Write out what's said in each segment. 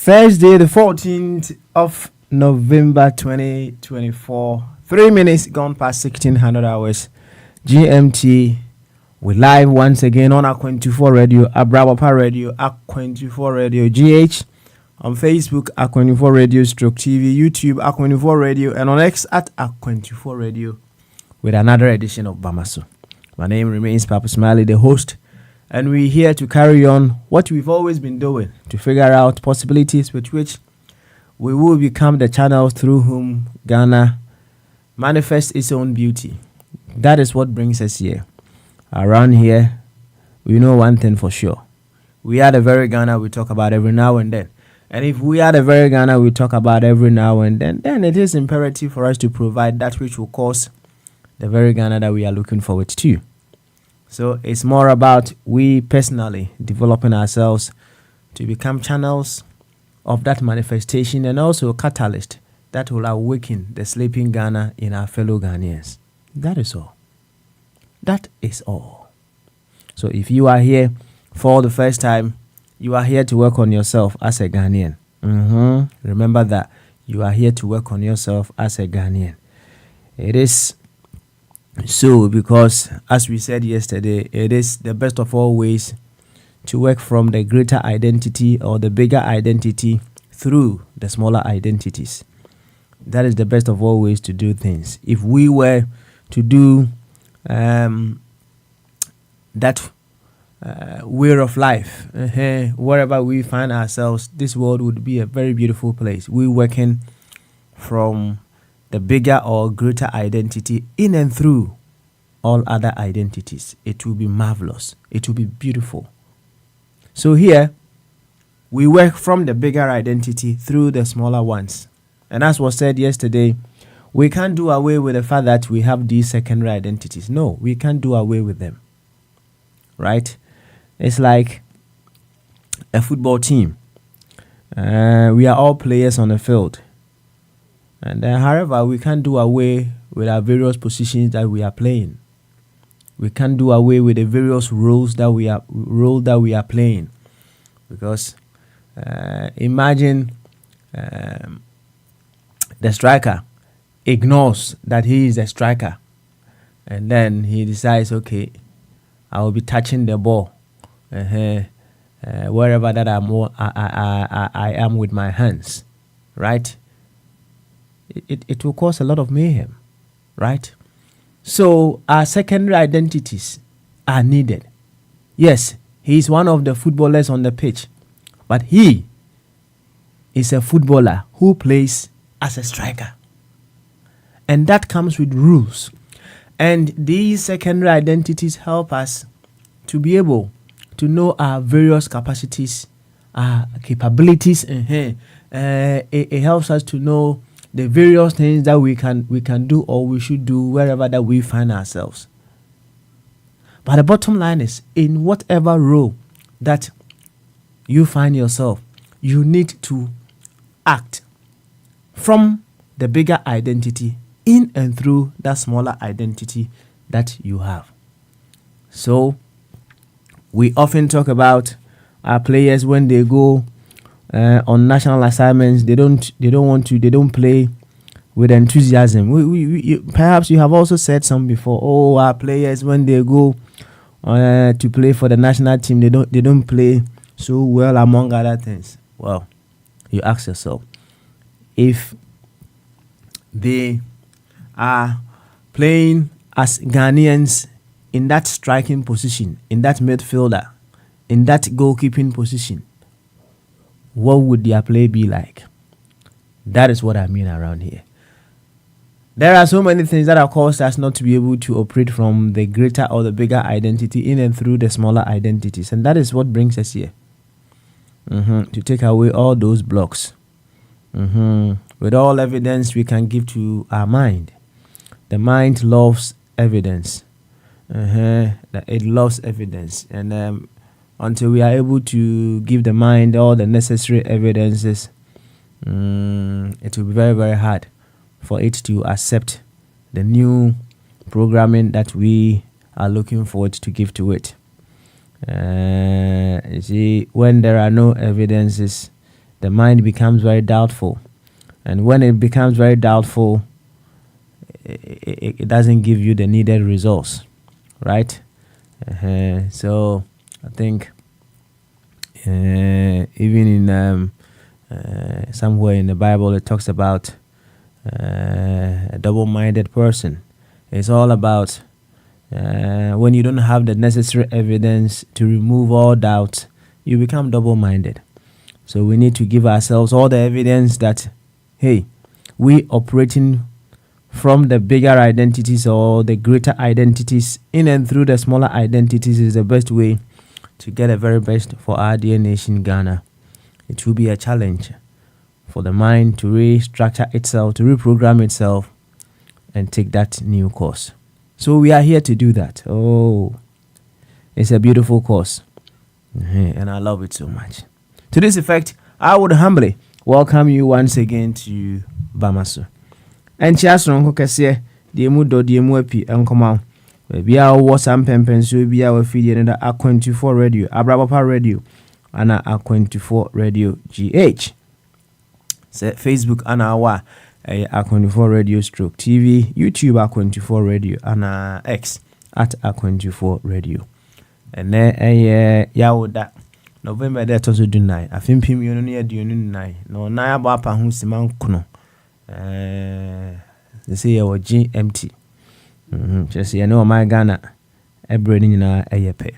Thursday, the 14th of November 2024, 3 minutes gone past 1600 hours GMT. We live once again on Aqu24 Radio, Abrabapa Radio, Aqu24 Radio GH, on Facebook, Aqu24 Radio Stroke TV, YouTube, Aqu24 Radio, and on X at Aqu24 Radio with another edition of Bamaso. My name remains Papa Smiley, the host, and we're here to carry on what we've always been doing, to figure out possibilities with which we will become the channels through whom Ghana manifests its own beauty. That is what brings us here. Around here, we know one thing for sure. We are the very Ghana we talk about every now and then. And if we are the very Ghana we talk about every now and then it is imperative for us to provide that which will cause the very Ghana that we are looking forward to. So it's more about we personally developing ourselves to become channels of that manifestation and also a catalyst that will awaken the sleeping Ghana in our fellow Ghanaians. That is all. That is all. So if you are here for the first time, you are here to work on yourself as a Ghanaian. Remember that. You are here to work on yourself as a Ghanaian. It is so because, as we said yesterday, it is the best of all ways to work from the greater identity or the bigger identity through the smaller identities. That is the best of all ways to do things. If we were to do that way of life, wherever we find ourselves, this world would be a very beautiful place. We're working from the bigger or greater identity in and through all other identities. It will be marvelous. It will be beautiful. So here, we work from the bigger identity through the smaller ones. And as was said yesterday, we can't do away with the fact that we have these secondary identities. No, we can't do away with them. Right? It's like a football team. We are all players on the field. And however, we can't do away with our various positions that we are playing. We can't do away with the various roles that we are playing. Because imagine the striker ignores that he is a striker, and then he decides, okay, I will be touching the ball wherever that I am with my hands, right? It will cause a lot of mayhem, right? So our secondary identities are needed. Yes, he is one of the footballers on the pitch, but he is a footballer who plays as a striker. And that comes with rules. And these secondary identities help us to be able to know our various capacities, our capabilities. It helps us to know the various things that we can do or we should do wherever that we find ourselves. But the bottom line is, in whatever role that you find yourself, you need to act from the bigger identity in and through that smaller identity that you have. So we often talk about our players when they go on national assignments. They don't play with enthusiasm. Perhaps you have also said some before. Oh, our players when they go to play for the national team, they don't play so well, among other things. Well, you ask yourself, if they are playing as Ghanaians in that striking position, in that midfielder, in that goalkeeping position, what would their play be like? That is what I mean around here. There are so many things that have caused us not to be able to operate from the greater or the bigger identity in and through the smaller identities. And that is what brings us here. To take away all those blocks. With all evidence we can give to our mind. The mind loves evidence. It loves evidence. And until we are able to give the mind all the necessary evidences, it will be very, very hard for it to accept the new programming that we are looking forward to give to it. You see, when there are no evidences, the mind becomes very doubtful. And when it becomes very doubtful, it doesn't give you the needed results, right? So I think even in somewhere in the Bible, it talks about a double-minded person. It's all about when you don't have the necessary evidence to remove all doubt, you become double-minded. So we need to give ourselves all the evidence that, hey, we operating from the bigger identities or the greater identities in and through the smaller identities is the best way to get the very best for our dear nation, Ghana. It will be a challenge for the mind to restructure itself, to reprogram itself, and take that new course. So we are here to do that. Oh, it's a beautiful course. And I love it so much. To this effect, I would humbly welcome you once again to Bamaso. And Chiasron Kese, the Mudo, the Muepi, and Comau. We are was some pempens, so be our feed in the A24 radio, Abrabapa radio, and A24 radio GH. Say Facebook and our A24 radio stroke TV, YouTube A24 radio, and X at A24 radio. And then Yawoda November that also do night. I think Pim you near the union night. No, Naya Bapa who's the man kuno. They say our GMT. Just say, I know my Ghana, a brain in a yepe.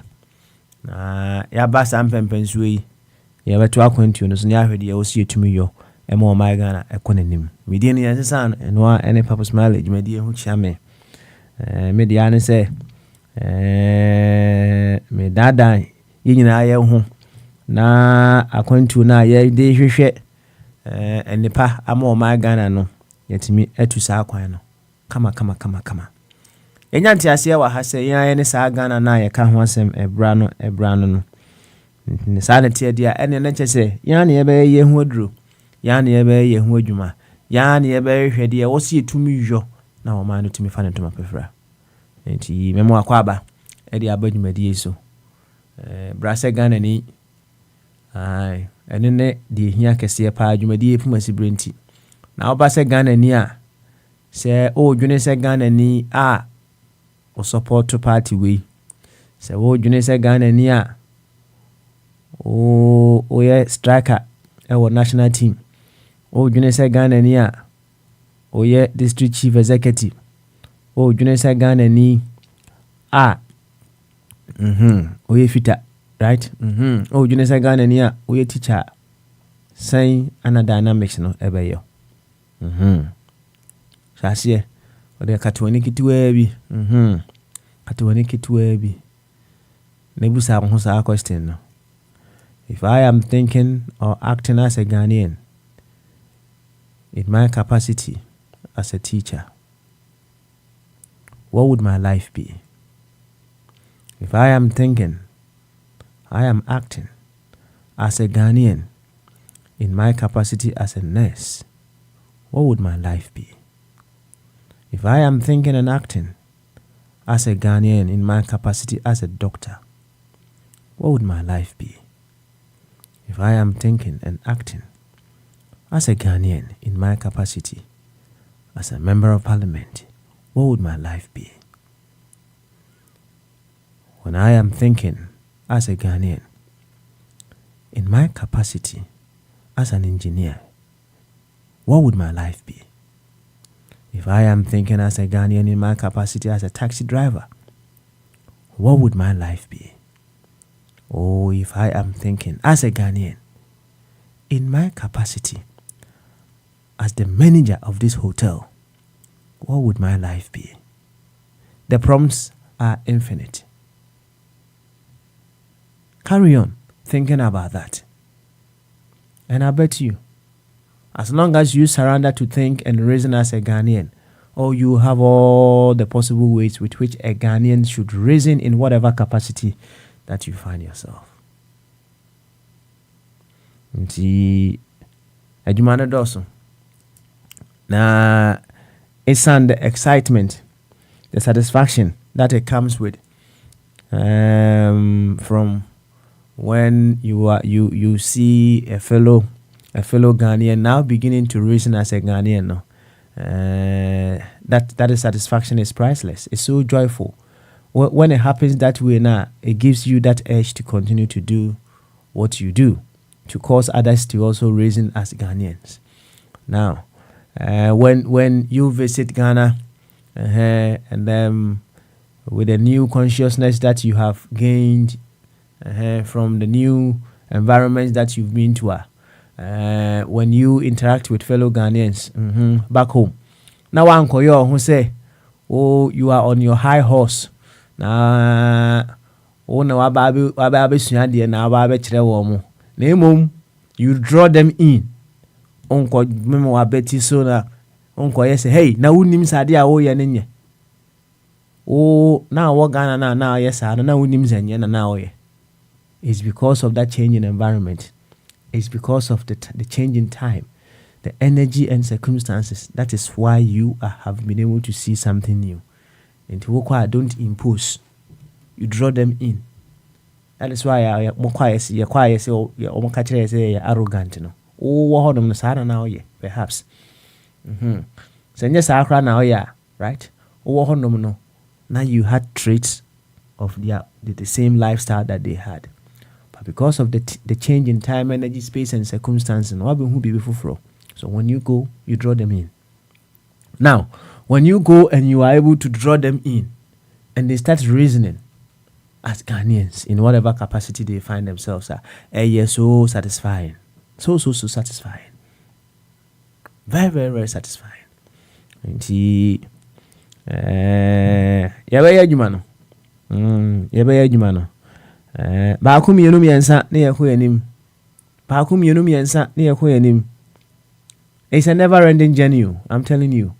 Yabas and Pempensway, you have 12 quintunes, and you have the OC to me, yo, and more my Ghana, a quonim. Median as a son, and one any purpose mileage, my dear Huchame. Mediana say, me dada, yin I home. Na a quintu na ye de shit, and the pa, I'm more my Ghana no, yet me etu sa quino. Come. Enyanti asia wa hase yan ne sa Ghana na ye ka ho asem ebra no ne sa ne tie dia ene ne chese yan ne be ye hu aduro yan ne be ye hu adwuma yan ne be hwe dia wo se etumi hwo na wo ma no tumi fa ne toma pefra enti memo akwa aba e dia abadwumadi so bra se Ghana ni ai ene ne die hia kese pa adwumadi e puma sibrenti na oba se Ghana ni a se o dwune se Ghana ni a o support to party we se wo dwune se Ghana ni a o ye striker e wo national team o dwune se Ghana ni a o ye district chief executive o dwune se Ghana ni a o ye fita right o dwune se Ghana ni a o ye teacher say ana dynamics no ebe yo Shasiye ode katwani kitwe bi katwani kitwe bi nebusa ho sa question no. If I am thinking or acting as a Ghanaian in my capacity as a teacher, what would my life be? If I am thinking, I am acting as a Ghanaian in my capacity as a nurse, what would my life be? If I am thinking and acting as a Ghanaian in my capacity as a doctor, what would my life be? If I am thinking and acting as a Ghanaian in my capacity as a member of parliament, what would my life be? When I am thinking as a Ghanaian in my capacity as an engineer, what would my life be? If I am thinking as a Ghanaian in my capacity as a taxi driver, what would my life be? Oh, if I am thinking as a Ghanaian in my capacity as the manager of this hotel, what would my life be? The prompts are infinite. Carry on thinking about that. And I bet you, as long as you surrender to think and reason as a Ghanaian, or you have all the possible ways with which a Ghanaian should reason in whatever capacity that you find yourself. Nti adwuma no dɔso na it's and the excitement, the satisfaction that it comes with from when you see a fellow Ghanaian now beginning to reason as a Ghanaian. No? That is satisfaction is priceless. It's so joyful. When it happens that way now, it gives you that urge to continue to do what you do, to cause others to also reason as Ghanaians. Now, when you visit Ghana, and then with a new consciousness that you have gained from the new environments that you've been to, when you interact with fellow Ghanaians back home. Now, Uncle Yo, who say, oh, you are on your high horse. Na wababe suade na wababe kire wo mo. Na emom, you draw them in. Uncle memo wabeti so na uncle yes hey, na unim sade a wo ye ne nye. Oh, na wo Ghana na yes na unim zenye na wo ye. It's because of that change in environment. It's because of the change in time, the energy and circumstances. That is why you have been able to see something new. And to don't impose, you draw them in. That is why you're arrogant. No, oh, now, perhaps. So yes, now, yeah, right? Oh, no, now you had traits of the same lifestyle that they had. Because of the change in time, energy, space, and circumstances, so when you go, you draw them in. Now, when you go and you are able to draw them in, and they start reasoning as Ghanaians in whatever capacity they find themselves at, yes, so satisfying, so satisfying, very, very, very satisfying. And Baakum yenu miensa ne yeko yanim. Baakum yenu miensa ne yeko yanim. It's a never-ending journey, I'm telling you.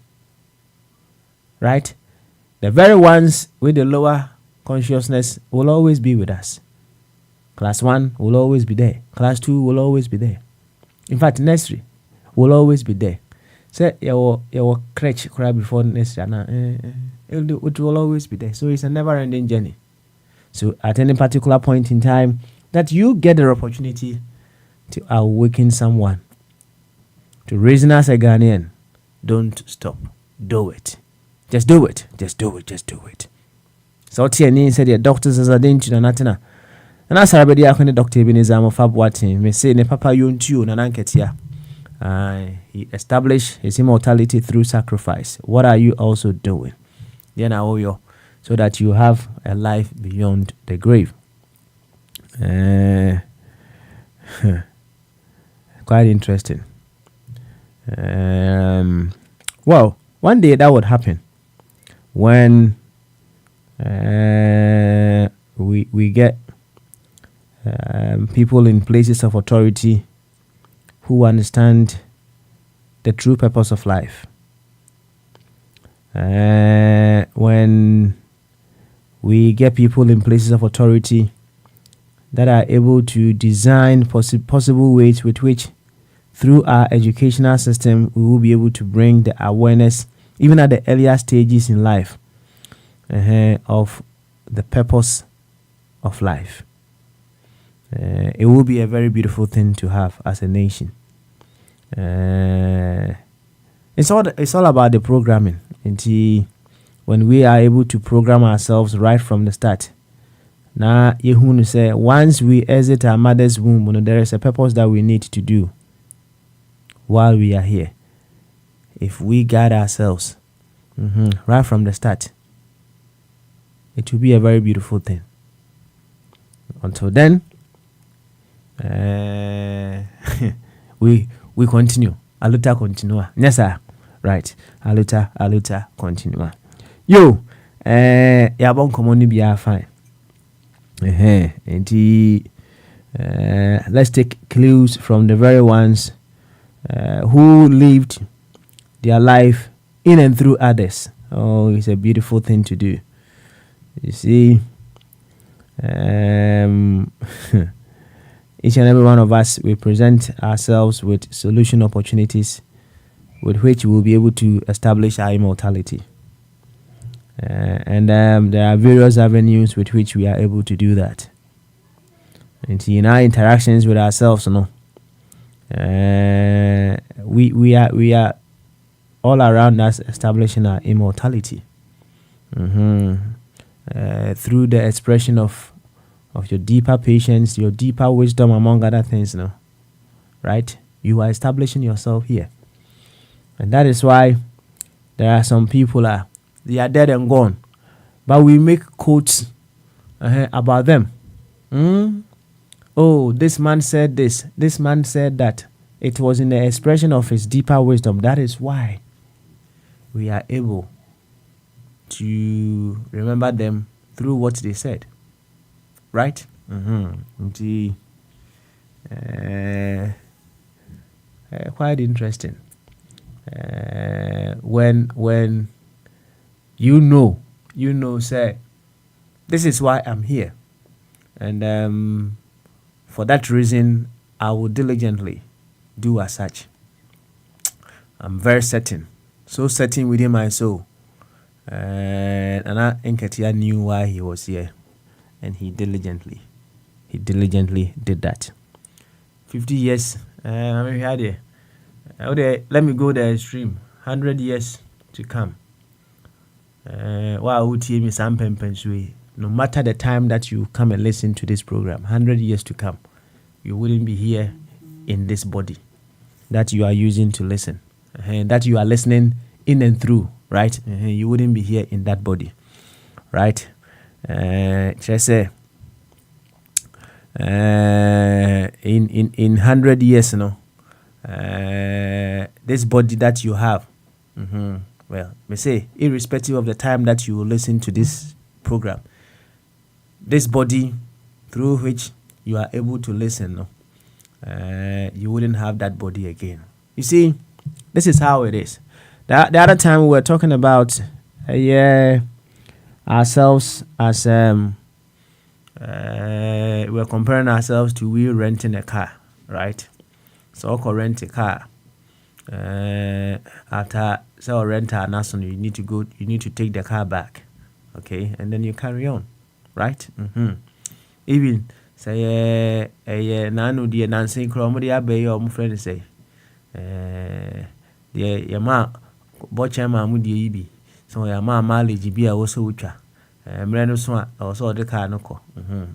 Right? The very ones with the lower consciousness will always be with us. Class 1 will always be there. Class 2 will always be there. In fact, nursery will always be there. Say your crutch cry before nursery, it will always be there. So it's a never-ending journey. So at any particular point in time that you get the opportunity to awaken someone, to reason as a Ghanaian, don't stop. Do it. Just do it. Just do it. Just do it. So Tiani said the doctors as a danger to Natina. And as I already have the doctor Ebenezer of Fabwati, may say ne papa yun tu nananketia. He established his immortality through sacrifice. What are you also doing? Then I owe you. So that you have a life beyond the grave. Quite interesting. Well, one day that would happen when we get people in places of authority who understand the true purpose of life. When we get people in places of authority that are able to design possible ways with which, through our educational system, we will be able to bring the awareness, even at the earlier stages in life, of the purpose of life. It will be a very beautiful thing to have as a nation. It's all about the programming. And when we are able to program ourselves right from the start, now you say once we exit our mother's womb, there is a purpose that we need to do while we are here. If we guide ourselves right from the start, it will be a very beautiful thing. Until then, we continue. Aluta continua. Yes, sir. Right. Aluta continua. Yo, yabon common be fine. And let's take clues from the very ones who lived their life in and through others. Oh, it's a beautiful thing to do. You see, each and every one of us, we present ourselves with solution opportunities with which we will be able to establish our immortality. And there are various avenues with which we are able to do that. And in our interactions with ourselves, we are all around us establishing our immortality through the expression of your deeper patience, your deeper wisdom, among other things. Right? You are establishing yourself here, and that is why there are some people they are dead and gone, but we make quotes about them. Oh, this man said this. This man said that. It was in the expression of his deeper wisdom. That is why we are able to remember them through what they said. Right? Quite interesting. When you know, say, this is why I'm here. And for that reason, I will diligently do as such. I'm very certain, so certain within my soul. And Nketia knew why he was here, and he diligently did that. 50 years, let me go the extreme. 100 years to come. No matter the time that you come and listen to this program, 100 years to come, you wouldn't be here in this body that you are using to listen, and that you are listening in and through, right? You wouldn't be here in that body, right? Just say, in 100 years, this body that you have, well, me say, irrespective of the time that you will listen to this program, this body through which you are able to listen, you wouldn't have that body again. You see, this is how it is. The other time we were talking about ourselves as we're comparing ourselves to we renting a car, right? So I rent a car. After rent a national, you need to take the car back, okay, and then you carry on, right? Even say nanu die nansen kromo de abaye o mo friend say the yama boche ma mu die ibi so yama mileage bi a wo so wutwa mre no so a o so de car no ko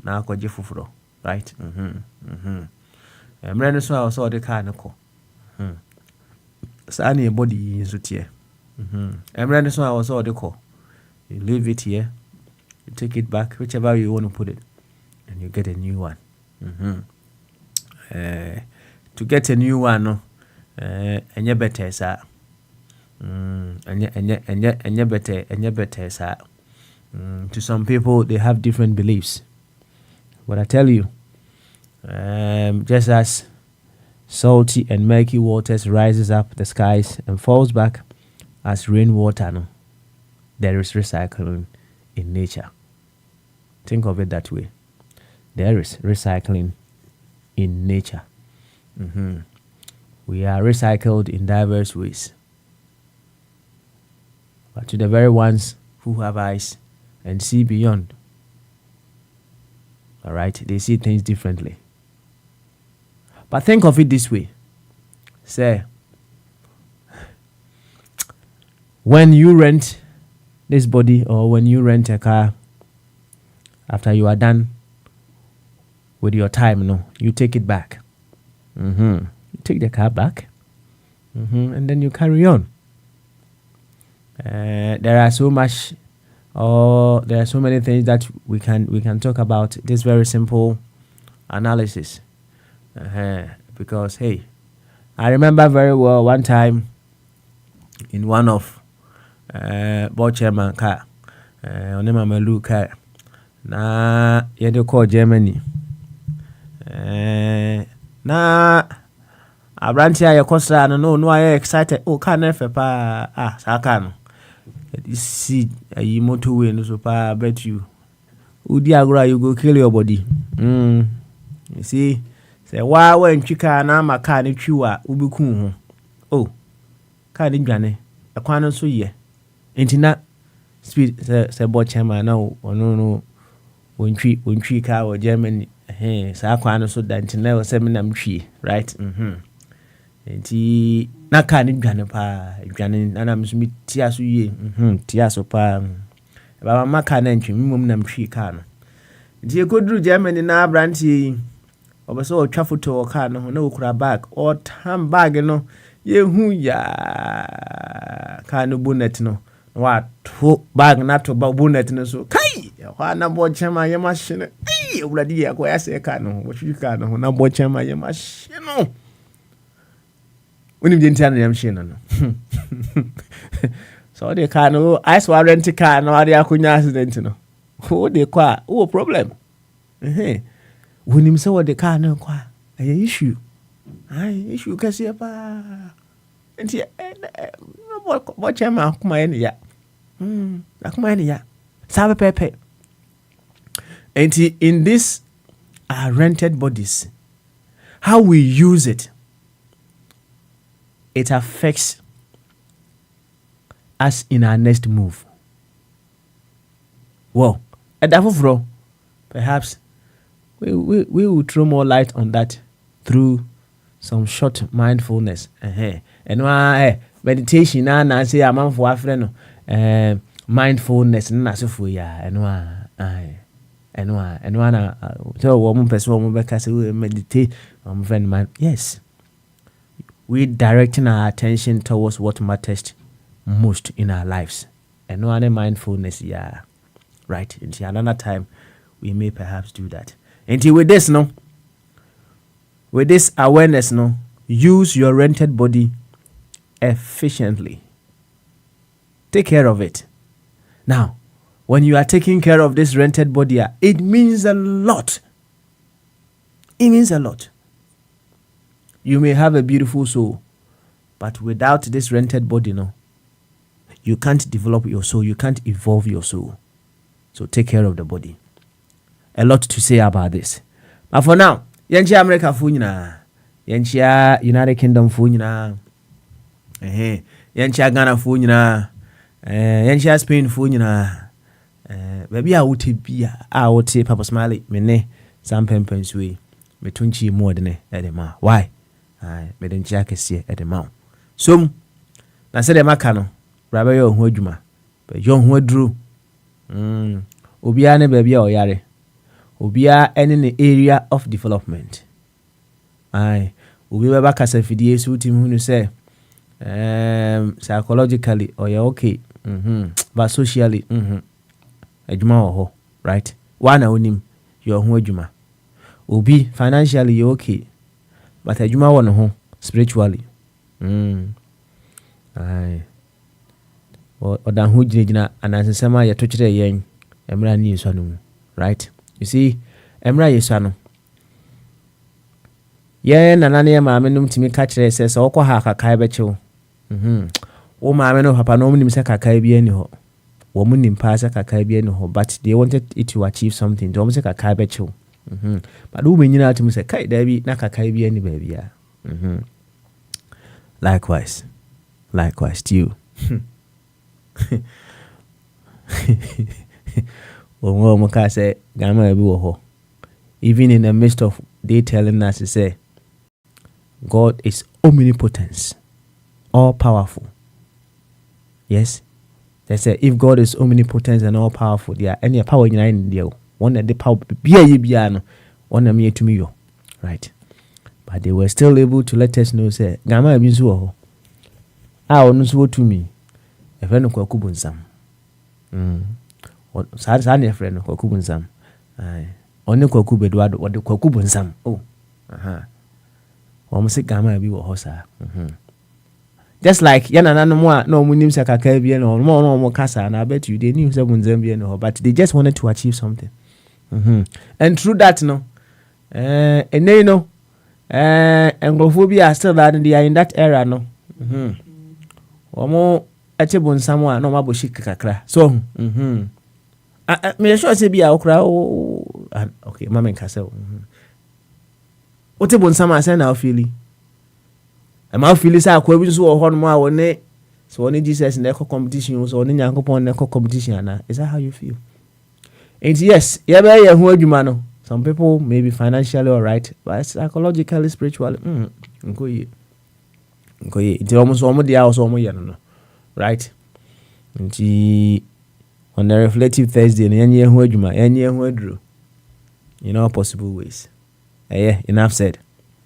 na akwaje fufuro, right? Mre no so a o so de car no ko sa na e body so tie mre no so a o so de ko, you leave it here, you take it back whichever you want to put it, and you get a new one. To get a new one, and you better, sir. And you better, sir. To some people, they have different beliefs. But I tell you, just as salty and murky waters rises up the skies and falls back as rainwater, there is recycling in nature. Think of it that way. There is recycling in nature. We are recycled in diverse ways. But to the very ones who have eyes and see beyond, all right, they see things differently. But think of it this way. Say, when you rent this body or when you rent a car, after you are done with your time, you take it back. You take the car back, and then you carry on. There are so many things that we can talk about this very simple analysis. Because hey, I remember very well one time in one of board chairman car, Onema Malu car, na yede call Germany. Na abranti a yakosa no I excited. Oh, can never pa sakano. See a motorway no so pa bet you. Udi agora you go kill your body. You see, say why when chika na maka ni twiwa ubiku ho. Oh, ka ni dwane. Akwan no so ye. Enti na speed say board chairman na no wontwi ka wo Germany. Sa akwan no so danti na wo seminar mtwi, right? Enti na ka ni dwane pa, dwane na msumi tia so ye. Tia so pa. Ba maka na ntwi mmom na mtwi ka no. Enti ekoduru Germany na abranti obeso otwa foto ka no na okura bag or tam bag no ye hu ya ka no bonnet no wa to bag na to bonnet no so kai wa na bo chema ye machine ai owradi ya ko ya se ka no wo twi ka no na bo chema ye machine no woni bi ntia na yam machine no so de ka no ice warranty ka no ari akunya accident no o de kwa o problem when him say what the car no kwa a issue issue kasi pa enti bo chema kuma ene ya akuma ene ya sabe pepe enti in this rented bodies, how we use it affects us in our next move. Well, at that perhaps we will throw more light on that through some short mindfulness. And why meditation na say a man for afre mindfulness na so for ya and why na so one person one be say we meditate friend mind. Yes, we directing our attention towards what matters most in our lives. And one mindfulness, yeah, right. Until another time we may perhaps do that. Until with this awareness, use your rented body efficiently. Take care of it. Now, when you are taking care of this rented body, it means a lot. It means a lot. You may have a beautiful soul, but without this rented body, you can't develop your soul. You can't evolve your soul. So take care of the body. A lot to say about this. But for now, Yanchi America funyina, Yanchi United Kingdom funyina, Yanchi Ghana funyina, Yanchi Spain funyina. Baby I would be Papa Smiley, mene, some pempens way, me tunchi more than edema. Why? Me den jack is here at the mouth. So, na said the macano, Rabbi yo hojuma, but young who drew. Obiane baby or yare. Obia any area of development. Ubi back as a video suiting who say psychologically or you're okay. But socially, ejuma oho, right? One onim your hojuma. Ubi financially you're okay. But ejuma one ho spiritually. Or dan hu jina anansema ya tochire yen emra ni swanu, right? You see, emra yesano. Ye nanane ya maame num timi ka kire se se okọ ha kakai bechew. O maame no papa no nim se kakai bi ani ho. Wo mu nim pa se kakai bi ani ho, but they wanted it to achieve something. They say kakai bechew. But wo menyina timi se kai da bi na kakai bi ani ba bia. Likewise to you. Say, even in the midst of they telling us to say God is omnipotent, all powerful. Yes, they say if God is omnipotent and all powerful, there any power in the one that the power be one of me to me, right? But they were still able to let us know say Gama Bizuo. I won't to me. A friend of Kokubun Sad a friend of Kokubun Sam. Only Kokub Edward or the Kokubun Sam. Oh, Almost a gamma be what hosa. Just like Yana no more no munim Caribbean or more casa, and I bet you they knew someone Zambian, but they just wanted to achieve something. And through that, no, and they know, Anglophobia still that they are in that era, no. Or more achievable someone, no mabushi kakra. So, me sure say be a okra. Okay, Mamma Castle. What about some say now feeling? Am I feeling so quite so or more one so only Jesus in echo competition was only young upon echo competition. Is that how you feel? And yes, yeah, who you man. Some people may be financially alright, but psychologically, spiritually, it's almost the house almost right. And on the reflective Thursday, and year who you drew in all possible ways. Yeah, enough said.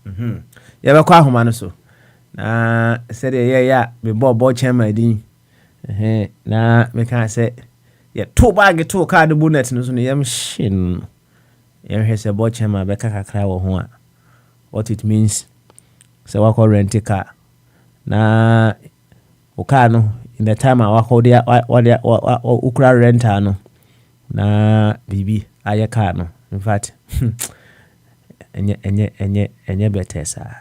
Yeah, but quite human so. Said yeah, me boy chairman din. Na me can say yeah, two bag two card the bonnet no so yam shin. Yeah, he say boy chairman be kakra wo ho a. What it means. Say we call rent a car. Na o car no in the time I call there ukra renter no. Na bibi aye car no. In fact, enye better sir.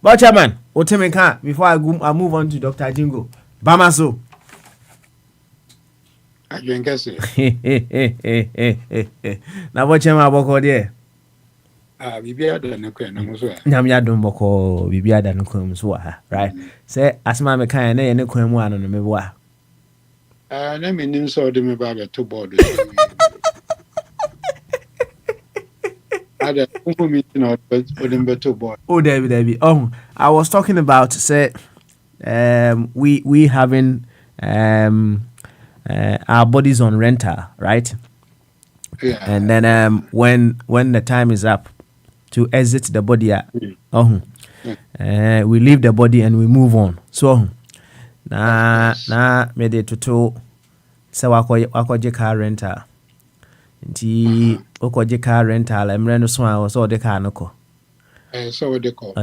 But chairman, what tell me can before I move on to Dr. Jingo. Bamaso. I drink as Now what chairman about there? Bibia don't know no so. Nyamya don boko bibia da no kwam so ha, right? Say asma me kan na ye ne kwam anu no me bo a. Na me nim so de me ba be to board. Ada meeting out but to board. Oh, David. Oh, I was talking about say we having our bodies on rental, right? Yeah. And then when the time is up to exit the body, we leave the body and we move on. So na me de to say wako car rental. Nti okoje car rental emre no so a so de car no ko so de ko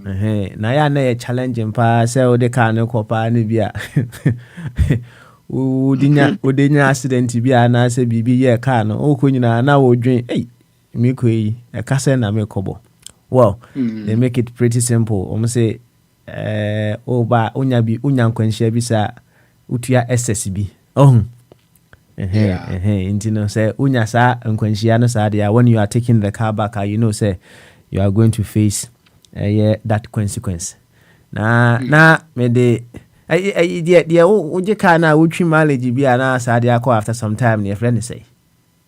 na ya na ye challenging pa say o de car no ko pa ni bia udinya accident bia na say bibi ye car no o ko nyina na wo dwen me ko yi e ka say na me kobo well they make it pretty simple say oba unya nkwanhia bi sa utua SSB you know, say unya sa nkwanhia no sa dia when you are taking the car back, you know, say you are going to face that consequence. Na me de dia uje car na utwi mileage bia na sa dia ko after some time near friend say.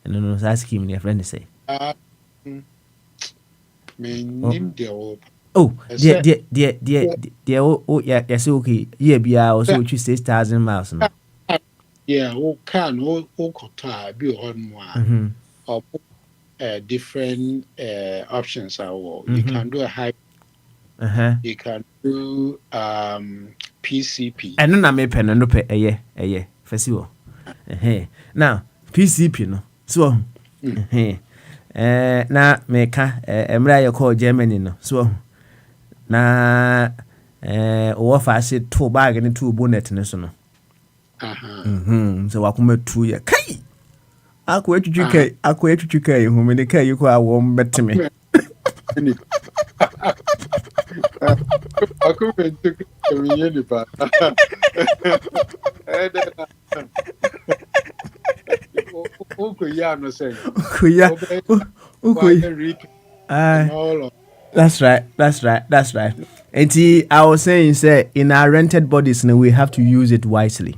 No sa scheme near friend say. Me nim dia o. Oh, dia yes okay. Yeah bia also utwi 6,000 miles no. Yeah, who can who kota be on one or different options are you can do a high you can do PCP. And no na me pen no pe festival. Now PCP no so na me ka emra ye call Germany no so na o fa se to bag ni to bonnet no so no. So wakuma 2 years. Kai! Ako etwitwi kai hu me ne kai ko awo mbeteme. Ako mentu me yeni pa. Oko ya no say. That's right. And I was saying say in our rented bodies we have to use it wisely.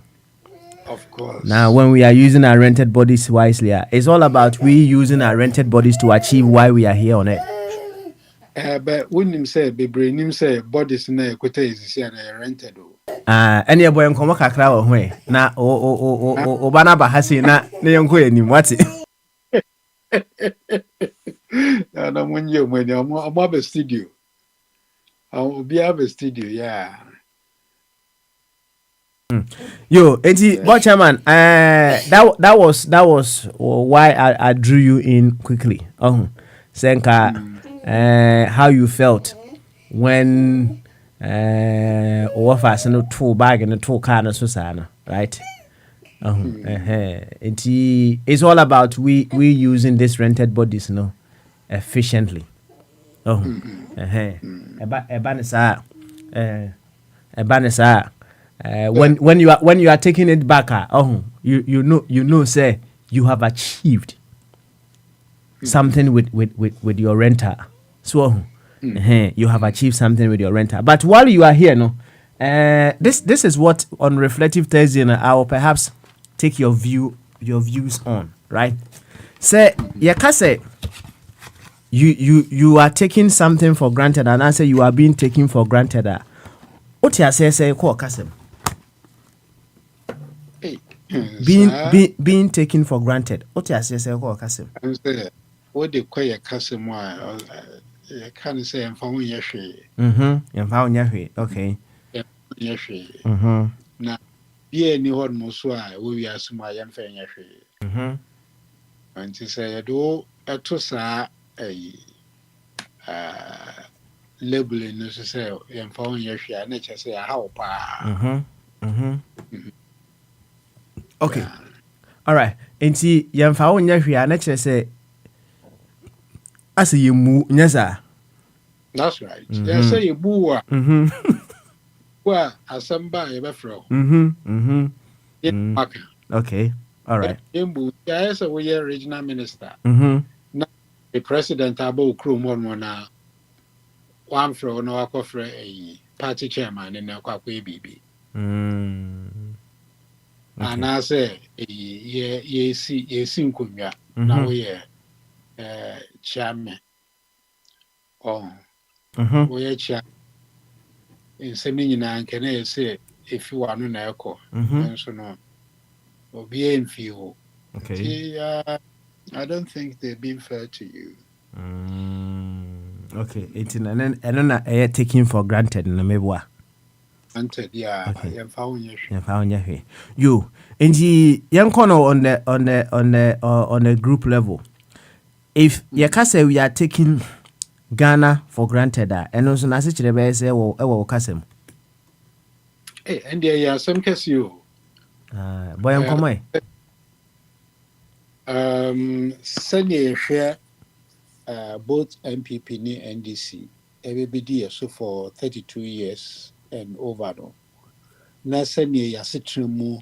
Of course. Now, when we are using our rented bodies wisely, it's all about we using our rented bodies to achieve why we are here on earth. But when him say, baby, him say, bodies na equate is rented. Any boy in Komaka crowd way. Na Obana Bahasi na Neonko any what's it? And I'm when I'm up a studio. I'll be up a studio, yeah. Yo, but chairman, that was why I drew you in quickly. Senka, how you felt when what fast no tool bag and a tool car no susana, right? It's all about we using this rented bodies no efficiently. When you are taking it back, you know say you have achieved something with your renter. So you have achieved something with your renter. But while you are here, no, this is what on Reflective Thursday I will perhaps take your views on, right? Say say you are taking something for granted, and I say you are being taken for granted. What you say call Kasem? Being taken for granted. What you say call Kasem? What they call a Kasem? I can't say I'm from Yashi. You found Yashi. Okay. Yashi. Now, be any one Moswa, we are some I am fair Yashi. And to say, I do a tosa a labeling necessary and found Yashi, and nature say a how pa. Okay. All right. Enti yamfa wo nya hwe a na kire say ase yemu nya sa. That's right. They say you boo. Well, asamba you be fro. Okay. All right. Yembu, yes, we are regional minister. Now the president abo krum one na one fro no akofre a party chairman in akwa BB. And I say ye see nkunwa na we chairman. Oh. We chair in semi nyina nkene say if you are no na ekọ nso no obi enfio. Okay. I don't think they've been fair to you. Okay. And then taking for granted na mebwa. Granted, yeah. Okay. You and the young corner on the group level. If you can say we are taking Ghana for granted, and also na se chire be say ewo kasem. And there are some case you. Boy am Senior share both MPP ni NDC. Everybody so for 32 years and over no. Na senior ya sitremu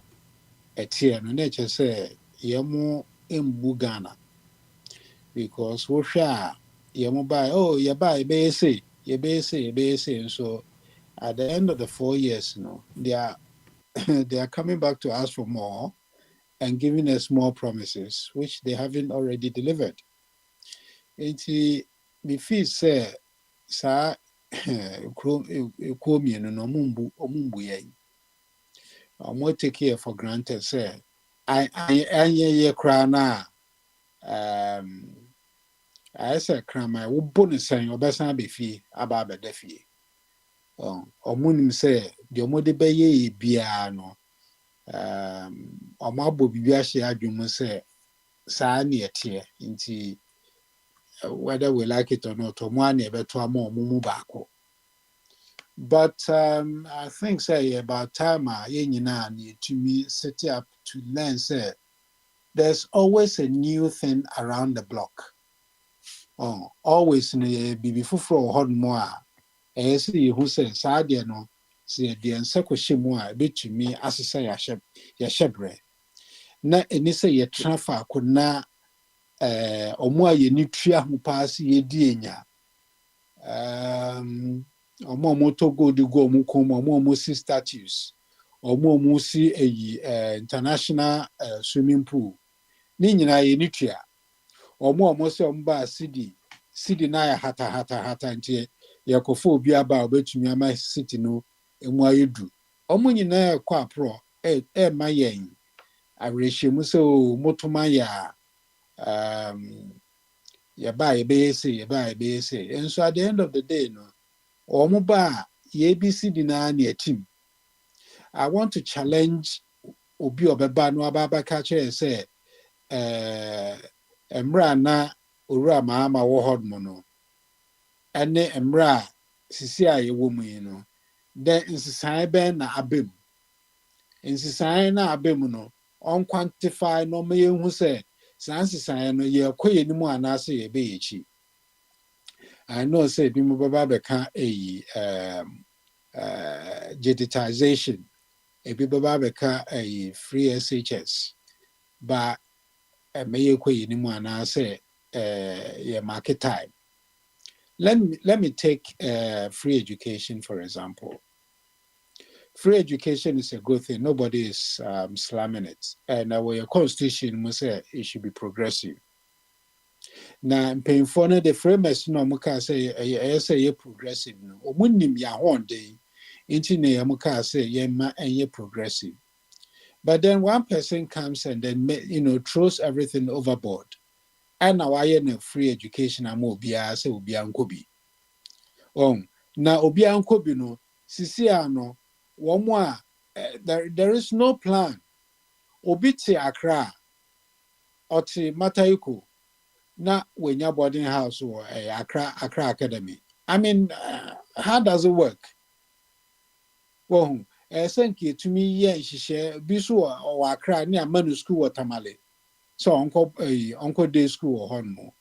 etie no na che say yemu embu Ghana. Because we share you buy, you buy, be say, and so at the end of the 4 years, they are they are coming back to ask for more and giving us more promises, which they haven't already delivered. Enti me feel say sa komi no omumbu yen. Omo take here for granted say I ye kra na I say crama wo bonus saying obesan be fie aba abeda fie. Omunim say the omode beye bia no omabo bibia hye adwum say saa na etie nti whether we like it or not omo an ebeto ama omumu baako. But I think say about time ye nyina na etumi set up to learn say there's always a new thing around the block. Always in a bibi fufro hot more. See who says, Sadia no, see the ensequation more, bit to me as I say, ya shebre. Na any say ye transfer could na or more ye nutria who pass ye dienya. Or more moto go to go mukum or more musi statues or more musi a international swimming pool. Nina ye nutria. Omo se omba city na ya hata ntie yakofo obi aba obetumi ama city no emu ayedu omo nyina ekwa pro ma yen awerehye so motoma ya ya ba ebe ese and so at the end of the day no omo ba ye BCD na team. I want to challenge obi obeba no aba ka kire say emra na owura maama wo hod mo no ene emra sisi a yɛwɔ mu yi no then nsesan bɛn na abem nsesan na abem no on quantify no ma yɛhu sɛ saa nsesan no yɛkɔ yɛn mu anaasɛ yɛbɛyɛ akyi. I know say bi mu bɛba bɛka digitization ebi bɛba bɛka free SHS but ma yɛkɔ yɛn mu anaasɛ yɛ market time. Let me take free education for example. Free education is a good thing. Nobody is slamming it. And our constitution must say it should be progressive. Now, paying for the framers no muka say progressive no. Omunim ya one day into ne muka say ye progressive. But then one person comes and then throws everything overboard. And now I am free education am obia say obia nkobi. Na obia nkobi no sisi ano there is no plan. Obiti Accra oti Matayuku na wenya boarding house or Accra Academy. I mean, how does it work? Well, thank you to me. She share bisu or Accra near Manu School or Tamale. So Uncle Day School or Honmo.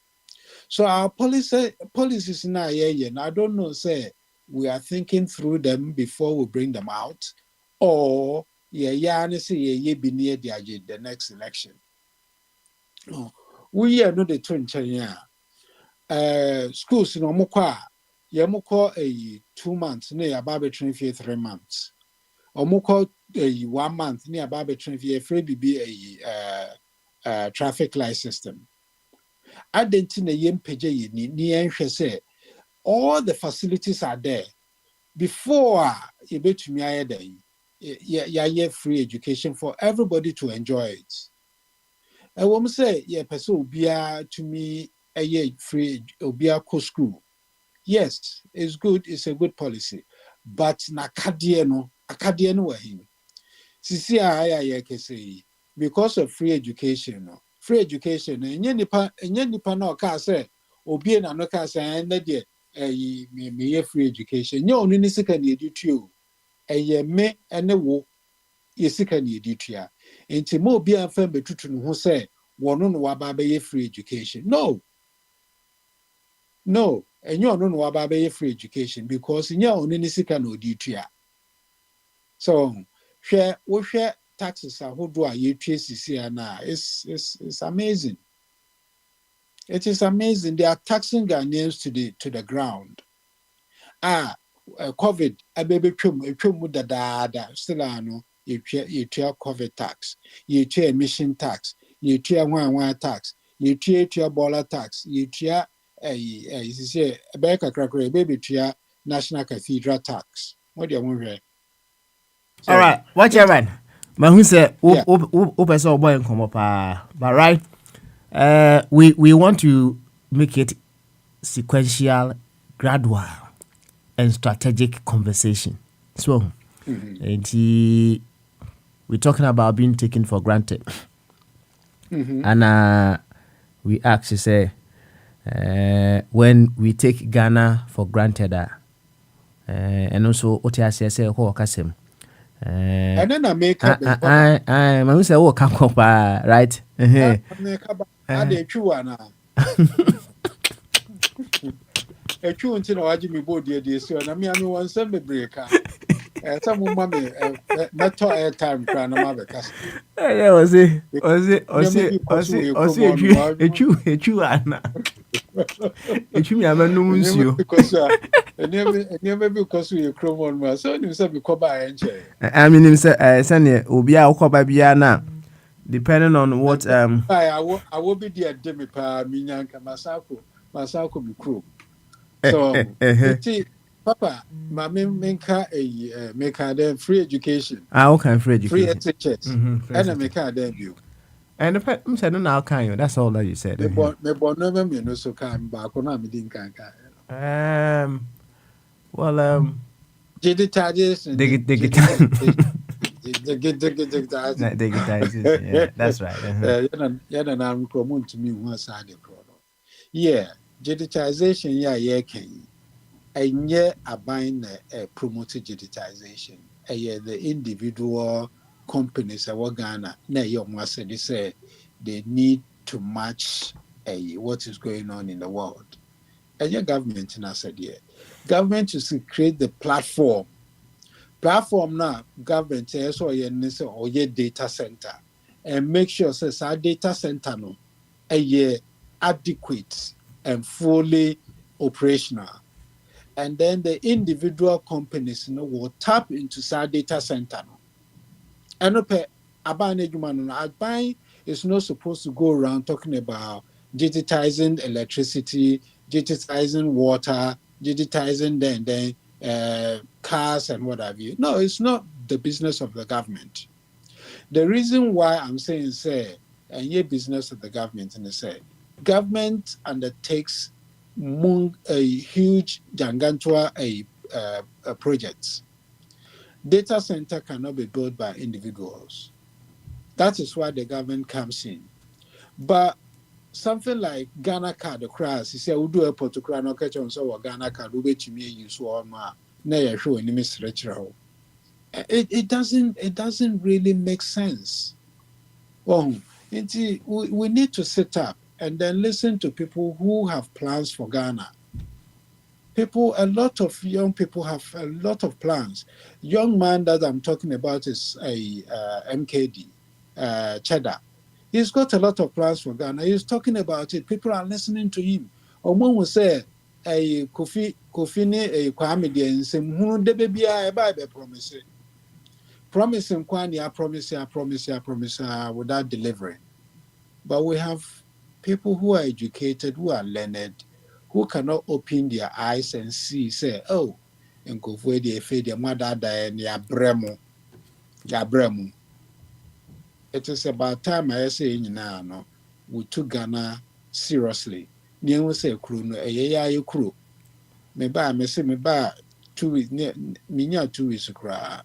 So our policies now and I don't know say we are thinking through them before we bring them out, or say be near the next election. We are not the twin schools no mukwa yamukwa 2 months near Barbie 3 months. Or mukwa 1 month near Barbie free be a traffic light system. I didn't know yem page ni say all the facilities are there before you bet to me yeah free education for everybody to enjoy it. I won't say person obia to me a free obia co school. Yes, it's good, it's a good policy, but na akadieno him. Sisi I can say because of free education enye nipa na oka say obi na no ka say na de me free education nye onu ni sika na edutu me ene wo ye sika na edutua enti mo obi anfa betutu no ho say wono no waba be free education no enye onu no waba be free education because nye onu ni sika na edutua. So hwe taxes ahodo a yetua sisi na it's amazing. It is amazing. They are taxing Ghanaians to the ground. COVID abebe twem dadaada still ano yetua COVID tax, yetua emission tax, yetua nwanwa tax, yetua boiler tax, yetua sisi ebe kakrakra ebe tua National Cathedral tax. What do you want? All right, watch your man. But who said open so boy come up but right, we want to make it sequential, gradual and strategic conversation. So we're talking about being taken for granted. And we actually say when we take Ghana for granted and also OTS say kasem. And then I make up. I say, oh, come up, right? I did true now. A true until I Jimmy body, dear, so I mean, one semi breaker. Some mommy, not air time, crying a mother. Yeah, was it, Anna. It should be a man because never because we chrome on my son, you said we come by and chair. I mean, Sunny, Obia, Okobabiana, depending on what I will be dear Demi Pa, Minyanka, Masako, be crew. So, Papa, my make a free education. I can free education. Free SHS. And I make a debut. And the person said, no, can you? That's all that you said. Me born never me no so come back on me didn't can. Digitization. Yeah, that's right. Yeah, I'm promoting to me one side of the yeah, digitization, yeah, can. ɛnyɛ aban na promote digitization. The individual companies ɛwɔ Ghana na ɛyɛ ɔmo asɛde sɛ they need to match what is going on in the world. Ɛnyɛ government na asɛdeɛ. Government should create the platform now. Government so ɔyɛ data center and make sure says our data center no adequate and fully operational, and then the individual companies will tap into our data center no. And Aban is not supposed to go around talking about digitizing electricity, digitizing water, digitizing then cars and what have you. No, it's not the business of the government. The reason why I'm saying say and business of the government and say government undertakes a huge gigantua projects. Data center cannot be built by individuals. That is why the government comes in. But something like Ghana card, the crash, he said, we do a protocol, no catch on so Ghana card, we to me use one ma, na show any misreachable. It doesn't really make sense. Well, we need to sit up and then listen to people who have plans for Ghana. A lot of young people have a lot of plans. Young man that I'm talking about is a MKD, Cheddar. He's got a lot of plans for Ghana. He's talking about it. People are listening to him. Omo will say, Kofi ni Kwame Dieng nsem de baby a promise. Promising Kwani, I promise without delivering. But we have people who are educated, who are learned, who cannot open their eyes and see, say, oh, and go for the fade your mother and ya bremo. It is about time I say now, we took Ghana seriously. Near say crew no a crew. Me 2 weeks, me 2 weeks cry.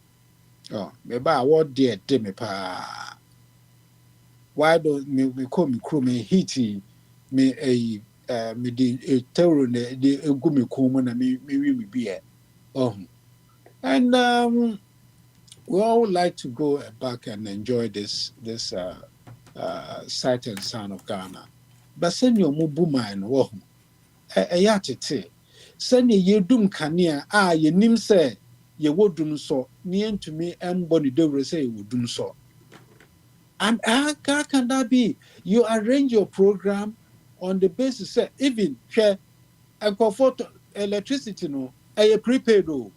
Oh, maybe I want dear Demi pa. Why don't me call me crew me heaty me me the terror the gumi common and me be and we all like to go back and enjoy this sight and sound of Ghana. But send your mubu mine yatete. Send ye dum kania ye nim say ye would do so near to me and body do say would do so. And how can that be? You arrange your program on the basis say even share and comfort electricity no a prepaid who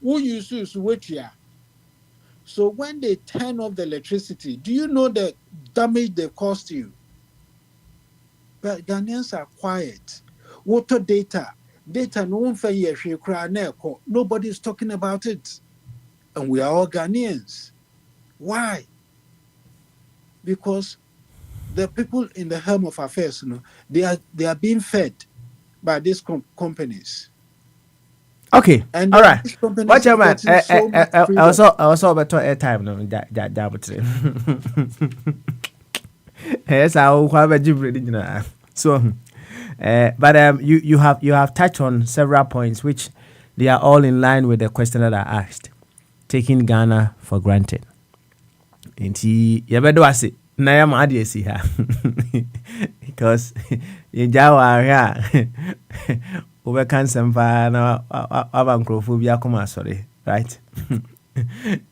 use wait here. So when they turn off the electricity, do you know the damage they cost you? But Ghanaians are quiet. Water data no one for year nobody is talking about it. And we are all Ghanaians. Why? Because the people in the helm of affairs, they are being fed by these companies. Okay, and all right. Watch out, man. I also better airtime no yes, I will have a jib. So, but you have touched on several points which they are all in line with the question that I asked. Taking Ghana for granted. Inti yabedo ase na ya ma ade esi ha because in Jawa here we can sempa na abankrofo bi akoma sorry, right?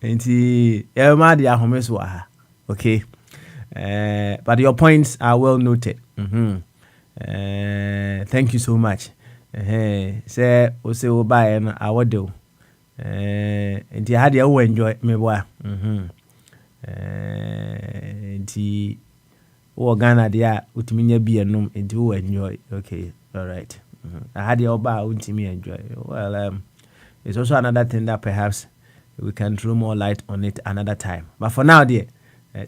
Inti ya ma ade ahomeso ha. Okay. But your points are well noted. Thank you so much. Say o se o buy na awodo. Inti had you enjoy me boy. Inti o Ghana dia utiminya bi enum inti o enjoy. Okay, all right. I had your bar utimi enjoy. Well, it's also another thing that perhaps we can throw more light on it another time. But for now, dear,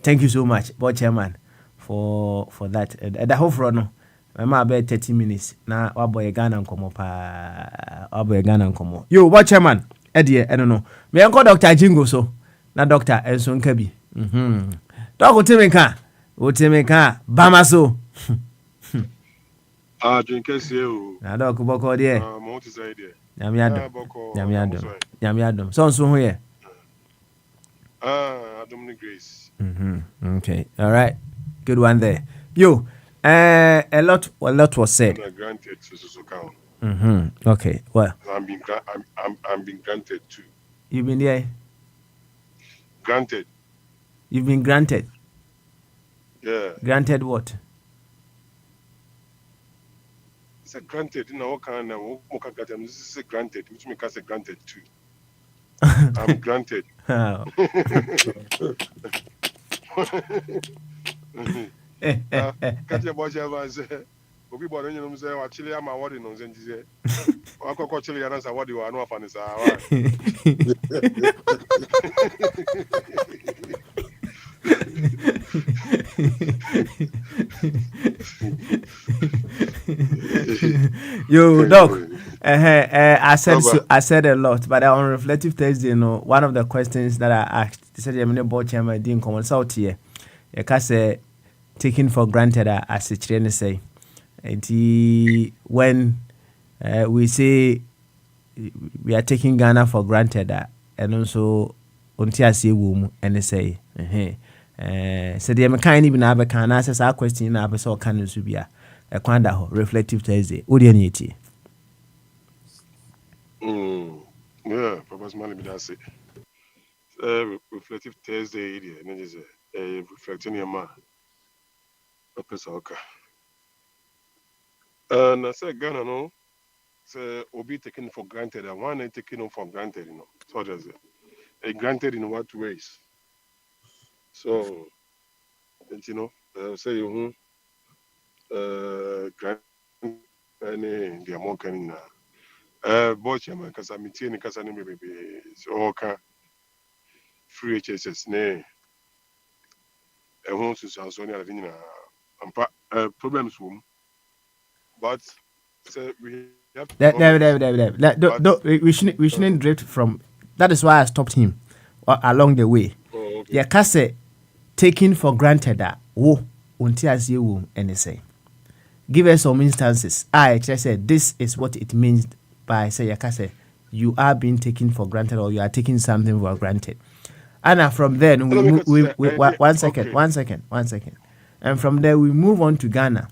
thank you so much, board chairman, for that. The whole front, no, I'm about 30 minutes now. Waboy Ghana nkomo pa, waboy Ghana nkomo. Yo, board chairman, Eddie, I don't know. Me uncle Dr. Jingo so, na Doctor Enson Kabi. Dog Utimeka, Bamaso. Drink SEO. Na dog boko there. What is idea? Nyamiado. Boko. Nyamiado. So here. Dominic Grace. Okay. All right. Good one there. You. A lot was said. Granted, so count. Okay. Well. I'm being granted too. You've been there. Granted. You've been granted. Yeah. Granted what? It's a granted. You know what kind of this is a granted, which makes us a granted too. I'm granted. Catch your boy, Obi boy, you know, say, actually, I'm awarding no sense. I could actually answer what you are not fan is. Yo, Doc. I said a lot, but on Reflective Thursday, one of the questions that I asked, said, "I'm not board chairman, didn't come out here." You can say taken for granted, as a trainer say. And when we say we are taking Ghana for granted, and also until I see womb and say, so the kind even have a can answer our question in our so can be a quanda Reflective Thursday. What do you need? Yeah, Papa's money, but that's it. Reflective Thursday, and it is reflecting your man. Purpose okay. And I said, Ghana, no, so will be taken for granted, and one ain't taken for granted, you know. So does it. Granted in what ways? So, and you know, say you grant any the amount can boy chairman because I'm meeting because I know baby so okay free HSS ne and who to so so near problems room but so we have to we shouldn't drift from that is why I stopped him along the way. Okay. Yeah, case taking for granted that until I see you and say give us some instances. I just said this is what it means by say Yakase, you are being taken for granted or you are taking something for granted. And from then we one second. And from there we move on to Ghana.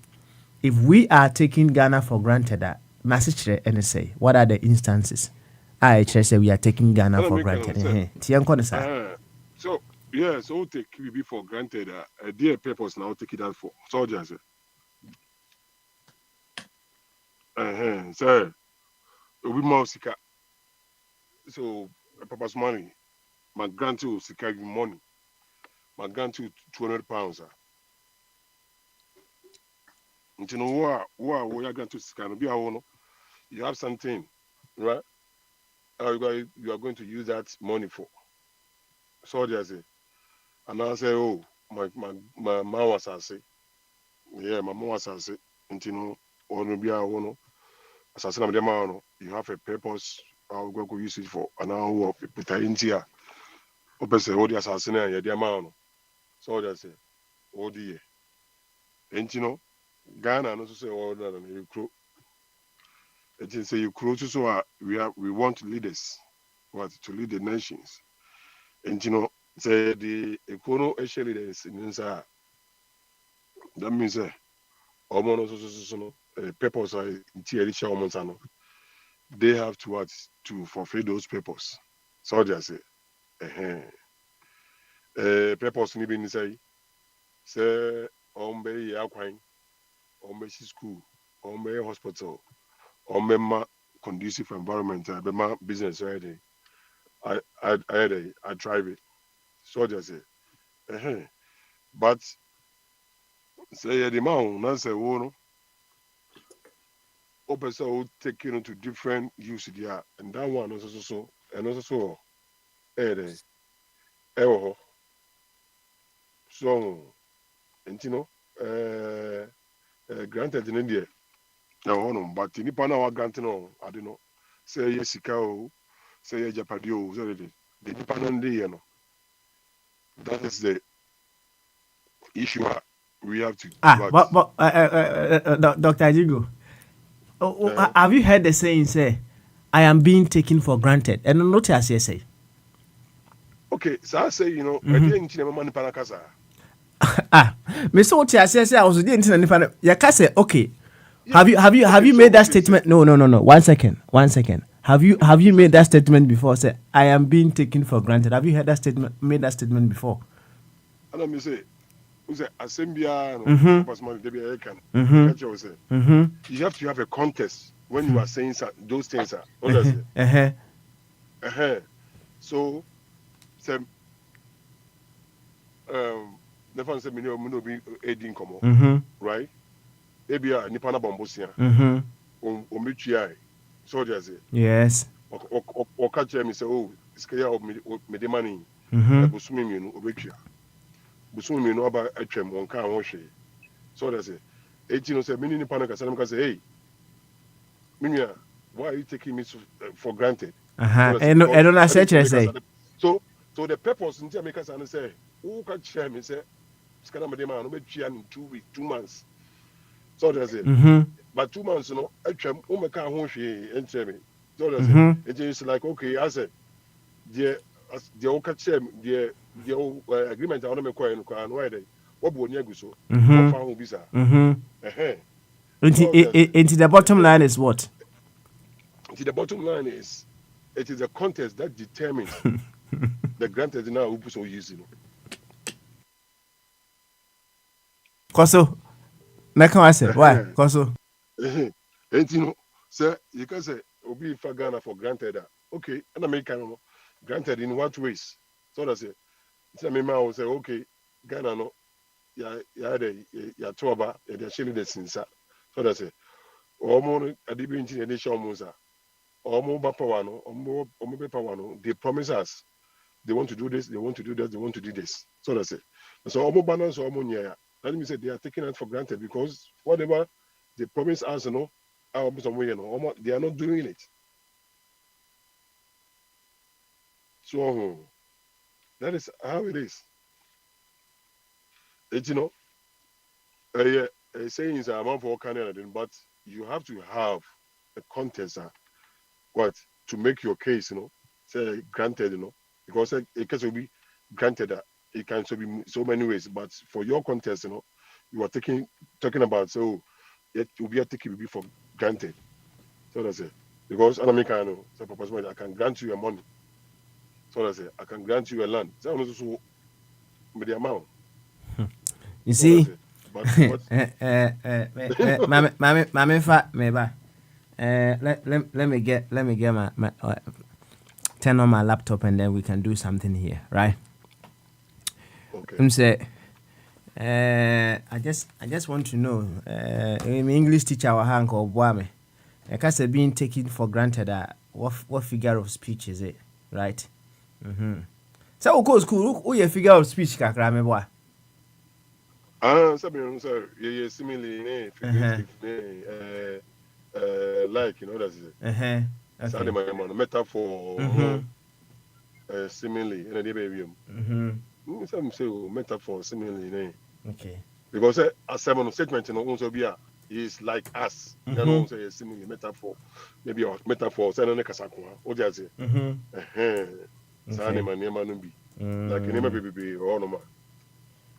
If we are taking Ghana for granted, that message and say what are the instances? I just say we are taking Ghana for granted. So yeah, so take we for granted. Dear purpose now take it out for soldiers. So we more sika. So Papa's money, my grant to sika money, my grant to £200. You know what we are going to sika no be a you have something, right? You are going to use that money for. Soldiers say, and I say, oh, my mom was say, yeah, my mom was say, and you know, or maybe I want assassin of the man, you have a purpose, I'll go use it for an hour of Peter. Open say, oh, the assassin, yeah, the man. Soldiers say, oh, dear. And you know, Ghana also say, oh, that and you crew. It is say you crew so we want leaders, to lead the nations. And you know, say the econo actually leaders in inside. That means almost purpose they have to fulfill those purpose. So just say purpose ni be say ombe yakwan, ombe school, ombe hospital, ombe conducive environment, my business ready. I drive it. So just say but say the man not say no. Open so take you to different use there, and that one also and also so and you know granted in India no but in Nippon granted no I don't know say yes say yes Japadio so the Nippon you know that is the issue we have to Dr. Ajigo, Have you heard the saying say, I am being taken for granted? And not as you say. Okay, so I say, you know, I didn't know money panacasa. Mr. Otia say I was doing anything. Yakase, okay. Have you made that statement? No. 1 second. Have you made that statement before? Say, I am being taken for granted. Have you heard that statement? Made that statement before? And let me say, who say Assembia, you have to have a contest when you are saying those things. So, the fans say, "Me be aiding come right? Ebia Nipana Bambusia, Omichi, soldiers." Yes. Or catch me say, "Oh, it's clear of me the money." Busumi, Obikia. Busumi, no about a trim on car wash. So that's it. 18 say, "Mini Nipana can say, hey, Minia, why are you taking me for granted?" I don't say. So the purpose in Jamaica say, "Who can share me say, Scanama, no be in 2 weeks, 2 months." So that's it. But 2 months, you know, I trim, my car won't she enter me. So that's it. It is like, okay, I said, the old share, the agreement I want to make quite and why they what would you so? Found visa. Into the bottom line is what? The bottom line is, it is a contest that determines the granted now who so using. Koso, make I say why? Koso. And you know, sir, you can say Obi for Ghana for granted that okay, and American granted in what ways? So that's it. So me will say okay, Ghana no, ya toba, ya shilling the sinsa. So that's it. Omo adibi inti edition musa. Omo bapawano, omo bapawano. They promise us they want to do this, they want to do that, they want to do this. So that's it. So omo balance omo nyaya. Let me say they are taking it for granted because whatever they promise us, you know, they are not doing it. So that is how it is. It, you know, saying is a amount for Canada, but you have to have a contest, to make your case, you know, say granted, you know, because a case will be granted that it can be so many ways, but for your contest, you know, you are talking about so it will be a ticket will be for granted. So that's it. Because I can grant you your money. So that's it. I can grant you a land. So with the amount. You see, but let me get my turn on my laptop and then we can do something here, right? Okay. Say, I just want to know, English teacher our hank or boame, I can't say being taken for granted. What figure of speech is it, right? So of course, cool. Who your figure of speech, kakra me boy? Something sir, yeah, similarly, like you know that's it. Okay. Metaphor, similarly, and a baby. Some say metaphor similarly. Okay. Because a seven statement in also be is like us. You know, say a similar metaphor. Maybe a metaphor, say no kasakwa. O just say. Say man no be. Like name baby or no man.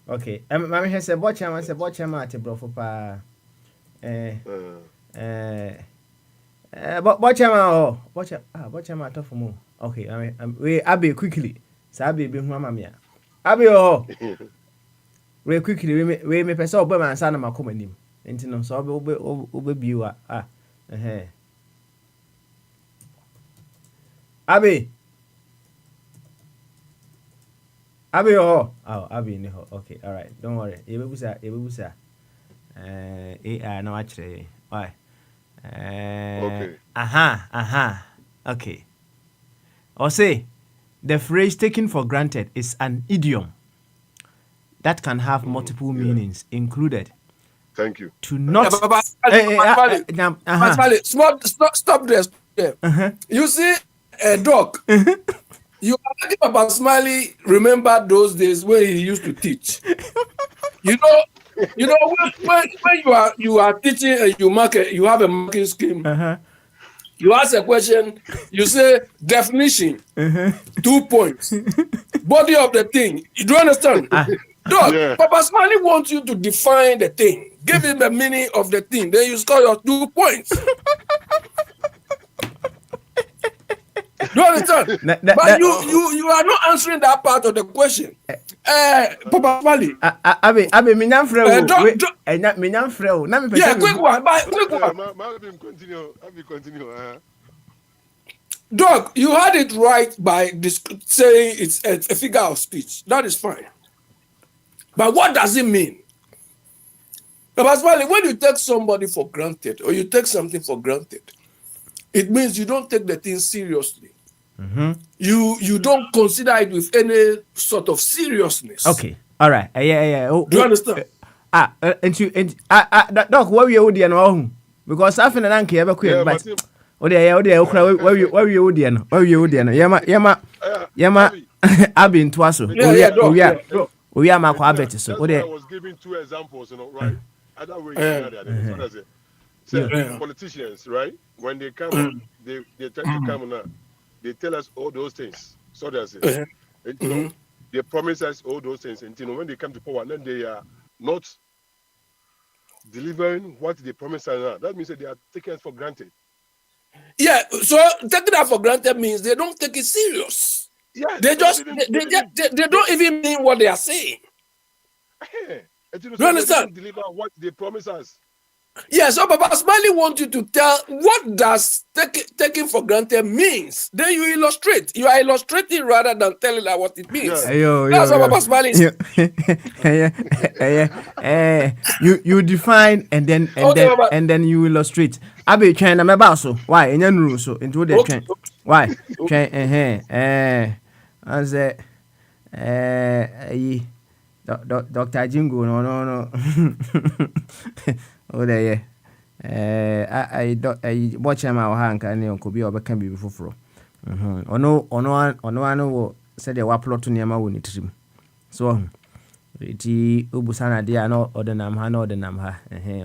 Okay. Mama has a botchama ate brofo pa. Botchama to for mo. Okay, we Abi quickly. Sabi be hu amamia. Abi we quickly we me pese obo man sa na makoma nim. Enti no so obe biwa Abi Abi ni ho. Okay, all right. Don't worry. Yebebusa. AI na wachire. Why? Okay. Okay. Or say the phrase taken for granted is an idiom that can have multiple meanings included. Thank you. To not stop there. You see a dog. You are talking about Smiley. Remember those days when he used to teach. You know, You know, when you are teaching and you have a marking scheme. You ask a question, you say definition, 2 points. Body of the thing. You do understand? Dog, Yeah. Papa Smiley wants you to define the thing. Give him the meaning of the thing. Then you score your 2 points. Do you understand? But you are not answering that part of the question. Papa Smiley. Abi, minyam frɛ wo. Yeah, quick one. Continue. Doc, you had it right by saying it's a figure of speech. That is fine. But what does it mean? Papa Smiley, when you take somebody for granted or you take something for granted, it means you don't take the thing seriously. You don't consider it with any sort of seriousness. Okay, all right. Yeah. Do you understand? Doc, what we would know because I feel an anke but where you would Yama Abi in Twaso. We are Marco Abet. So I was giving 2 examples, right? Other way, politicians, right? When they come, they try to come now. They tell us all those things. So that's it. They promise us all those things. And when they come to power, then they are not delivering what they promise us now. That means that they are taking us for granted. Yeah, so taking that for granted means they don't take it serious. Yeah, they don't even mean what they are saying. Do you understand? They deliver what they promise us. Yeah, so Papa Smiley wants you to tell what does taking for granted means. Then you illustrate. You are illustrating rather than telling her what it means. Yeah. That's what Papa Smiley is. You define and then you illustrate. I be trying to my so why in your so into the train. Why? Train I say Dr. Jingo no. Oh there I watch him our hand and could be over can be before. Ono said they were plot to near my unit. So iti ubusana dia no ordenam ha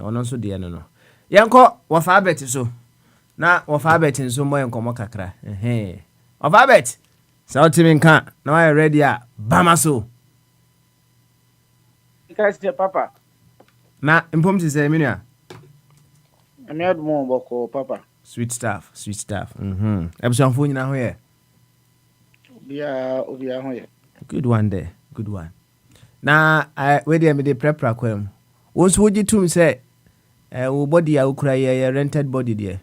ono so dia no. Yanko wa fa bet so. Na wa fa bet so mo enkomo kakra. Wa fa bet. So ultimate nka na wa ready a bama so. Kasi papa. Na impom ti say menua. Ani admo boko papa. Sweet stuff. Ebusan fo nyina ho ye. Obia ho ye. Good one there. Na we dey me dey prepare kwam. Won't would to me say wo body ya ukura ye rented body there.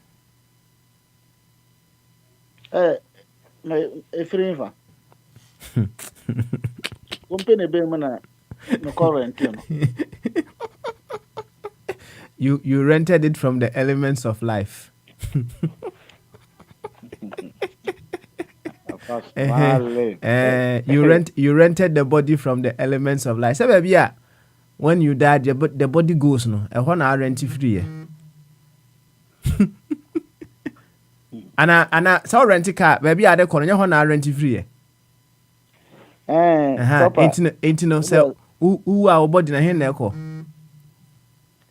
Efrinfa. Company be mana no current You rented it from the elements of life. You rented the body from the elements of life. So baby, when you die, the body goes no. I want to rent free. Ana so rent car baby are the corner you want to rent free. Ain't no so who our body na hen na ko.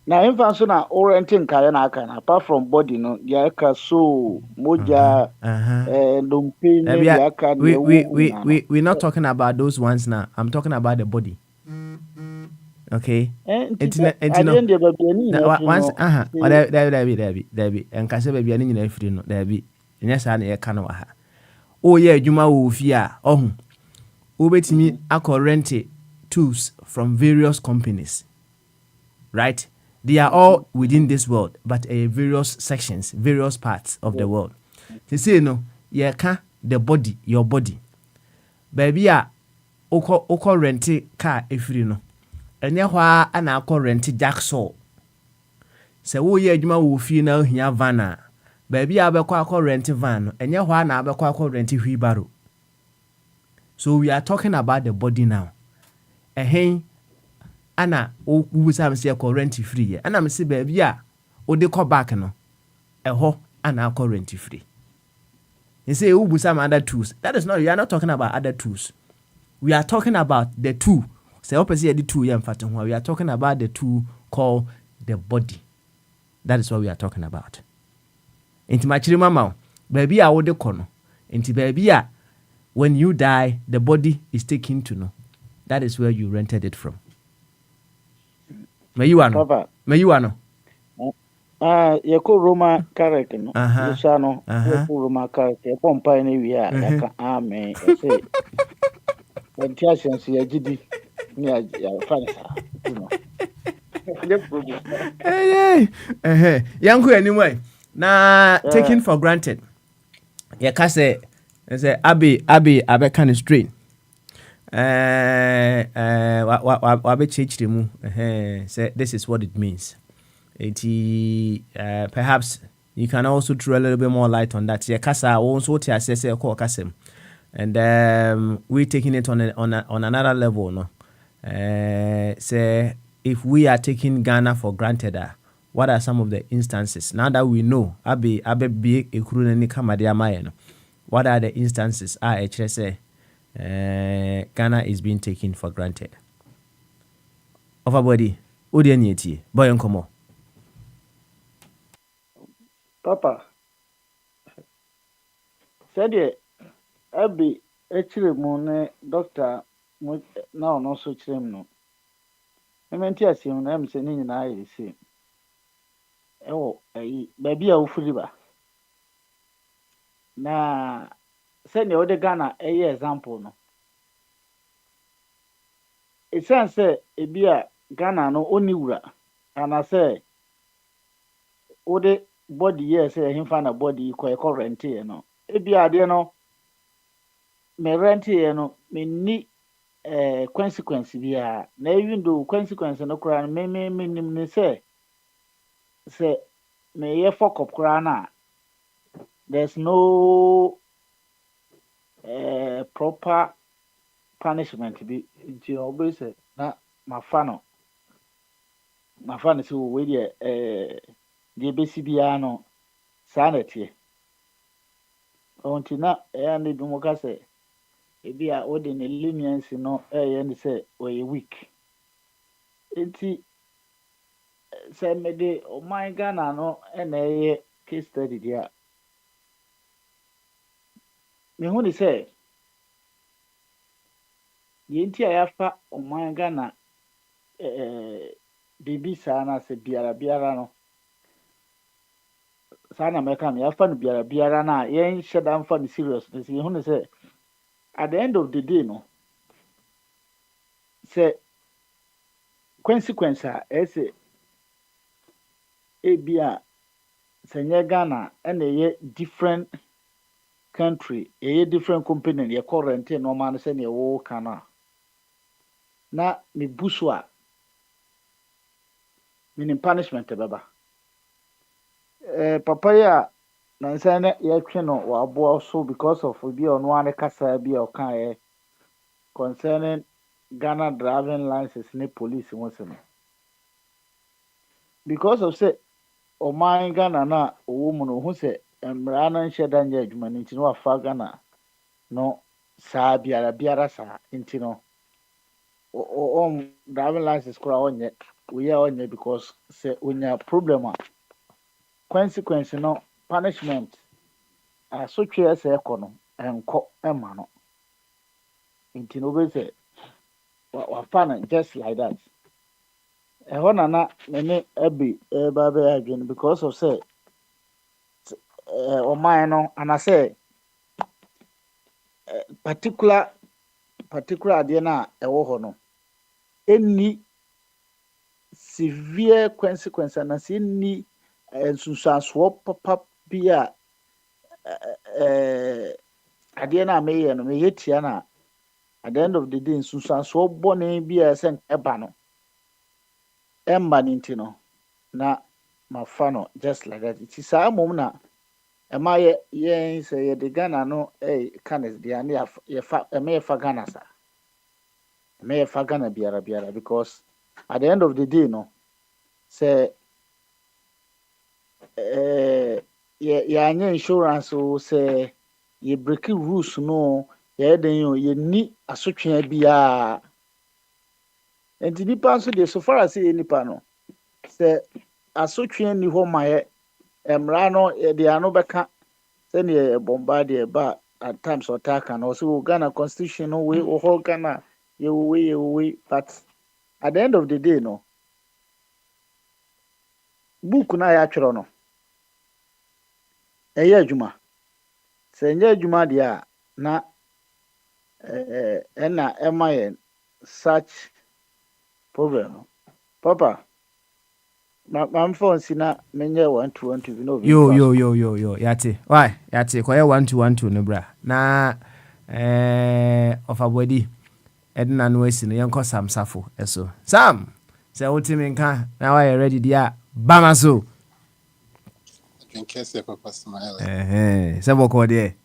Na infan so na orienting kaya na aka na apart from body no ya ka so moja dompe ne ya ka we not talking about those ones now. I'm talking about the body. Okay. Once Debbie and kase baby ani nyina afiri no Debbie nya sa na ye ka no wa ha. Oh yeah, adwuma wo fia ohun. Wo betimi akọ rent tools from various companies. Right? They are all within this world, but various sections, various parts of the world. They say no, you can the body, your body. Baby, oko rent car if you know. And ya an alcohol rent jacksaw. Say, oh, yeah, you will feel now here vanna. Baby, I will rent van, and ya na abekwa rent wheelbarrow. So we are talking about the body now. Ana who sam say rent free and I'm say baby o de call back no eho ana rent free. You say who some other tools. That is not, you are not talking about other tools. We are talking about the two Say opposite the two we are talking about the two called the body. That is what we are talking about. Inti machiri mama, baby a wode kono. Inti baby a when you die, the body is taken to know. That is where you rented it from. May you ano? Papa. May you ano? Yako Roma character no. Yusano. Yako Roma character. Yako mpa ni wia. Yaka amen. Say. When tiashen si yajidi. Ni ya fanisa. You know. Yanku anyway. Na taken for granted. Yaka say Abi kind of straight. Say this is what it means. Perhaps you can also throw a little bit more light on that. Yakasa also to assess a call kasem, and we're taking it on another level. No, say if we are taking Ghana for granted, what are some of the instances now that we know? Abi be ekuruni kamadiamayeno. What are the instances? Say Ghana is being taken for granted. Overbody, Udianyeti, boy and come. Papa, said Abby, actually, Moon, doctor, now no such him no. I meant to ask him, I'm saying, and I see. Oh, baby, I'll fully. Na send the other Ghana a example no. It sounds say a beer Ghana no only wura, and I say, Ode body yes, say him find a body quite rent here no. A beer dear no, me rent here no, me ni consequence beer. Na even do consequence no crown me say me ye fuck up crana. There's no proper punishment to be into always na mafano so we the BCBA no sanity until na and the moka say e be a ordinary leniency no and say we weak enti say me de o my Ghana no na case study there me hu ni say yenti ayafa o my Ghana bibi sana se biara no sana meka me yafa no biara na yen sheda mfa no seriousness me hu ni say at the end of the day no say consequence say ebia senye Ghana and a different country a different company ye current no man say ne wo kana na me busua meaning punishment baba papa ya na say na ye twe no wa abo so because of bi ono an kasa bi o kan concerning Ghana driving license ne police won say no because of say o man Ghana na owo mu no hu say emra na nheda nya adwuma ni ntino afa Ghana no saa biara saa ntino o driving license kura onye we are onye because say onya problem consequence no punishment so twe say ekono enko ema no ntino be say wa fan just like that na me abi ba adwene because of say o man no and I say particular ade na ewo ho no any severe consequence na say any susanso papa bia ade na me no me yetia na at the end of the day susanso bone bia sen eba no emba nintino na mafano just like that it is a mom na ema ye say ye de Ghana no canes dia na ye fa Ghana sa me fa Ghana biara because at the end of the day no say ye anya insurance o say ye break rules no ye den ye ni asotwe bia And the nipa nso de so far as say nipa no say asotwe ni ho maye emra no de ano beka say ne bombard ba at times attack and also Ghana constitution no way or Ghana you but at the end of the day no book na ya twero no eye adwuma say nye adwuma dia na na emaye such problem. Papa, my phone sina menye 1 2 1 2 no. Yo. Yate. Why? Yate. Kwa 1 2 1 2 no bra. Na of a body. Edna no esi no yenko Sam Safo. Eso. Sam. Say ultimate nka. Now I ready dia. Bama so. Drink say Papa Smile. Say boko there.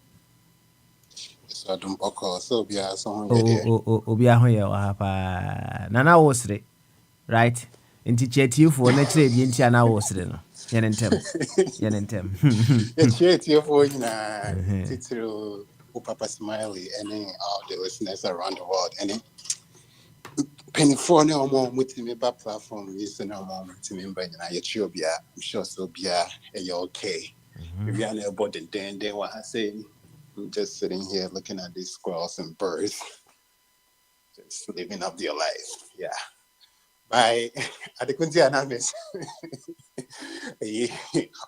So dum boko so bia so ho ye. Obi a ho ye wa pa. Nana wosre. Right? Inti chetifo na kire bi ntia na wosre no. Yene ntem. Chetifo nyina titiro Papa Smiley and all the listeners around the world and penny for no more mutimi ba platform is no more mutimi ba nyina ye chiobia I'm sure so bia you okay. Maybe I know about the day what I say I'm just sitting here looking at these squirrels and birds just living up their life. Yeah. By adekunti anamis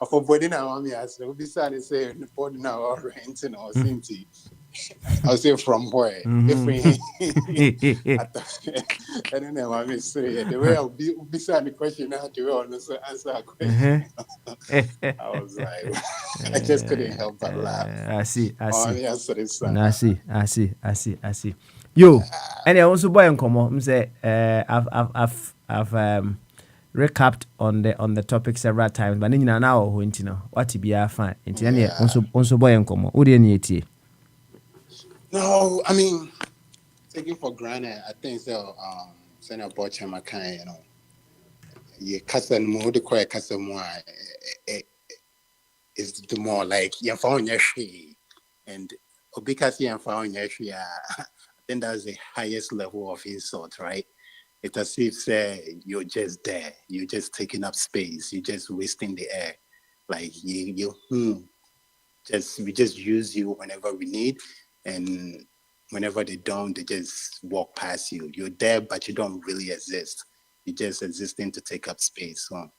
of body now me as we be say body now or renting or sinti I'll say from where if we I don't know what I say the way I'll be the question now the way I'll answer a question. I was like I just couldn't help but laugh. I see. Yo, and I also boy and come say I've recapped on the topic several times, but now what to be fine. Also boy and come. What do you need? No, I mean taking for granted. I think so. Senator Bocha Makai, you know, you cousin more the quiet cousin more is the more like you found your she and because you found your she. I think that's the highest level of insult, right? It's as if say you're just there, you're just taking up space, you're just wasting the air. Like we just use you whenever we need, and whenever they don't, they just walk past you. You're there, but you don't really exist. You're just existing to take up space. So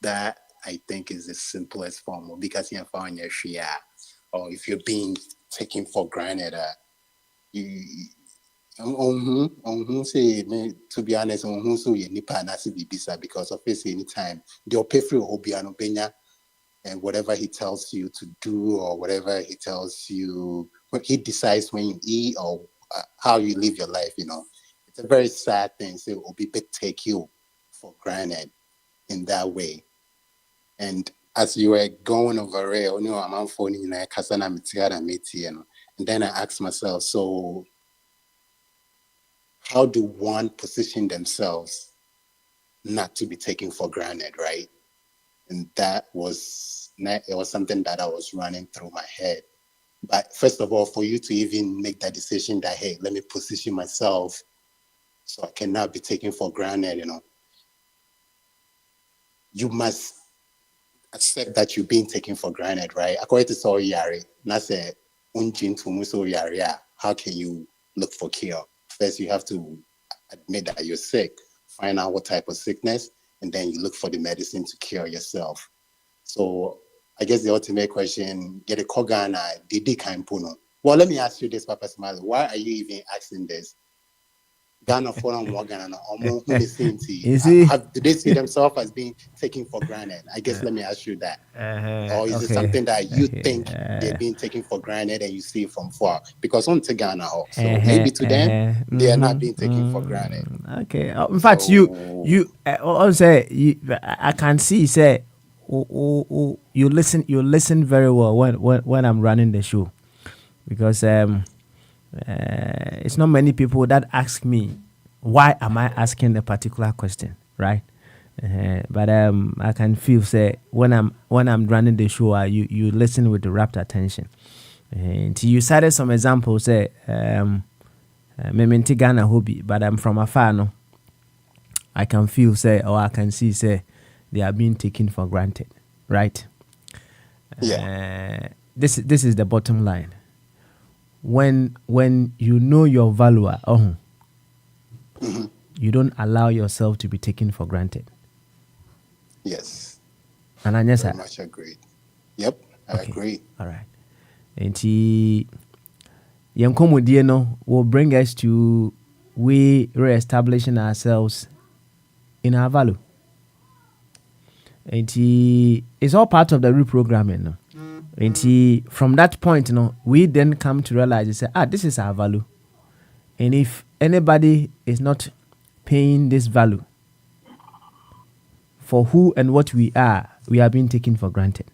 that I think is the simplest form of because you found your share, or if you're being taken for granted, say to be honest, so you nipa nasi bibisa because of this anytime they'll pay for obiano benya and whatever he tells you to do or whatever he tells you, when he decides when you eat or how you live your life, you know, it's a very sad thing. So obi take you for granted in that way. And as you were going over it, you know, I'm on phone in a kasana mitiara miti, and then I asked myself, so how do one position themselves not to be taken for granted, right? And it was something that I was running through my head. But first of all, for you to even make that decision that, hey, let me position myself so I cannot be taken for granted, you know, you must accept that you're being taken for granted, right? According to Saul Yari, how can you look for cure? First, you have to admit that you're sick, find out what type of sickness, and then you look for the medicine to cure yourself. So I guess the ultimate question, get a Kogana, Didi Kaimpuno. Well, let me ask you this, Papa Smiley. Why are you even asking this? Ghana foreign Ghana or do they see themselves as being taken for granted? I guess let me ask you that. Or is it something that you think they're being taken for granted and you see from far? Because on to Ghana, so maybe to them they are not being taken for granted. Okay. In fact, you say I can see say you listen very well when I'm running the show, because it's not many people that ask me why am I asking a particular question, right? But I can feel say when I'm running the show, you listen with the rapt attention. Until you cited some examples, say Mementi Ghana hobby, but I'm from afar, no. I can feel say, or I can see say, they are being taken for granted, right? Yeah. This is the bottom line. When you know your value, you don't allow yourself to be taken for granted. Yes. And I Very much agreed. Yep, I agree. All right. And Yankomodie no will bring us to we re-establishing ourselves in our value. And it's all part of the reprogramming. No? And from that point, we then come to realize, say, this is our value. And if anybody is not paying this value for who and what we are being taken for granted.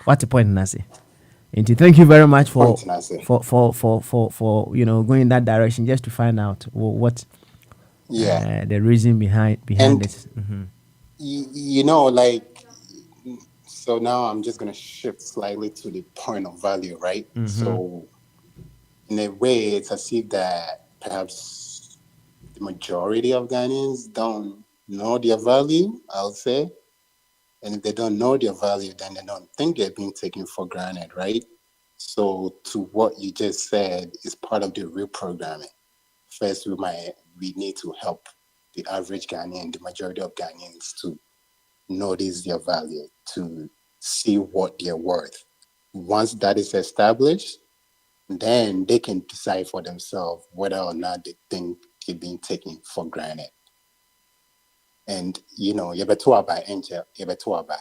What's the point, Nasi? And thank you very much for going in that direction, just to find out what the reason behind this. So now I'm just going to shift slightly to the point of value, right? So in a way, it's as if that perhaps the majority of Ghanaians don't know their value, I'll say. And if they don't know their value, then they don't think they're being taken for granted, right? So to what you just said is part of the reprogramming. First, we need to help the average Ghanaian, the majority of Ghanaians, to notice their value, to see what they're worth. Once that is established, then they can decide for themselves whether or not they think they're being taken for granted. And, Yebetuaba, Angel, Yebetuaba.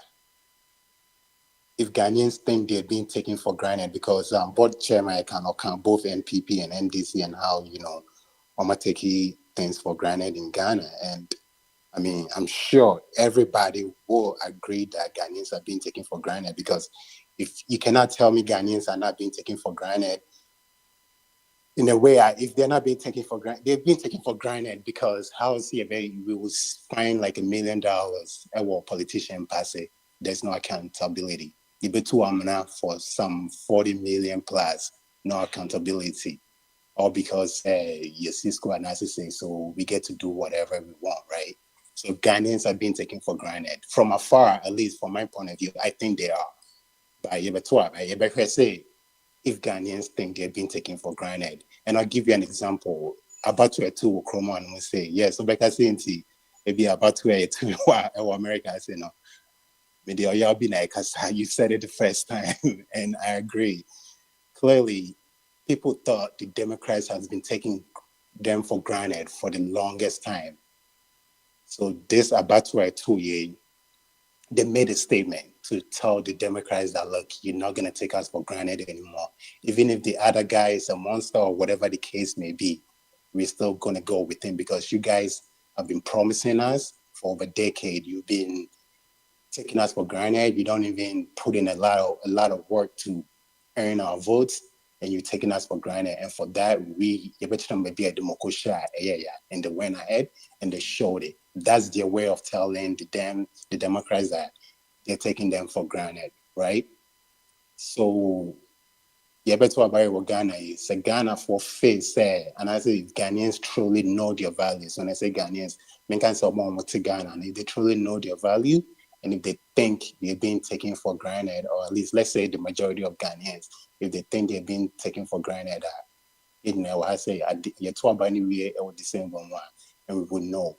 If Ghanaians think they're being taken for granted because board chairman can account both NPP and NDC and how, I'm taking things for granted in Ghana. And I mean, I'm sure everybody will agree that Ghanaians are being taken for granted, because if you cannot tell me Ghanaians are not being taken for granted, in a way, if they're not being taken for granted, they've been taken for granted because how is we will find like $1 million a politician pass it. There's no accountability. You bet to Amna for some 40 million plus, no accountability. Or because your Cisco and say so we get to do whatever we want, right? So Ghanaians are being taken for granted. From afar, at least from my point of view, I think they are. But you say, if Ghanaians think they're being taken for granted. And I'll give you an example. About to a two Chroma and we say, yes, so Becca saying maybe about to a two America, I say no. Maybe y'all be like, you said it the first time, and I agree. Clearly, people thought the Democrats has been taking them for granted for the longest time. So this Abattoir 2 they made a statement to tell the Democrats that, look, you're not going to take us for granted anymore. Even if the other guy is a monster or whatever the case may be, we're still going to go with him because you guys have been promising us for over a decade. You've been taking us for granted. You don't even put in a lot of work to earn our votes, and you're taking us for granted. And for that, you bet them maybe a democracy, and they went ahead and they showed it. That's their way of telling the Democrats that they're taking them for granted, right? So, bet what about Ghana is. Ghana for face, and I say if Ghanaians truly know their values. When I say Ghanaians, I can say more to Ghana, and if they truly know their value, and if they think they're being taken for granted, or at least let's say the majority of Ghanaians, if they think they're being taken for granted, I say you're talking about anyway or the same one, and we would know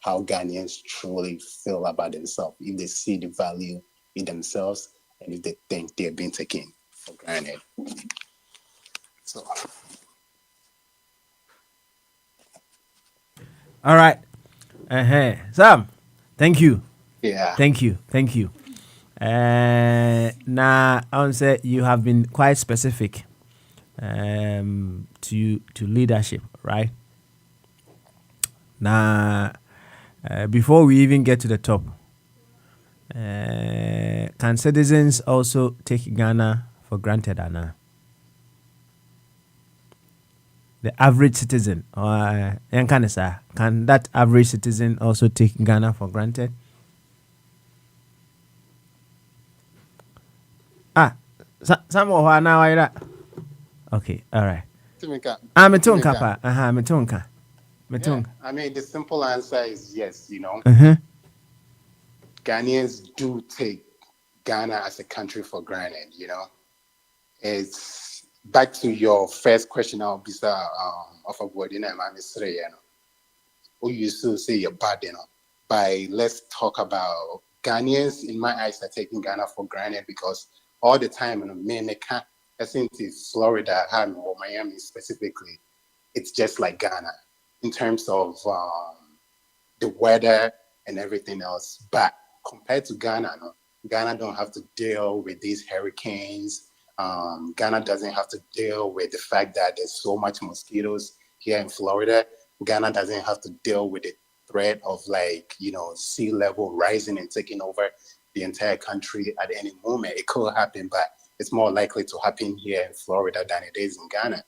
how Ghanaians truly feel about themselves, if they see the value in themselves, and if they think they're being taken for granted. So, all right, Sam, thank you. Yeah. Thank you. Now, I would say you have been quite specific to leadership, right? Now, before we even get to the top, can citizens also take Ghana for granted, Anna? The average citizen, or can that average citizen also take Ghana for granted? Some of her now, okay, all right. I'm a tonka. Metung. I mean, the simple answer is yes. Uh-huh. Ghanaians do take Ghana as a country for granted. It's back to your first question. I'll be of a word in my mystery. We used to say you're bad, But let's talk about Ghanaians. In my eyes, are taking Ghana for granted because all the time, I think it's Florida or Miami specifically. It's just like Ghana in terms of the weather and everything else. But compared to Ghana, Ghana don't have to deal with these hurricanes. Ghana doesn't have to deal with the fact that there's so much mosquitoes here in Florida. Ghana doesn't have to deal with the threat of sea level rising and taking over the entire country at any moment. It could happen, but it's more likely to happen here in Florida than it is in Ghana.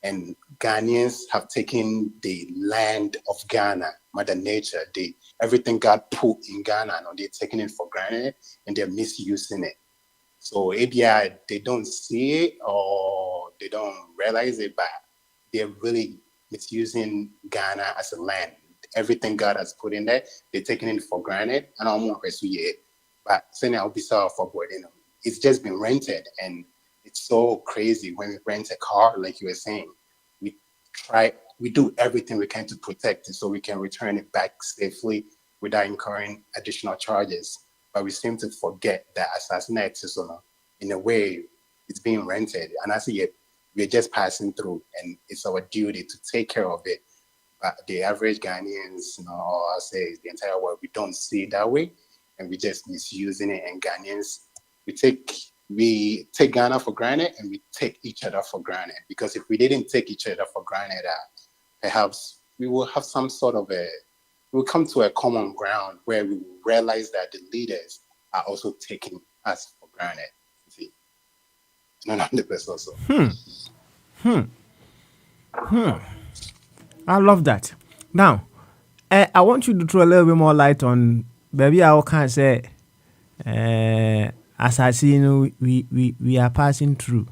And Ghanaians have taken the land of Ghana, Mother Nature, everything God put in Ghana, they're taking it for granted and they're misusing it. So ABI, they don't see it or they don't realize it, but they're really misusing Ghana as a land. Everything God has put in there, they're taking it for granted. And I'm more it. But saying I'll be sorry for it's just been rented, and it's so crazy when we rent a car, like you were saying. We do everything we can to protect it so we can return it back safely without incurring additional charges. But we seem to forget that as an access, in a way, it's being rented. And I see it, we're just passing through, and it's our duty to take care of it. But the average Ghanaians, or I'll say the entire world, we don't see it that way, and we just misusing it. And Ghanaians, we take Ghana for granted, and we take each other for granted. Because if we didn't take each other for granted, perhaps we will have some sort of we'll come to a common ground where we will realize that the leaders are also taking us for granted. See, not 100% also. I love that. Now, I want you to throw a little bit more light on, baby, I can say, as I see, we are passing through.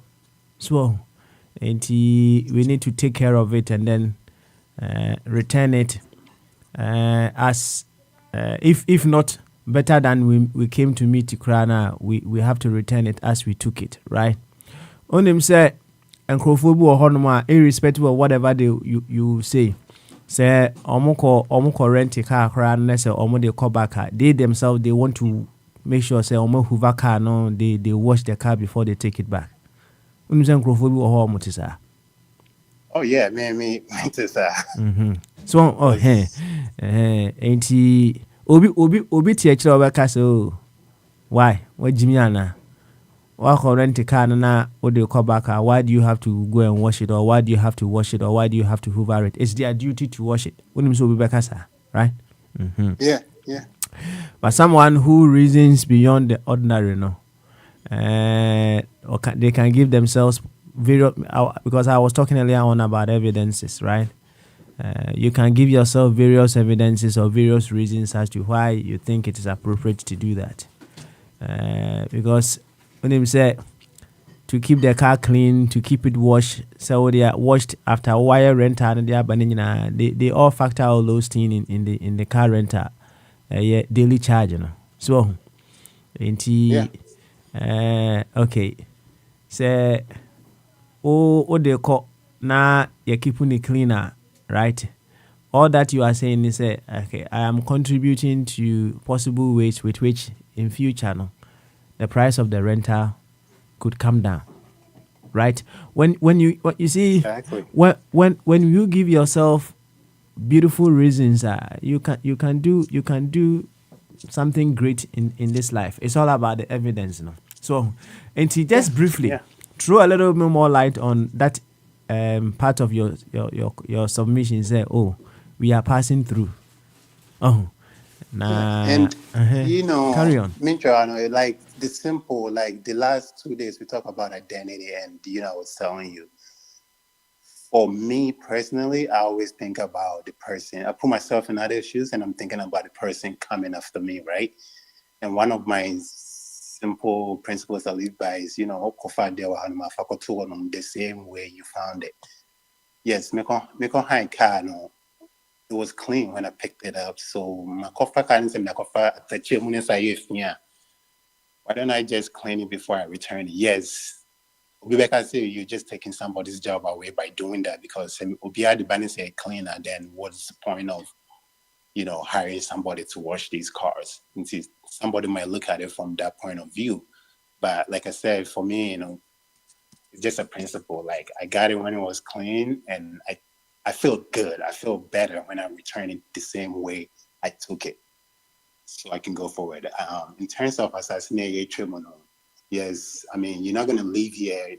So, and we need to take care of it and then return it as, if not better than we came to meet Tikrana, we have to return it as we took it, right? On him say, and Krofobu or Honoma, irrespective of whatever you say omoko rent a car unless they call back. They themselves, they want to make sure say hoover car they wash the car before they take it back. Oh yeah, me so ain't he obi teacher over so why Jimmy Anna rent a car na or they call back. Why do you have to go and wash it, or why do you have to wash it, or why do you have to hoover it? It's their duty to wash it. Right? Yeah. But someone who reasons beyond the ordinary, they can give themselves various. Because I was talking earlier on about evidences, right? You can give yourself various evidences or various reasons as to why you think it is appropriate to do that. Because when they say to keep the car clean, to keep it washed, so they are washed after wire rental and they are banning. They all factor all those things in the car rental, daily charge, So, okay, say, what they call now you're keeping it cleaner, right? All that you are saying is, okay, I am contributing to possible ways with which in future, the price of the rental could come down, right? When you see, exactly. when you give yourself beautiful reasons, you can do something great in this life. It's all about the evidence, So, and just briefly throw a little bit more light on that part of your submission. Say, we are passing through. And carry on. Mincho, like the simple, like the last 2 days we talk about identity, and I was telling you, for me personally, I always think about the person. I put myself in other shoes, and I'm thinking about the person coming after me, right? And one of my simple principles I live by is, the same way you found it. Yes, make on high car, it was clean when I picked it up. So my coffee can't say my coffee the chimney yeah. Why don't I just clean it before I return it? Yes. Rebecca say you're just taking somebody's job away by doing that, because Obia the banner say cleaner, then what's the point of hiring somebody to wash these cars? And see, somebody might look at it from that point of view. But like I said, for me, it's just a principle. Like I got it when it was clean, and I feel good. I feel better when I return it the same way I took it, so I can go forward. In terms of assassinate criminal, yes, I mean you're not gonna leave here.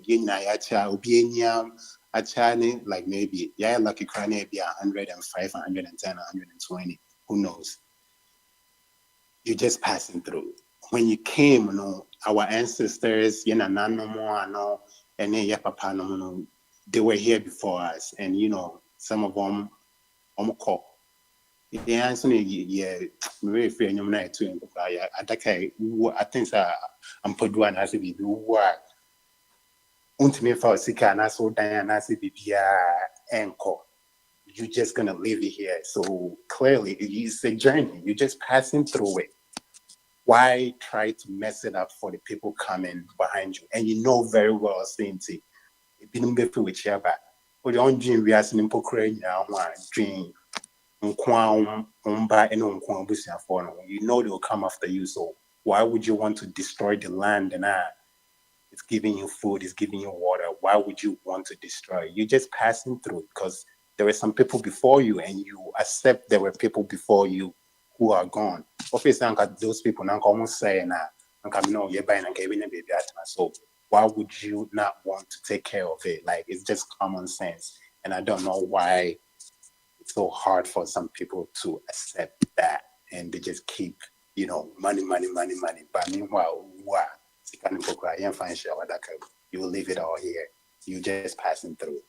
Like maybe lucky crying be 105, 110, 120. Who knows? You're just passing through. When you came, our ancestors, and then your papa, they were here before us, and some of them, call. The answer, very fair. I think I'm put one as if you work. Ultimately, for Sika and I saw Diana, you're just gonna leave it here. So clearly, it's a journey. You're just passing through it. Why try to mess it up for the people coming behind you? And you know very well, saying it didn't be with you back. But the only dream we are seeing dream. You know they'll come after you. So why would you want to destroy the land and it's giving you food, it's giving you water? Why would you want to destroy? You're just passing through because there were some people before you, and you accept there were people before you who are gone. Obviously, those people now almost say, so why would you not want to take care of it? Like, it's just common sense. And I don't know why it's so hard for some people to accept that, and they just keep, money. But meanwhile, you will leave it all here. You're just passing through.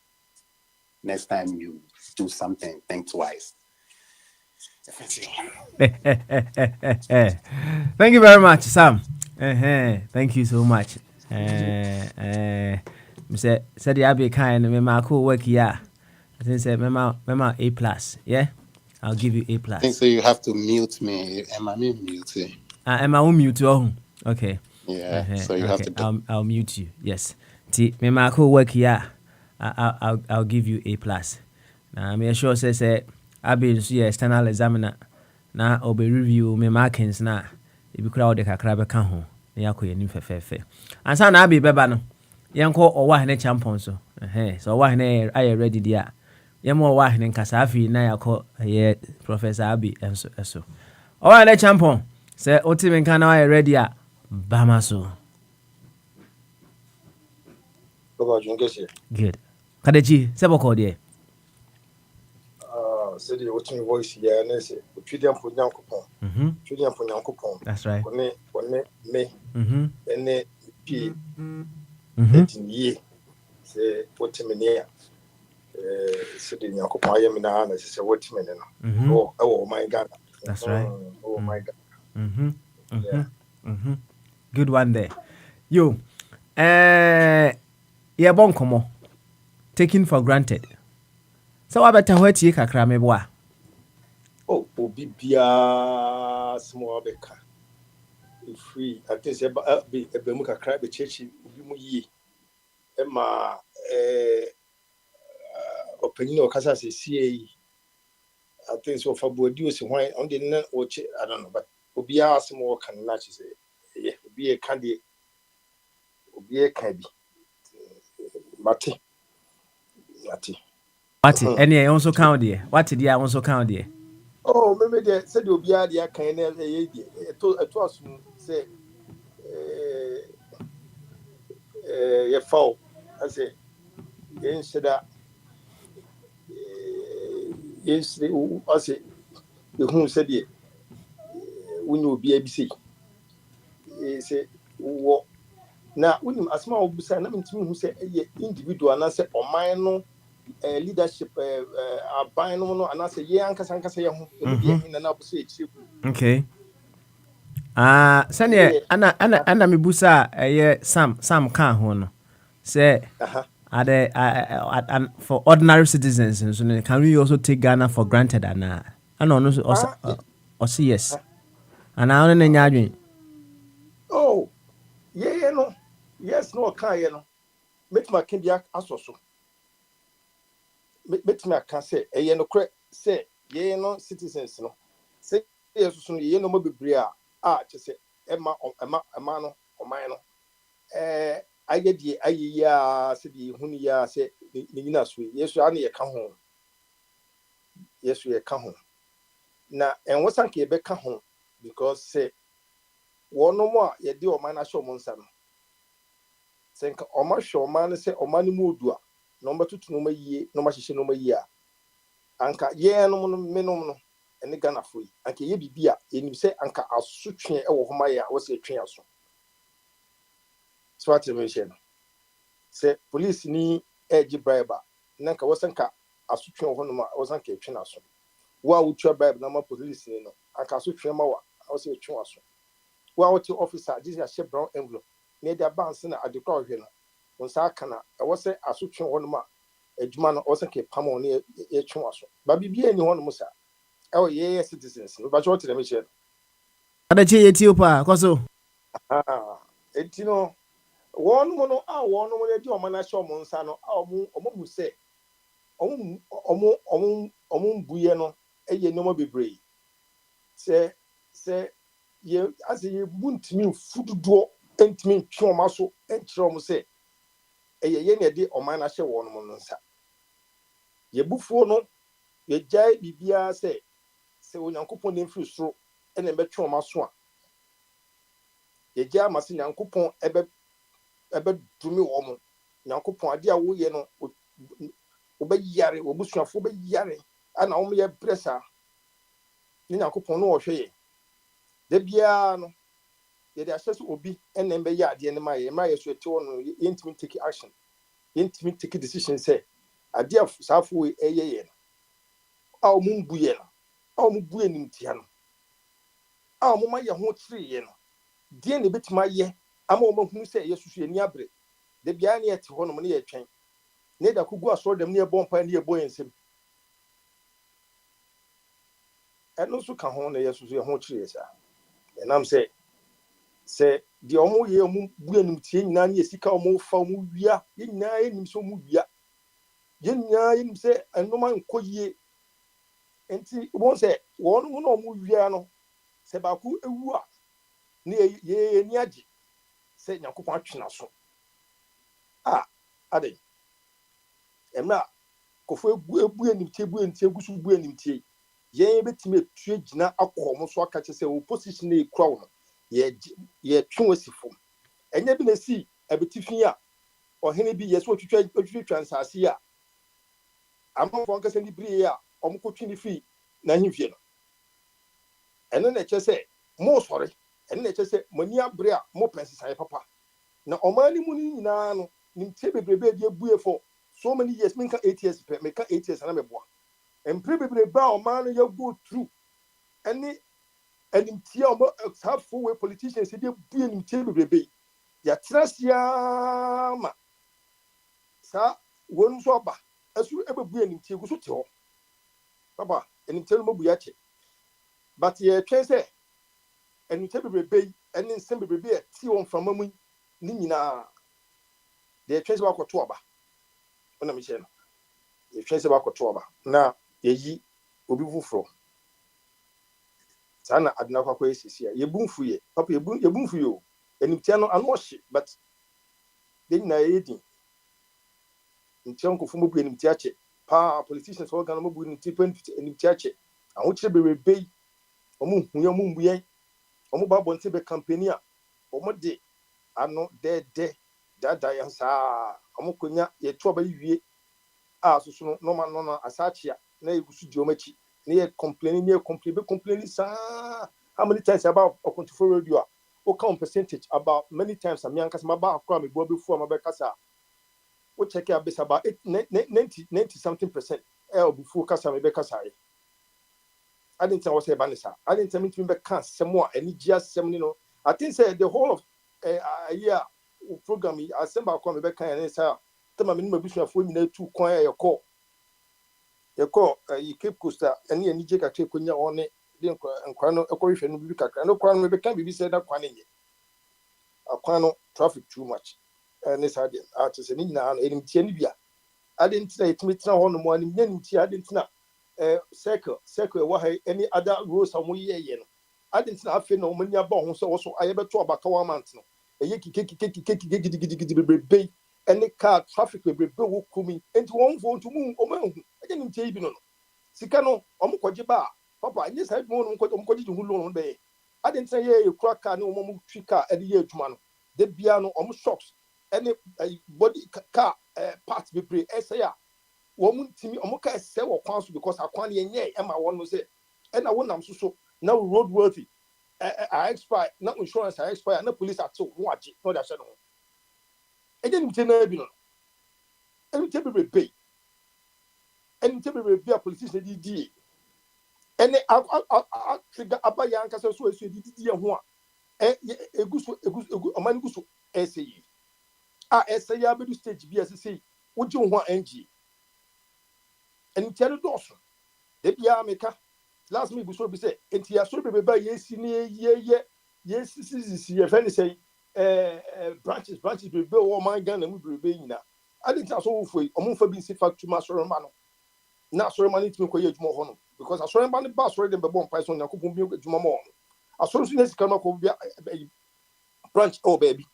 Next time you do something, think twice. Thank you very much, Sam. Thank you so much. Said you be kind. Me ma cool work here. I think say me A+. Yeah, I'll give you A+. I think so. You have to mute me. Am I mute? Am I mute you? Okay. Yeah. So you have to. I'll mute you. Yes. Me ma cool work here. I'll give you A+. Now me sure say I be external examiner. Na obe review me markings na ebi kura o de kakra be ka ho na yakoye nim fefefe ansa na abi beba no yenko owa hene champion so so owa hene aye ready dia yemo owa hene nkasa afi na yakọ ye professor abi enso owa hene champion say otimi nka na aye ready a bama so good kadechi seboko de said the watching voice here and say Twidian Punyankupon. Twidian Punyankupon. That's right. When me and P 18 years say what him near said the Yankupon Yamina and say what him oh my God. That's right. Oh my God. Good one there. Yo yeah bon komo taken for granted. So I better what you kakra me boa. Oh, bibia small beka. Free. I think say be muka cry be church bi mu yi. E ma opinion o kasa say CA. I think so for body was why on the na o I don't know, but obia small can na say yeah, obi can dey obi can be. Mate. What any also count there? What did I also count there? Oh, maybe they said you'll be at the kind of it was say a foul. I say, instead that yes, I say, the whom said it when you be ABC. Say, what now? When you ask my old son, I mean to me who say individual and I say, or mine. Leadership buying no and I say say okay sanya ana me busa Sam kan ho no say and for ordinary citizens, so can we also take Ghana for granted? And I know or see yes. And I only know. Oh, yeah, no, yes, no, okay, no. Make my Kimbiak asoso. Make me can say, no crack, say, no citizens, no. Say, yes, soon, no more bria. Just say, Emma, no, or mine. I get the said the Hunia said, Nina sweet. Yes, you only come home. Yes, we come home. Now, and what's Uncle Becca home? Because say, one no more, ye do man, I show Monsan. Think or my show man say, or money moodua. Number 2 no ye, no much no year. Anka, ye no minimum, and the gun of free. Anka ye be beer, and you say, Anka, I'll switch me over my was a train also. Swat mention. Say, police ni edgy briber. Nanka wasn't a switch over no wasn't a train also. Why would you bribe number police? Anka switch your mower, I was a train also. Well, what your officer, this is a ship brown envelope. Near the bounce in a decor here. On Sakana, I was a switching one ma. A Juman wasn't a pamon near a chuasso. But be anyone, Musa. Oh, yes, citizens, but what to the mission? Ethiopia, Koso. It you know, one mono, one mono, your manasho Monsano, or say, Buyeno, a ye no more be brave. Say, ye as ye wouldn't mean food door, and mean chomaso, and chrom say. Ye de o man ahye won mo nsa ye bufuo no ye jai bibia se onyankopon ne mfiri soro ene betwe o maso a ye jai amase nyankopon ebe dumi wo mo nyankopon ade a wo ye no obe yare obusuafo be yare ana wo ye pressure ni nyankopon no wo hwe ye de bia no ye de ahye so obi ene be ya ade ne ma ye so eti wo no ye ntimi take action yentimi take decision say ade of safo eyeye no a mu buye no a mu buye nimtia no a mu ma ye ho kire ye no de ne betima ye ama o ma hunu say yesusu ani abre de bia ne yete ho no ne ye twen ne da kugu aso dem ne ye bompa ne ye boyensem eno so ka ho ne yesusu ye ho kire ye sa enam say di omo ye omo buye nimtie nyina ne esika omo fa omo wia ye nyina ye nim so omo wia ye nyina ye nim se enoma nkoyie enti won se won no omo wia no se ba ku ewu a ne ye ni agi se nyakopon atwena so ade emra kofo buye nimtie gusu buye nimtie ye betime tue gina akomo so aka che se opposition e kura wo ye twosifo enya bi na si abetifin a ohene bi yeso twitwa nsase a amafo nkasa ni brie a omkotwi ni fi na himfie no eno na che se mo sore eno na che se mani abre a mo pensisan papa na omani mu ni nyina no nimtie bebrebe bi abue for so many years minka 8 years pe meka 8 years na meboa empre bebrebe a omani ya go through any and in tia have for politicians they be in tia bebrebe ya trasia ma sa wonu so ba asu ebebu in tia guso te ho baba en tia no bu ya che but ye twen say en tia bebrebe en nsem bebrebe e ti won from mamu ni nyina de twen say wakoto oba ona mi che no ye twen say wakoto oba na yeyi obi fufuro sana adina kwa esisi ye bumfu ye papa ye bumfu yo enimtia no anohye but de na yedi ntia nkofu mo bu enimtia che pa politicians all gana mo bu enimtia che aho kire bebrebe omo huye mo mbuye omo ba bonte be campaign a omo de ano de dada yansa omo konya ye to ba yiwie asusu no ma no asachia na egusu di omachi near complaining, sir. How many times about a control radio? What count percentage about many times? I'm young because my bar crime go before my casa. What check out this about 90 something percent. Before Casa Rebecca. I didn't tell say Vanessa. I didn't tell me to be back some more and just some, I think say the whole of a year program I send back come back and say tama me no mabusuafo nyina tu kwan yɛkɔ Cape Coast ɛne ani gye kakra konya ɔne de nkwa no ɛkɔhwehwɛ no bi kakra no kwa no mebɛka bibi sɛ da kwa ne nyɛ akwa no traffic too much ne saa deɛ akyɛ sɛ ne nyinaa no ɛnimtia no bi a ade ntina yɛtumi tena hɔ no mu anim nya nimtia ade ntina circle ɛwɔ ha any other roads a mo yɛyɛ no ade ntina afei na ɔmani aba ho sɛ wɔ so ayɛbɛto abakawa amount no ɛyɛ kikekikekikeke gidigidi bebrebe ɛne car traffic bebrebe wɔ kumi enti wɔn mfo ntumu ɔmahu ɛgye nimtia yi bi no sika no ɔmo kɔgye ba papa nyɛ saa bi mo kɔgye ho loan no bɛyɛ ade ntina yɛ kura car ne ɔmo twi car ɛde yɛ adwuma no de bia no ɔmo shops ɛne body car parts bebree ɛsɛ a wɔn ntumi wɔn ka ɛsɛ wɔ kwan so because akwan yɛn nyɛ ɛma wɔn no sɛ ɛna wɔn nam so na road worthy expire na insurance expire na police ato wɔn agye na ɔde ahyɛ no ho ɛgye nim kyɛn naa bi no ɛnim kyɛn bebree a politician de die ɛne trigger aba yɛn ankasa so esu de die ho a egu ɔman gu so ɛsɛ yi ɛsɛ yɛ abedu stage bi ɛsɛ sɛ wogye ho a NG and tell the dawson. They be America. Last me before be say, and tia so be by yes, if any say branches be built all my gun and we be now. I didn't ask all for a month for being fact to master man. Now, sorry, money to make more honor because I saw him on the bus already by one price on the coupon milk to my mom. As soon as you come up with a branch, oh baby.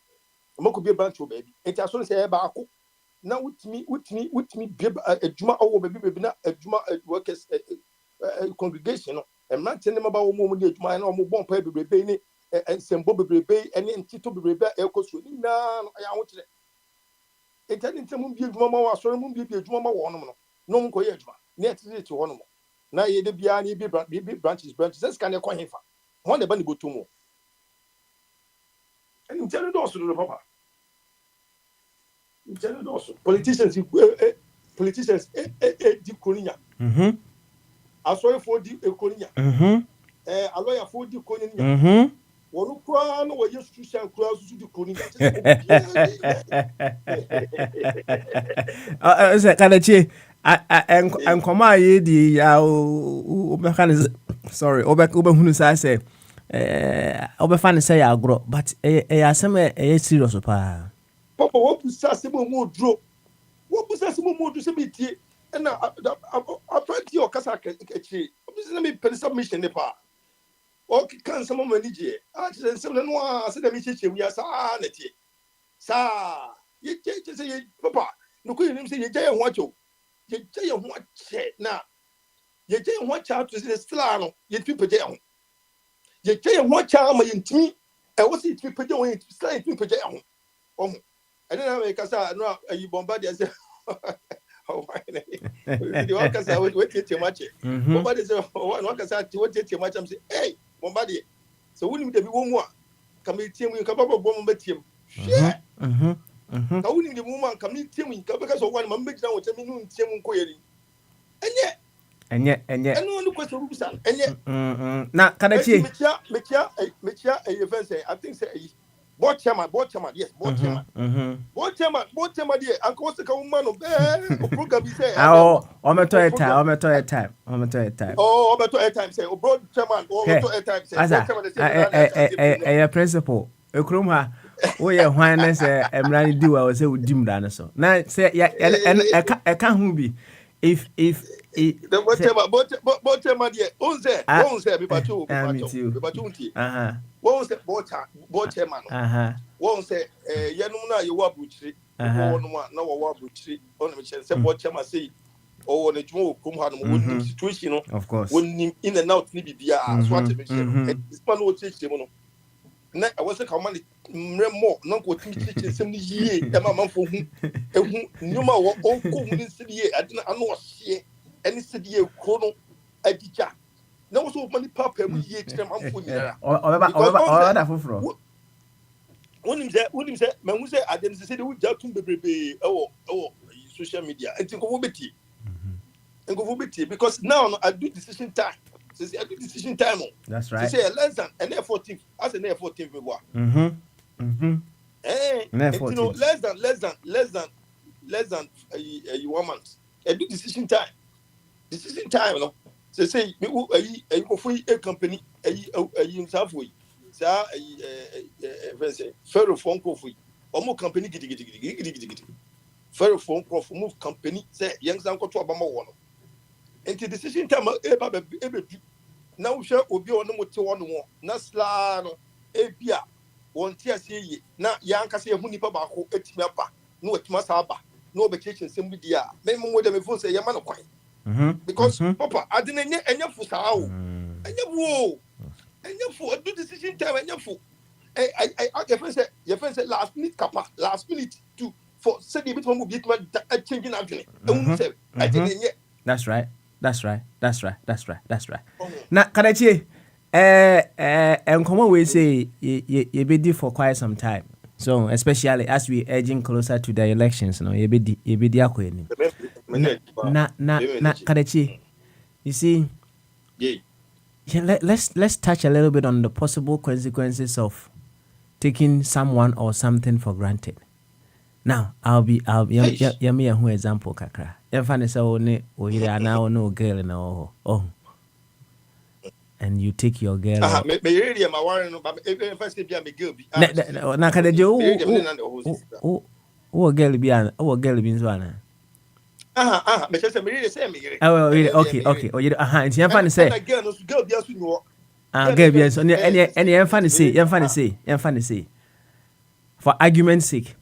A mock be a branch, oh baby. And as soon as I have now with me a juma or baby not a juma workers congregation and man tell them about woman mine or more paper baby and some bobby bay and then Tito be echo swimming now I want to it telling them be mama sorry moon be a juma one no one coyage near to one more now ye de biani be branches that's kind of coin one the bunny go to more and tell it also to the papa. Politicians di Koniya. I saw for di Koniya. A lawyer for di Koniya. One crown no used to shall cross to di Koniya. Kanachi, and Koma ye di sorry, Oberhunus say, Oberfan say I grow, but a serious pa. Papa, what was Sassimo more draw? What was Sassimo more to submit? And I tried to your Casaka. Let me pen submission. The pa. Okay, can some money? I said, someone said, let me teach you. We are sanity. Sa, you say, Papa, no couldn't say you tell what you tell what now. You tell what child to see the Stilano, you people down. You tell what child my intimate. I was it people doing slight people down. I don't know because I know you bombard yourself. Oh, the workers are waiting too much. Bombard is one workers are waiting too much. I'm saying, hey, bombard. So wouldn't there be one more? Come in, team, we come up with bomb team. Yeah. I wouldn't the woman come in, team, because of one member down with a minimum team query. And yet, and no one question, and yet, now, can I see? Metia, I think say. Board chairman, yes, board chairman. Board chairman, dear. Uncle was the woman of program. He said, oh, I'm a toy time. Oh, I'm a toy time. Say, board chairman, toy time. Say, a principal, a cruma. Oh, yeah, why I say, I'm running do. I was say, with Jim Dinosaur. Now, say, yeah, and I can't be if the board chairman, dear. Who's there? Won't say board chairman. Won't say Yanuna, you were butchery. No war butchery. On the chance, board chairman say, oh, the Joe come situation, of course, when in and out, maybe be a swat. This man will teach him. I was a command more, not what teaching some year, and my mum for whom no more all cool city. I didn't know any city chrono at the chat. No so many papa we here to them am for you. When him say man who say I didn't say the would just be social media and think of it. And go for it because now I do decision time. I do decision time. That's right. Say less than an F14 as an F14 we were. You know less than less than 1 month. I do decision time. Decision time, no. So say me go for a company in Southway. Say Ferro phone call for omo company gidi. Ferro phone call for move company say young san ko to abama wo no. Enti decision time ebe na wo hwe obi ono mote wo no na sla no ebia won ti ase yi na yanka se ehu nipa ba ko etimi aba na otuma sa aba na obecheche nsem bi dia me mo de me phone say yema no kwan because papa adine enye fu sa o enye fu do decision time enye fu I your friend say last minute to for say the bit mo bi changing adine ehun say adine that's right na kadachi enkomo we say ye be for quite some time, so especially as we edging closer to the elections, no ye be akweni na kadachi. You see, let's touch a little bit on the possible consequences of taking someone or something for granted. Now, I'll be me a who example kakra. If I say only now no girl no and you take your girl. Me really am worrying but if I say be a girl be. Na kada je o girl be an o girl be nso ana. Me say me really say me really. Oh really okay. Oh you nti yan fan say. Girl be asu no. Girl be so any yan fan say. For argument's sake.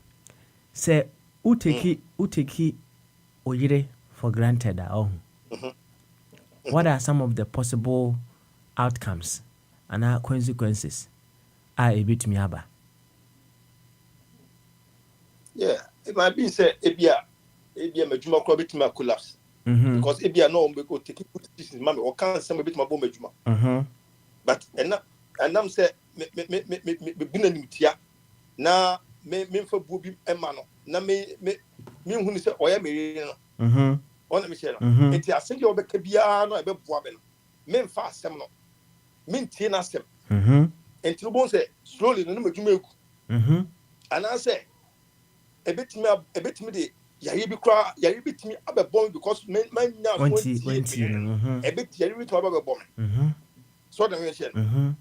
Say uteki oyire for granted what are some of the possible outcomes and consequences a bit me aba? Yeah, it might be say ebia majuma ko bit me collapse because ebia no be go take this is mama or can some bit my bomb majuma but and I'm say me bina nimtia na me fa bobi ema no na me hunu se oya me no ona me che no enti asem de obeka bia no ebe boa be no me mfa asem no me ntie na asem enti no bon se slowly no madwuma eku ana se ebetimi de yare bi kra yare bitimi abebon because man nya 20 ebeti yare bitimi abebon so da me che no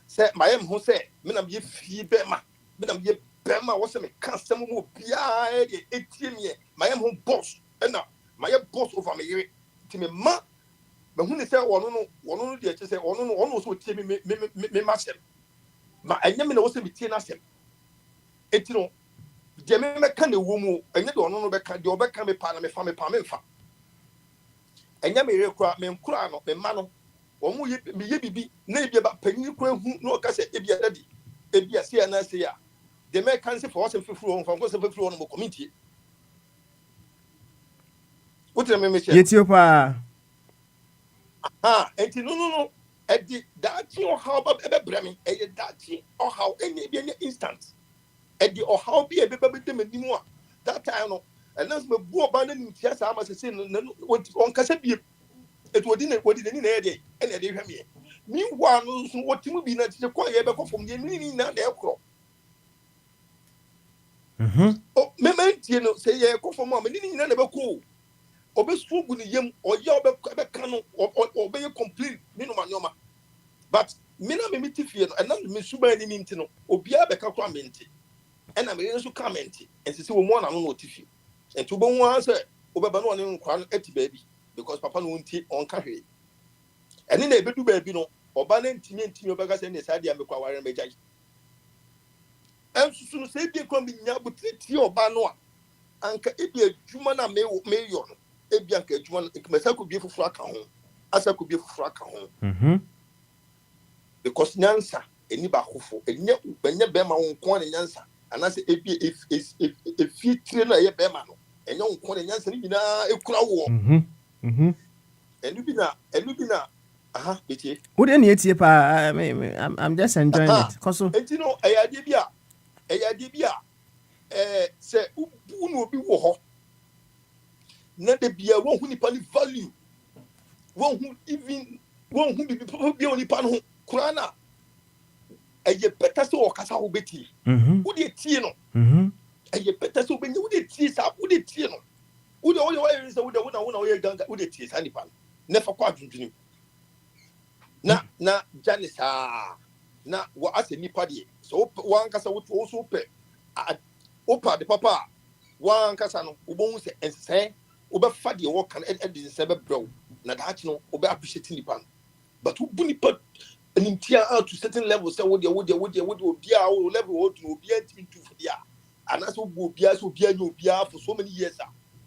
se mayem ho se me na me fie be ma me na me bema was me can some more bia etie me my home boss na my boss over me ti me ma me hu ni say wono no de che say wono so tie me ma sem ma anya me na wo se me tie na sem eti no de me ka na wo mu anya de wono no be ka de obeka me pa na me fa me fa anya me rekura me nkura no me ma no wo mu ye bibi na ebia ba panyi kura hu no ka say ebia dadi ebia se na se ya the man can say for us if from go say for no community what the me say Ethiopia enti no e di that or how ba e bra me e that or how any be any instant e di or how be e be dem anim a that time no and us me bu oba na nimtia sa ma say on kasa bi et wodi ni na e dey e na dey hwa me mi wa no so wotimu bi na ti ko ye be ko fom ye ni na na e kro oh me tie no say ye ko fom ma ni na be ko obe strugu ni yem oye obe kanu obe ye complete ni no manyoma but me na me tifie no and na me suba ni minti no obia be ka kwa minti and na me nso ka minti and say wo mo na no tifie and to bo wan say obe ba no ne nkwa no eti baby because papa no nti on ka hwe and na ebedu baby no oba na ntimi obe ka say ne sa dia me kwa ware me jai and so no say bi kwa me nya butiti oba no anka ebi adwuma na me yo no ebi anka adwuma no ekmesa ko bi fufu aka ho asa ko bi fufu aka ho because nyansa eni ba kofo enye be ma won ko ne nyansa anase ebi efi tire na ye be ma no enye won ko ne nyansa ni bina ekura wo enu bi na aha betie wo de na etie pa I'm just enjoying it cause enti no eyade bi a se ubu no obi wo ho na de bia won hu nipa ni value won hu bi oni pa no kurana eye better so okasa ho beti wo de tie no and you better so when you did tears up with it, you know. Would the only way is the one gun with the tears, honey pan. Never quite to na Janice, na what I say, Nipadi. So one cassa would also pay. Opa the papa, one cassano, who say and say, Uber Fadi walk and edit the bro. Nadachno, Uber appreciating the pan. But who bunny put an entire out to certain levels, so would you be our level to be into for the and that's what will be as will be a new beer for so many years.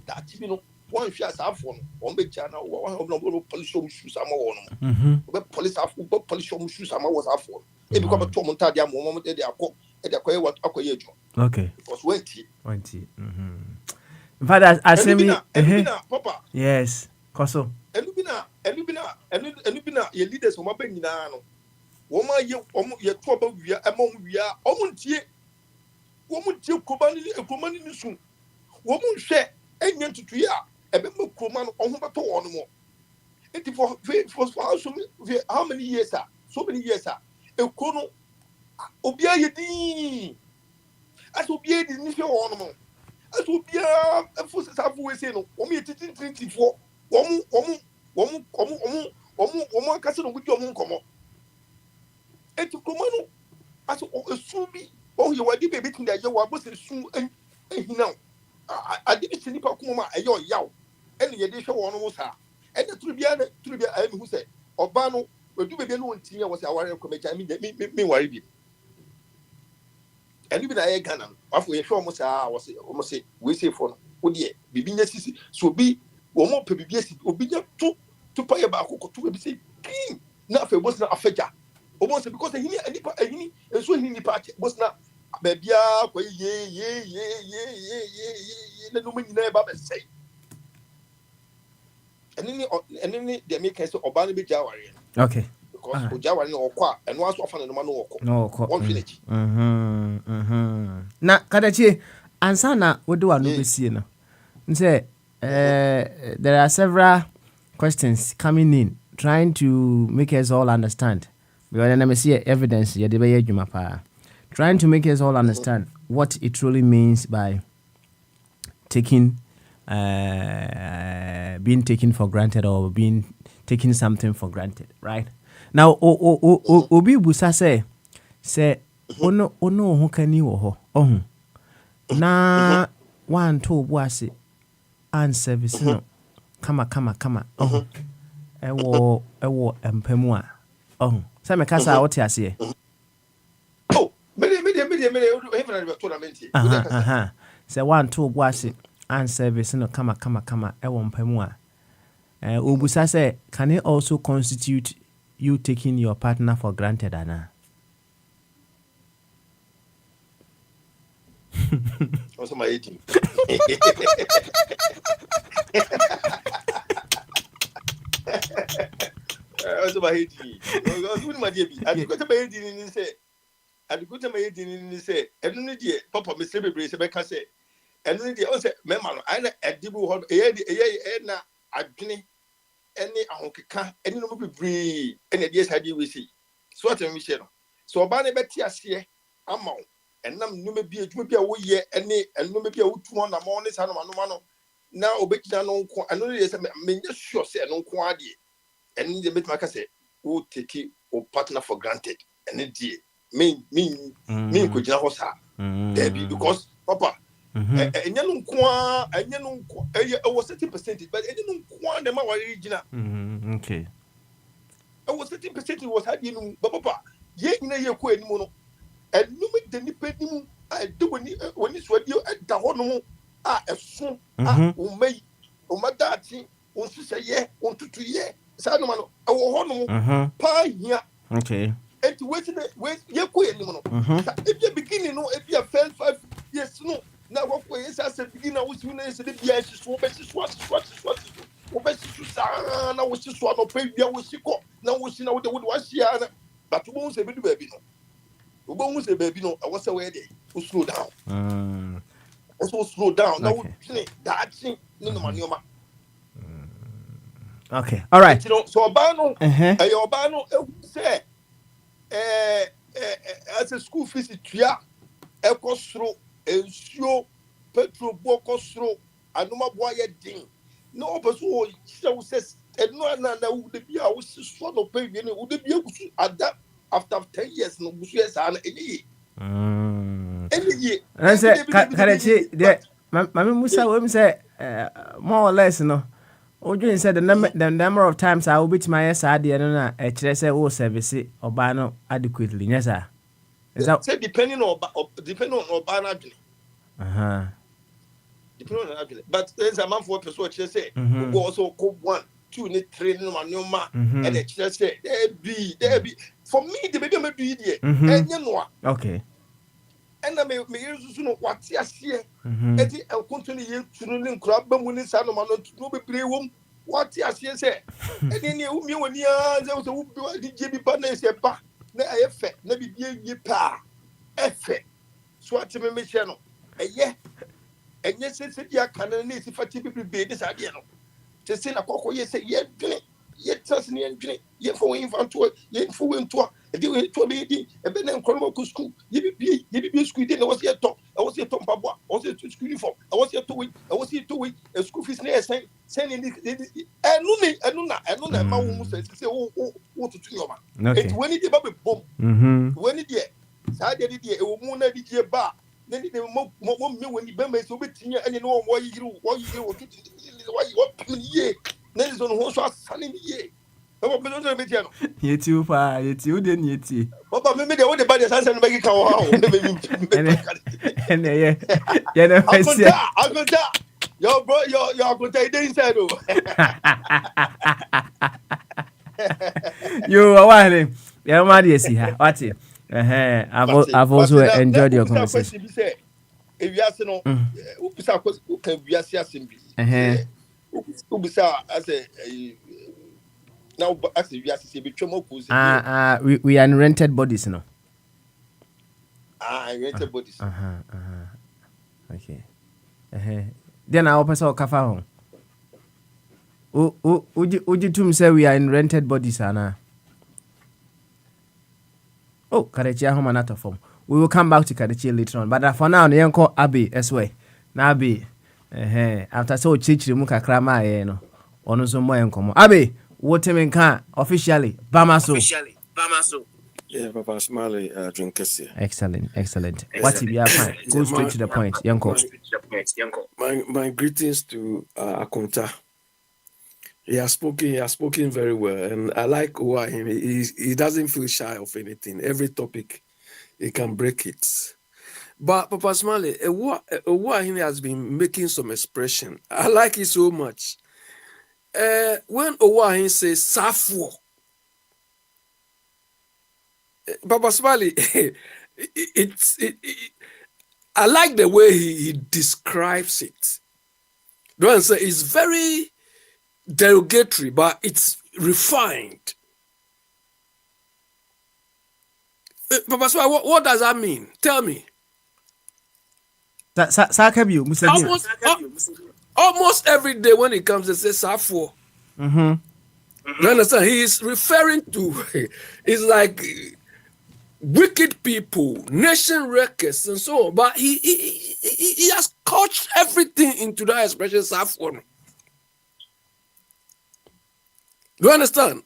That you know, one shares have one big channel, one of police shoes, I'm on. Police have police shoes, I'm was half one. It become a Tomontadia moment at the what okay. Because 20. In fact, I say me, Papa. yes, Koso. And your leaders from Benino. Woman, you trouble, we are among we are almost here. Woman, you command in soon. Woman, share, and yet to ya, a member command on one more. It for how many years, sir? So many years, sir. A cono, Obia Yedi. As Obia didn't show ornament. As Obia, a forces have always said, only 1824. Woman, castle with your moon come up. And to command as a soon be, oh, you were debating that you were soon and now. I didn't see Pacuma, a yow, and the addition one was her. And the Tribia, who said, Obano, will do be alone. Tia was our committee. I mean, me worry. And even I can, after a show almost say, we say for would ye be sissy, so be one more PBS, obedient to pay about to be say, clean, not was not a fetcher. Almost because he and so he party was not. Baby, the woman never say. And then they make us Obana be Jawari. Okay. Because Jawari or Qua, and once often the man no, one village. Na Kadachi, Ansana, what do I know this year? Say, there are several questions coming in, trying to make us all understand. Because I see evidence, trying to make us all understand what it truly means by taking, being taken for granted or taking something for granted, right? Now, Obi Busa say, ono ho kani wo ho. Oh, na one two was and service no. Kama. Oh, ewo empemua. Oh, say me kasa what you say. Say one two was and service no kama ewo mpemua. Obusa say, can it also constitute you taking your partner for granted, Anna? Also my 18. Also my 18. My dear, I got my 18 in say. I got my 18 in say. And no dear, Papa, Miss Baby, Rebecca say. And no dear, also, Mamma, I do hold a adwene any ahonkeka any no be bree any yes I do we see so what we share so oba ne beti ase ama enam no me bi adwuma bi a wo ye any and no me bi a wotu on na mo ne sa no no na obekina no nko ano ne say me nye sure say no nko ade and the bit maka say wo take o partner for granted and die me ko gina ho sa there be because papa enya no nko was 30% but enya no nko na ma wari gina okay was 30% was had you papa ye nyina ye ko animu no enu me de ni pedimu a de woni so adi da ho no a eso a o mai o madati o sise ye o tutu ye sa no ma no wo ho no pa hia okay enti we ye ko animu no if you beginning no if you first 5 years no na wo ko yes as begin na wo si na yes de bia si so be si so wo be si so na wo si so no pe bia wo si ko na wo si na wo de wo hia na but wo se be du ba bi no wo se be bi no I was say dey wo slow down also slow down na wo tini that thing no manioma okay all right so oba no oba no say as a school fees tua ekosro ensuo petrol boko soro anoma boa ye din no person o show says eno na wo de bia wo so no pay bi ne wo de bia gusu ada after 10 years no gusu yes ana eniye eniye and say Karachi there mama Musa we say more or less no Odwin said the number of times I will beat my side no na e kire say wo service oba no adequately yes sir. Is that say depending on oba na dwene depending on that but there's a man for person kire say we also go 1 2 ni 3 no manoma and the kire say there be for me the baby me do here enye no okay and me use no wate ase eti enkonto ni ye tunu ni nkura ba mu ni sa no ma no bebre wom wate ase say eni ni umi woni a ze wo bi je bi ba na se ba na ayefe na bi ye pa efe so ati me hye no eye enye se dia kan na si fati bi be de sa de no te se na kokko ye se ye dwene ye trust ni dwene ye fo infanto ye fo wento edi we to be di e be na nkoro ko school ye bi school dey na was ye to mpabo was ye school uniform was ye to we school fees na sen ni enu na ma wo mu se wo tutu yo ma et when dey ba be bom when dey sa dey e wo mu na di je ba na ni mo me woni be me so betinya ene no wo yiru wo tutu wo ye na ni so no so asane ni ye Papa, me don't be there. Yeti ufa, yeti ude ni yeti. Papa, me dey what the bad sense no make ka wa. Yeah, no I see. Agonta. Yo bro, yo agonta dey inside o. You wa him. Yeah, ma dey see ha. What it? I've also enjoyed your conversation. If you ask no, who bisa who can we ask assembly? Who bisa as a now, actually, we are to we are in rented bodies, no. Rented bodies. Okay. Then our person kafa home. Uji tum say we are in rented bodies, Anna. Oh, Karachi home another form. We will come back to Karachi later on, but for now, the uncle Abbey as well. Now Abbey, after so chichi muka krama no. Ono so mo enkomo. Abbey. What I mean officially Bamaso. Yeah, Papa Smiley, drink Excellent. What if you are fine? Go straight to the point, Yanko. My greetings to Akunta. He has spoken very well, and I like him. He doesn't feel shy of anything. Every topic, he can break it. But Papa Smiley, he has been making some expression. I like it so much. When Owahin says Safwo, Papa Smiley, I like the way he describes it. Don't say it's very derogatory, but it's refined. Papa Smiley, what does that mean? Tell me. Almost every day when it comes to say Safo, you understand? He is referring to it's like wicked people, nation wreckers, and so on. But he has couched everything into that expression Safo. You understand?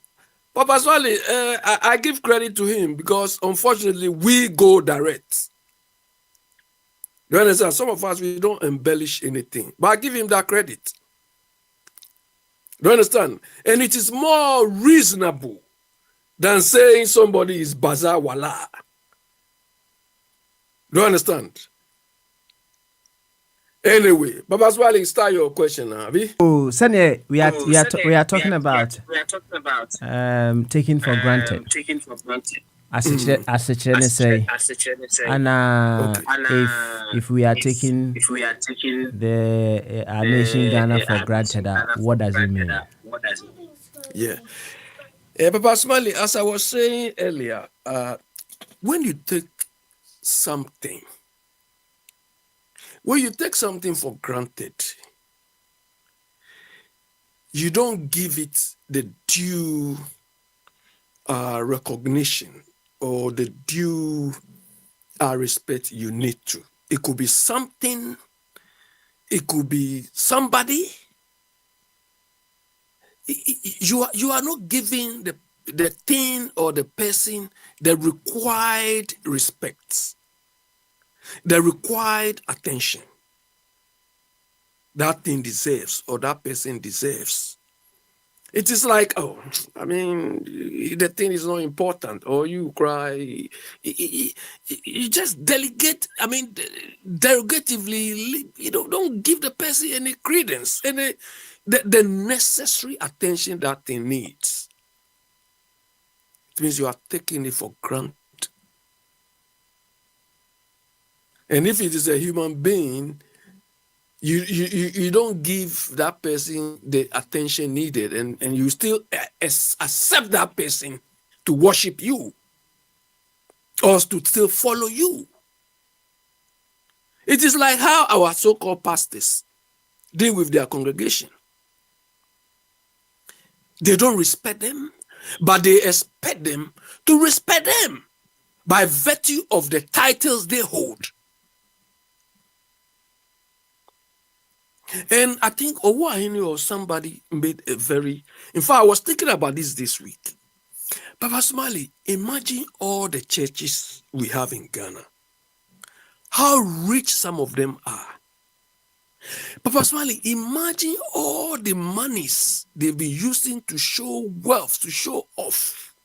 Papa Swali, I give credit to him because unfortunately we go direct. You understand? Some of us, we don't embellish anything. But I give him that credit. You understand? And it is more reasonable than saying somebody is bazaar wala. You understand? Anyway, Baba Swali, start your question now, Abi. Oh, Sanye, we are talking about taking for granted. As a Chinese say, and if we are taking the our nation Ghana for granted, what does it mean? Yeah, Papa Smiley, as I was saying earlier, when you take something for granted, you don't give it the due recognition or the due respect you need to. It could be something. It could be somebody. You are not giving the thing or the person the required respect, the required attention that thing deserves or that person deserves. It is like, oh, I mean, the thing is not important, or you cry. You just delegate, I mean, derogatively, don't give the person any credence, the necessary attention that thing needs. It means you are taking it for granted. And if it is a human being, you don't give that person the attention needed, and you still accept that person to worship you or to still follow you. It is like how our so-called pastors deal with their congregation. They don't respect them, but they expect them to respect them by virtue of the titles they hold. And I think Owahini or somebody made a very, in fact, I was thinking about this week. Papa Smiley, imagine all the churches we have in Ghana. How rich some of them are. Papa Smiley, imagine all the monies they've been using to show wealth, to show off.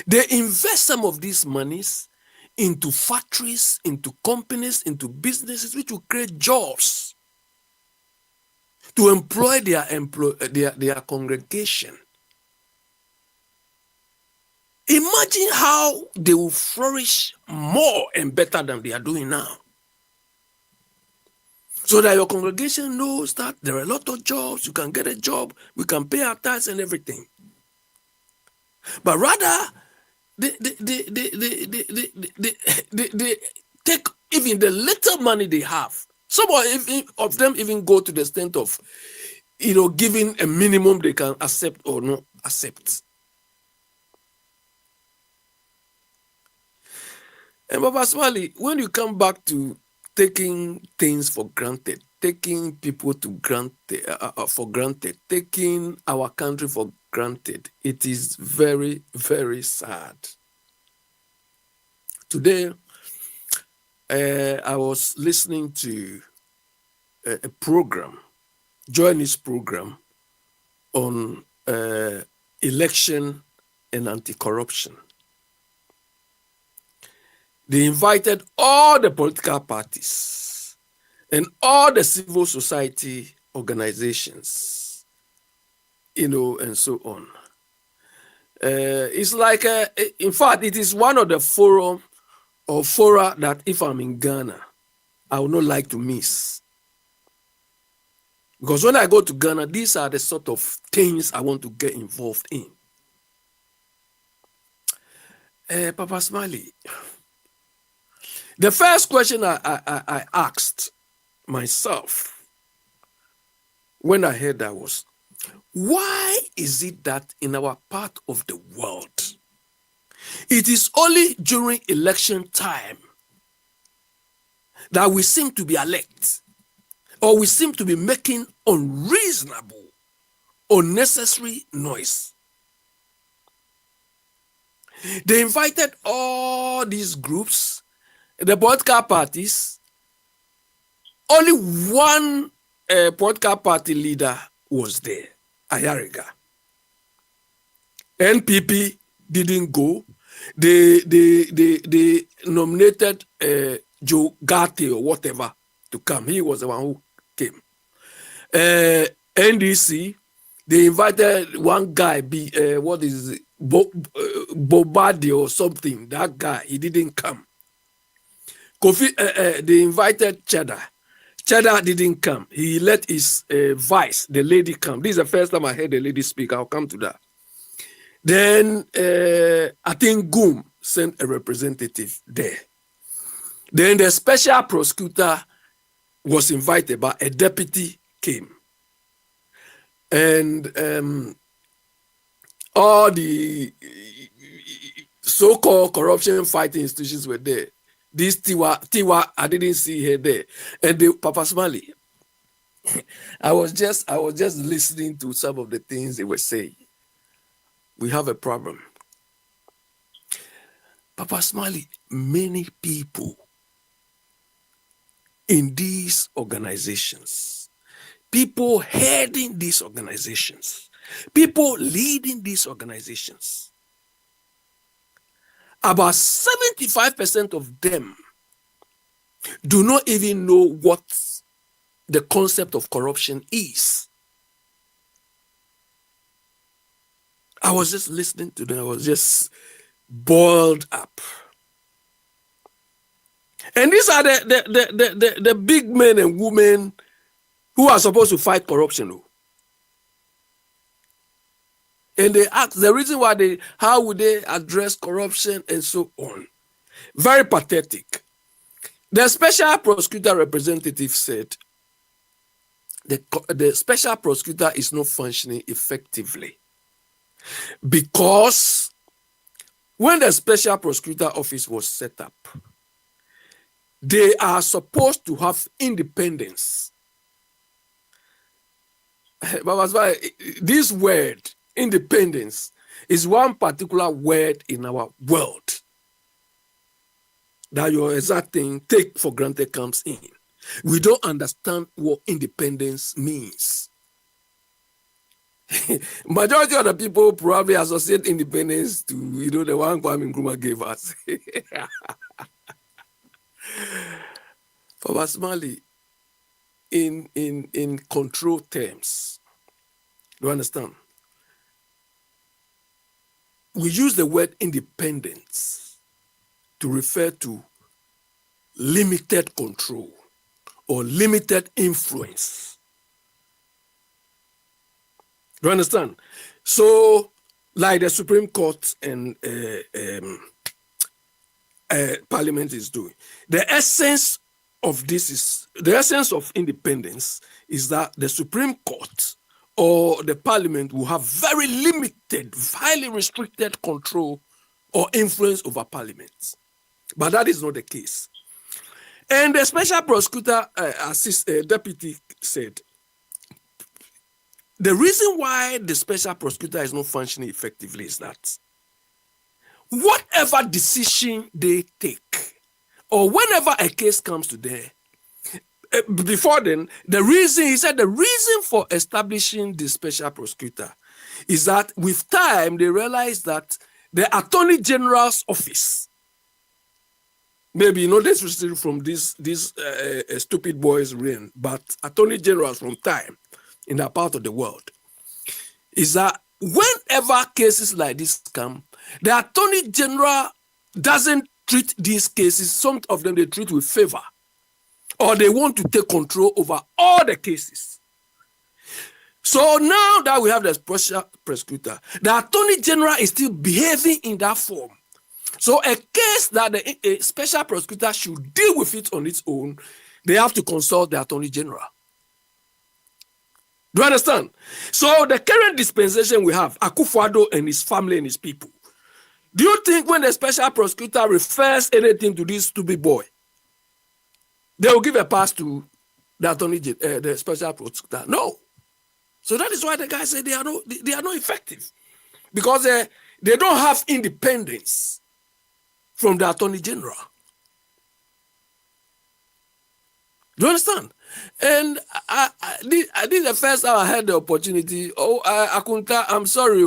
They invest some of these monies into factories, into companies, into businesses, which will create jobs to employ their congregation. Imagine how they will flourish more and better than they are doing now. So that your congregation knows that there are a lot of jobs, you can get a job, we can pay our tax and everything. But rather, they take even the little money they have. Some of them even go to the extent of, giving a minimum they can accept or not accept. And Baba Smiley, when you come back to taking things for granted, taking people for granted, taking our country for granted, it is very, very sad. Today, I was listening to a program, Journey's program on election and anti-corruption. They invited all the political parties and all the civil society organizations, and so on. It's like, in fact, it is one of the fora that if I'm in Ghana, I would not like to miss. Because when I go to Ghana, these are the sort of things I want to get involved in. Papa Smiley, the first question I asked myself when I heard that was, why is it that in our part of the world, it is only during election time that we seem to be alert, or we seem to be making unreasonable, unnecessary noise? They invited all these groups, the political parties. Only one political party leader was there, Ayariga. NPP didn't go. They nominated Joe Gatti or whatever to come. He was the one who came. NDC, they invited one guy, Bobadi or something. That guy, he didn't come. They invited Cheddar. Cheddar didn't come. He let his vice, the lady, come. This is the first time I heard the lady speak. I'll come to that. Then I think Goom sent a representative there. Then the special prosecutor was invited, but a deputy came. And all the so-called corruption fighting institutions were there. This Tiwa, I didn't see her there. And the Papa Smiley, I was just listening to some of the things they were saying. We have a problem. Papa Smiley, many people in these organizations, people heading these organizations, people leading these organizations, about 75% of them do not even know what the concept of corruption is. I was just listening to them. I was just boiled up. And these are the big men and women who are supposed to fight corruption. And they ask the reason why how would they address corruption and so on. Very pathetic. The special prosecutor representative said the special prosecutor is not functioning effectively because when the special prosecutor office was set up, they are supposed to have independence. But this word, independence, is one particular word in our world that your exact thing take for granted comes in. We don't understand what independence means. Majority of the people probably associate independence to, the one Kwame Nkrumah gave us. Papa Smiley, in control terms, do you understand? We use the word independence to refer to limited control or limited influence. Do you understand? So, like the Supreme Court and Parliament is doing, the essence of independence is that the Supreme Court or the Parliament will have very limited, highly restricted control or influence over Parliament. But that is not the case. And the special prosecutor deputy said, the reason why the special prosecutor is not functioning effectively is that whatever decision they take, or whenever a case comes to them, before then, the reason for establishing the special prosecutor is that with time, they realized that the Attorney General's office, maybe not necessarily from this stupid boy's reign, but Attorney Generals from time in that part of the world, is that whenever cases like this come, the Attorney General doesn't treat these cases, some of them they treat with favor, or they want to take control over all the cases. So now that we have the special prosecutor, the Attorney General is still behaving in that form. So a case that the special prosecutor should deal with it on its own, they have to consult the Attorney General. Do you understand? So the current dispensation we have, Akufo-Addo and his family and his people, do you think when the special prosecutor refers anything to this stupid boy, they will give a pass to the the special prosecutor? No. So that is why the guy said they are not effective, because they don't have independence from the Attorney General. Do you understand? And this is the first time I had the opportunity. Akunta, I'm sorry,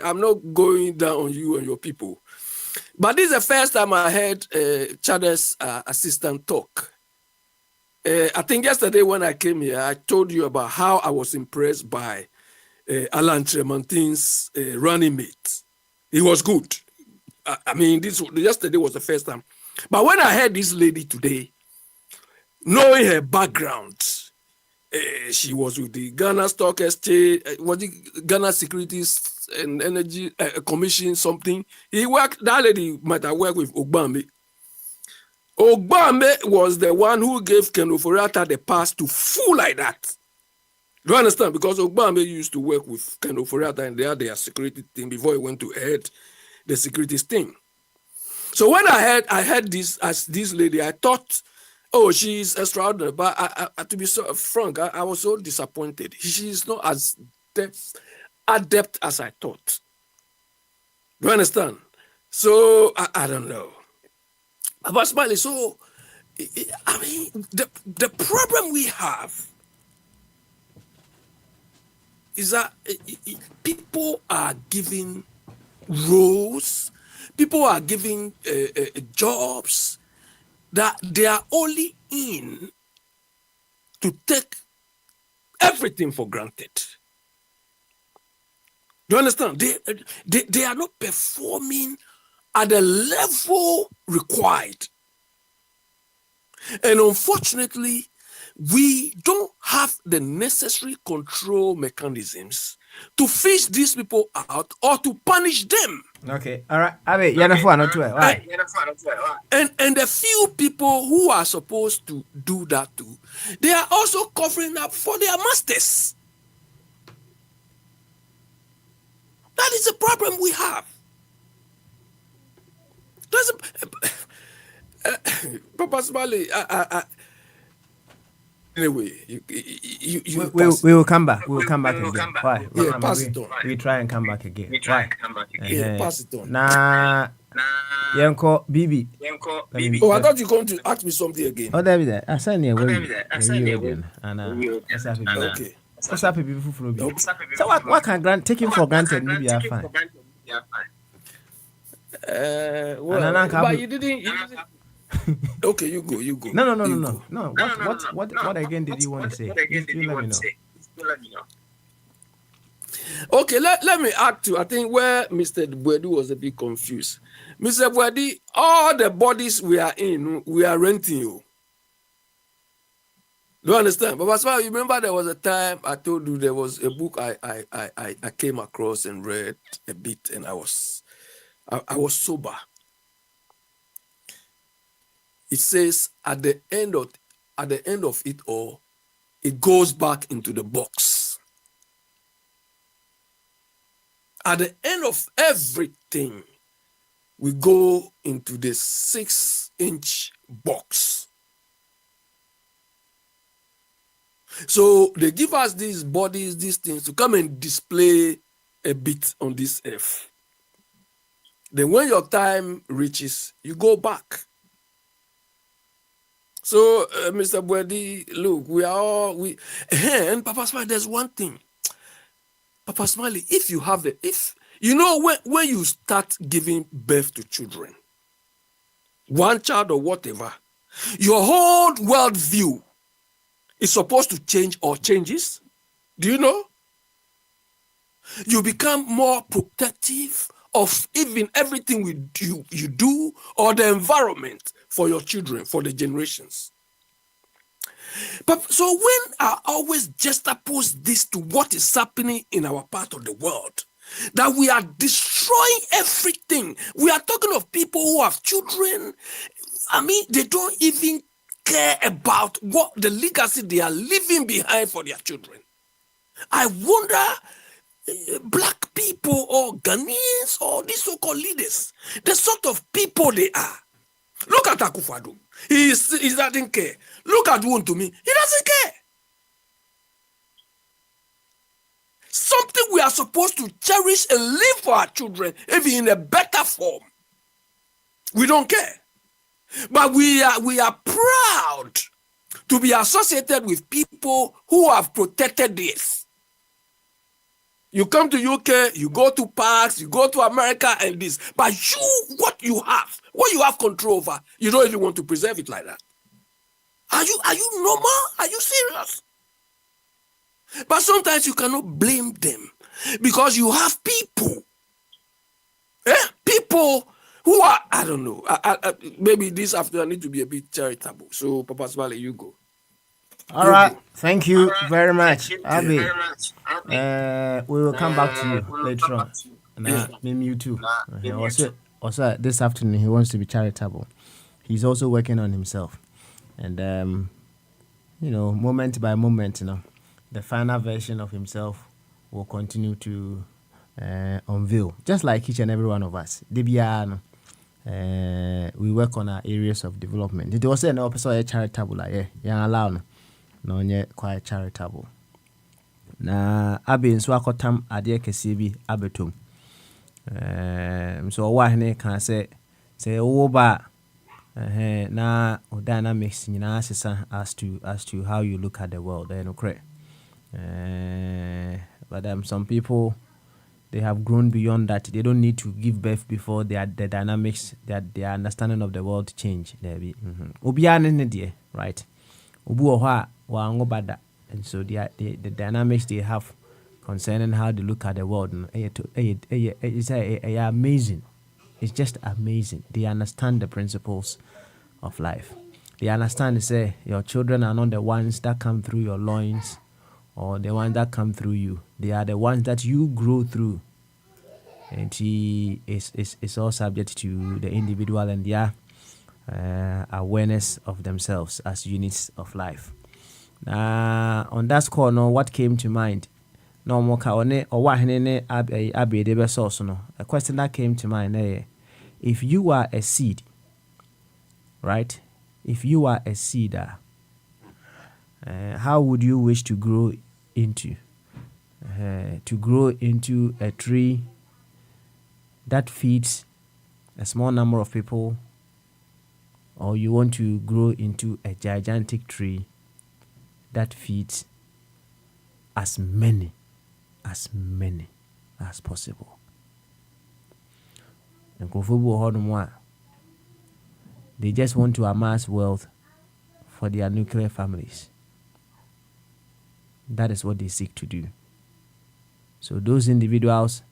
I'm not going down on you and your people. But this is the first time I heard Chada's assistant talk. I think yesterday when I came here, I told you about how I was impressed by Alan Tremontin's running mate. He was good. I mean, yesterday was the first time. But when I heard this lady today, knowing her background, she was with the Ghana Stock Exchange, Ghana Securities and Energy Commission, something. That lady might have worked with Ogbambe. Ogbambe was the one who gave Ken Ofori-Atta the pass to fool like that. Do you understand? Because Ogbambe used to work with Ken Ofori-Atta and they had their security team before he went to head the securities team. So when I heard this as this lady, I thought, oh, she's extraordinary. But I to be so frank, I was so disappointed. She is not as adept as I thought. Do you understand? So I don't know. But Smiley, so I mean, the problem we have is that people are giving roles, people are giving jobs that they are only in to take everything for granted. Do you understand? They are not performing at the level required. And unfortunately, we don't have the necessary control mechanisms to fish these people out or to punish them. Okay, all right. I mean, not right. And the few people who are supposed to do that too, they are also covering up for their masters. That is the problem we have. Papa Smiley, anyway, we will come back. We will come back again. Why? Yeah, pass it on. We try and come back again. Why? Yeah, pass it on. Nah, Yanko, Bibi. Oh, I thought you were going to ask me something again. Oh, David, I said you. Okay. What's up, people? So what can grant take him for granted? Maybe I fine. Well, but you didn't. Okay, you go. No. What again did you want to say? You let me know. Okay, let me add to. I think where Mr. Bwedu was a bit confused. Mr. Bwedu, all the bodies we are in, we are renting you. Do you understand? But as far as you remember, there was a time I told you there was a book I came across and read a bit, and I was sober. It says at the end of it all, it goes back into the box. At the end of everything, we go into the 6-inch box. So they give us these bodies, these things to come and display a bit on this earth. Then when your time reaches, you go back. So, Mr. Bwedu, look, and Papa Smiley, there's one thing. Papa Smiley, if when you start giving birth to children, one child or whatever, your whole worldview is supposed to change or changes. Do you know? You become more protective of even everything you do or the environment for your children, for the generations. But so when I always juxtapose this to what is happening in our part of the world, that we are destroying everything. We are talking of people who have children. I mean, they don't even care about what the legacy they are leaving behind for their children. I wonder, black people or Ghanaians or these so-called leaders, the sort of people they are. Look at Akufo-Addo. He doesn't care. Look at Wontumi. He doesn't care. Something we are supposed to cherish and live for our children, even in a better form. We don't care. But we are proud to be associated with people who have protected this. You come to UK, you go to parks, you go to America and this. But what you have control over, you don't even want to preserve it like that. Are you normal? Are you serious? But sometimes you cannot blame them because you have people. People who are, I don't know, maybe this afternoon I need to be a bit charitable. So, Papa Smiley, you go. All right. Thank you very much, Abi. We will come back to you later on. Maybe you too. Also, this afternoon, he wants to be charitable. He's also working on himself. And, moment by moment, the final version of himself will continue to unveil, just like each and every one of us. we work on our areas of development. It was an opposite charitable, yeah, allow no, quite charitable. Na abi nso akotam ade kese bi abetom. So why ne kan say wo ba na dynamics nyina asesa as to how you look at the world, no correct. But some people, they have grown beyond that. They don't need to give birth before the dynamics, that their understanding of the world change. There be right. And so the dynamics they have concerning how they look at the world, it's amazing. It's just amazing. They understand the principles of life. They understand, they say, your children are not the ones that come through your loins or the ones that come through you. They are the ones that you grow through. And he is all subject to the individual and their awareness of themselves as units of life. On that score, no, what came to mind? No more kaone or wahene abe de besos no. A question that came to mind, if you are a seed, right? If you are a seeder, how would you wish to grow into? To grow into a tree that feeds a small number of people, or you want to grow into a gigantic tree that feeds as many as possible. They just want to amass wealth for their nuclear families. That is what they seek to do. So those individuals,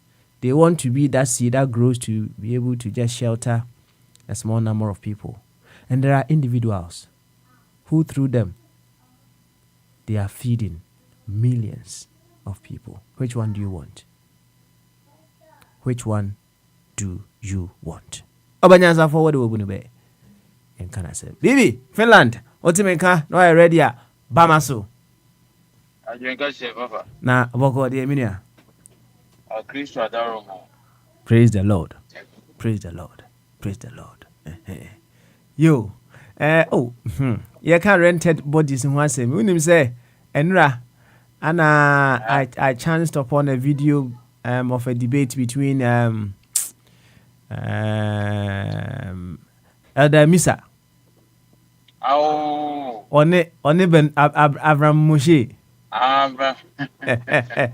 they want to be that seed that grows to be able to just shelter a small number of people. And there are individuals who through them, they are feeding millions of people. Which one do you want? Which one do you want? Obanyanza forward we be. And can I say, Bibi, Finland, Otimeka, no I ready ya, Bamaso. Na boko de minia. Praise the Lord. Praise the Lord. Praise the Lord. Yo. You can rented bodies in one same. When him say, Enra, and I chanced upon a video of a debate between Elder Misa. Oh. On Ben Abraham Moshe. And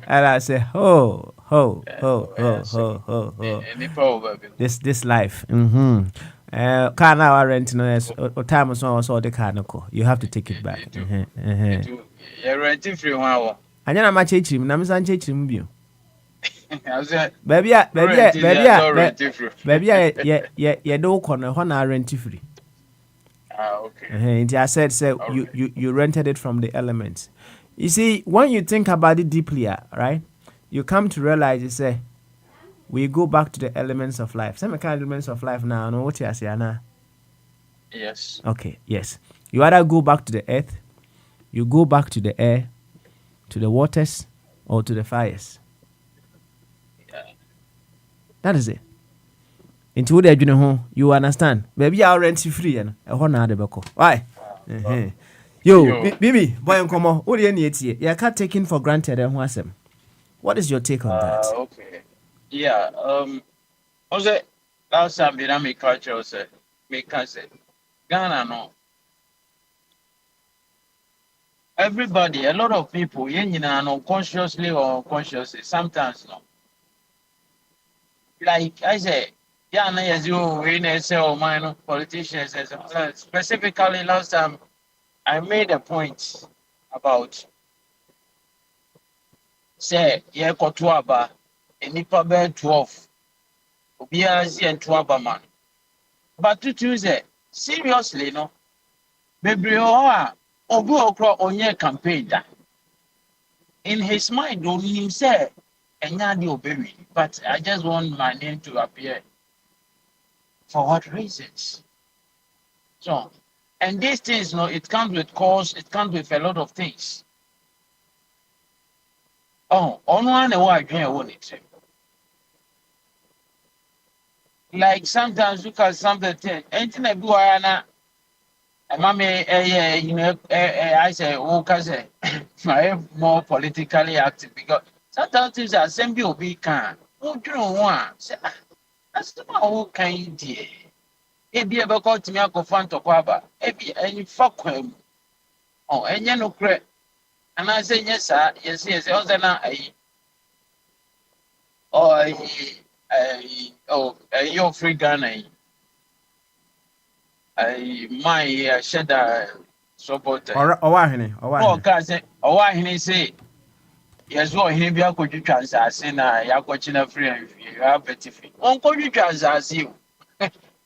I say, ho. This life. Car now rent no time so the car no. You have to take it back. You're renting free one. Anya na ma chechim na misa chechim bio. Baby you do corner ho na rent free. Okay. And I said you rented it from the elements. You see, when you think about it deeply, right? You come to realize, you say, we go back to the elements of life. Some kind of elements of life now. Know what you say now? Yes. Okay. Yes. You either go back to the earth, you go back to the air, to the waters, or to the fires. Yeah. That is it. Into the you understand? Maybe I'll rent you free and a honor the beko. Why? Yo, Bibi, boy and come on. What do you need here? You can't take for granted and wasem. What is your take on that? Okay. Yeah. Also, last time dynamic culture say, Ghana no. Everybody, a lot of people, consciously or unconsciously, sometimes no. Like I say, politicians, specifically last time, I made a point about say Kotuaba, a nipa bed 12, Obiazi and Tuaba man. But to Tuesday, seriously, no, baby, Obu Okra on your campaign that in his mind, don't him say, and Yadi baby, but I just want my name to appear. For what reasons? So, and these things, no, it comes with cost, it comes with a lot of things. Oh, on one way, I want it. like sometimes look at something. Anything I do, I mommy, I say, oh, cause I am more politically active because sometimes things are same will be can. Oh, you know what? Say, that's the one who can do. Ebi ebe ko timi akɔfa ntɔkwa aba ebi ɛnifa kwan mu ɛnyɛ no korɛ anaasɛ nyɛ saa yɛsɛ ɔsɛ na ayi ɛyɛ ɔfiri Ghana yi man yi ɛhyɛ da sɔpɔtɛ ɔwɔ ahene ɔka sɛ ɔwɔ ahene sɛ yɛsɛ ɔhene bi akɔtwitwa nsase na yɛakɔkyena firi ahwie abɛte fi ɔnkɔtwitwa nsase o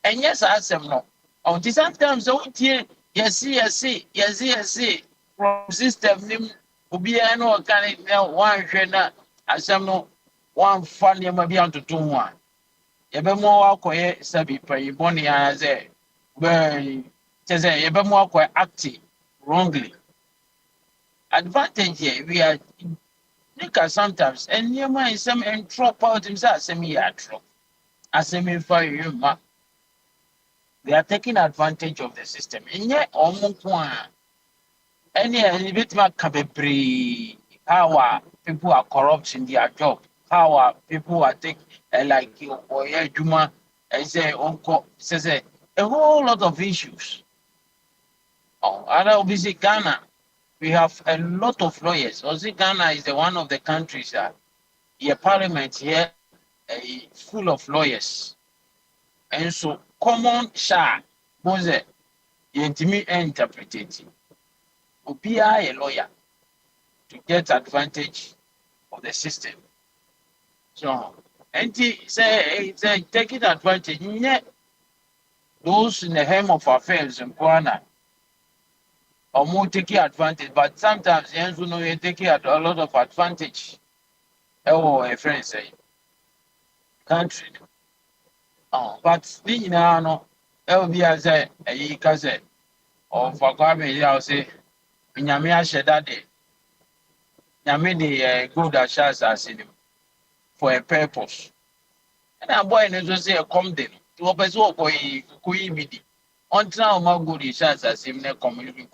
ɛnyɛ saa asɛm no ɔnti sometimes wotie yɛse from system nim obiara na ɔka ne na wanhwɛ na asɛm no wamfa nneɛma bi antoto ho a yɛbɛmu wakɔyɛ sɛbi panyibɔne a sɛ kyɛ sɛ yɛbɛmu wakɔyɛ acte wrongly advantage yɛ we are nika sometimes nneɛma nsɛm ntorɔ pa wotim sɛ asɛm yɛ atorɔ asɛm mfa yɛ ma they are taking advantage of the system. How people are corrupt in their job, how people are taking like Juma, say a whole lot of issues. And obviously Ghana, we have a lot of lawyers. Also, Ghana is one of the countries that your parliament here full of lawyers. And so common sha was yentimi interpreted. Obia a lawyer to get advantage of the system. So and say taking advantage, yet those in the helm of affairs in Kwana or more taking advantage, but sometimes you know you're taking a lot of advantage. Oh, a friend say country. But now no LB say a yikase or for Kwame I'll say Nyame Shedade Nyame the good as as in him for a purpose. And a boy and say a comedy to a person koi midi. On time my good is as him ne community.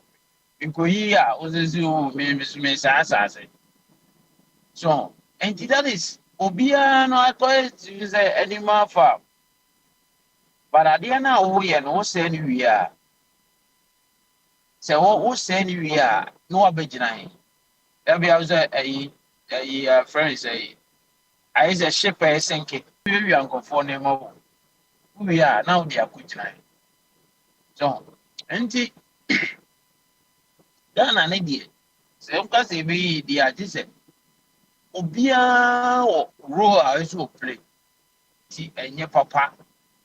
Because here was you may say so and that is Obia no I call it say animal farm. But I didn't know we are no saying we are. So what saying we are no abegina. Every house a friend say I is a ship a sinking. We are conform name we are now they are good tonight. So anti Ghana an idiot. So because be the artist Obia or role I also play. See and your papa.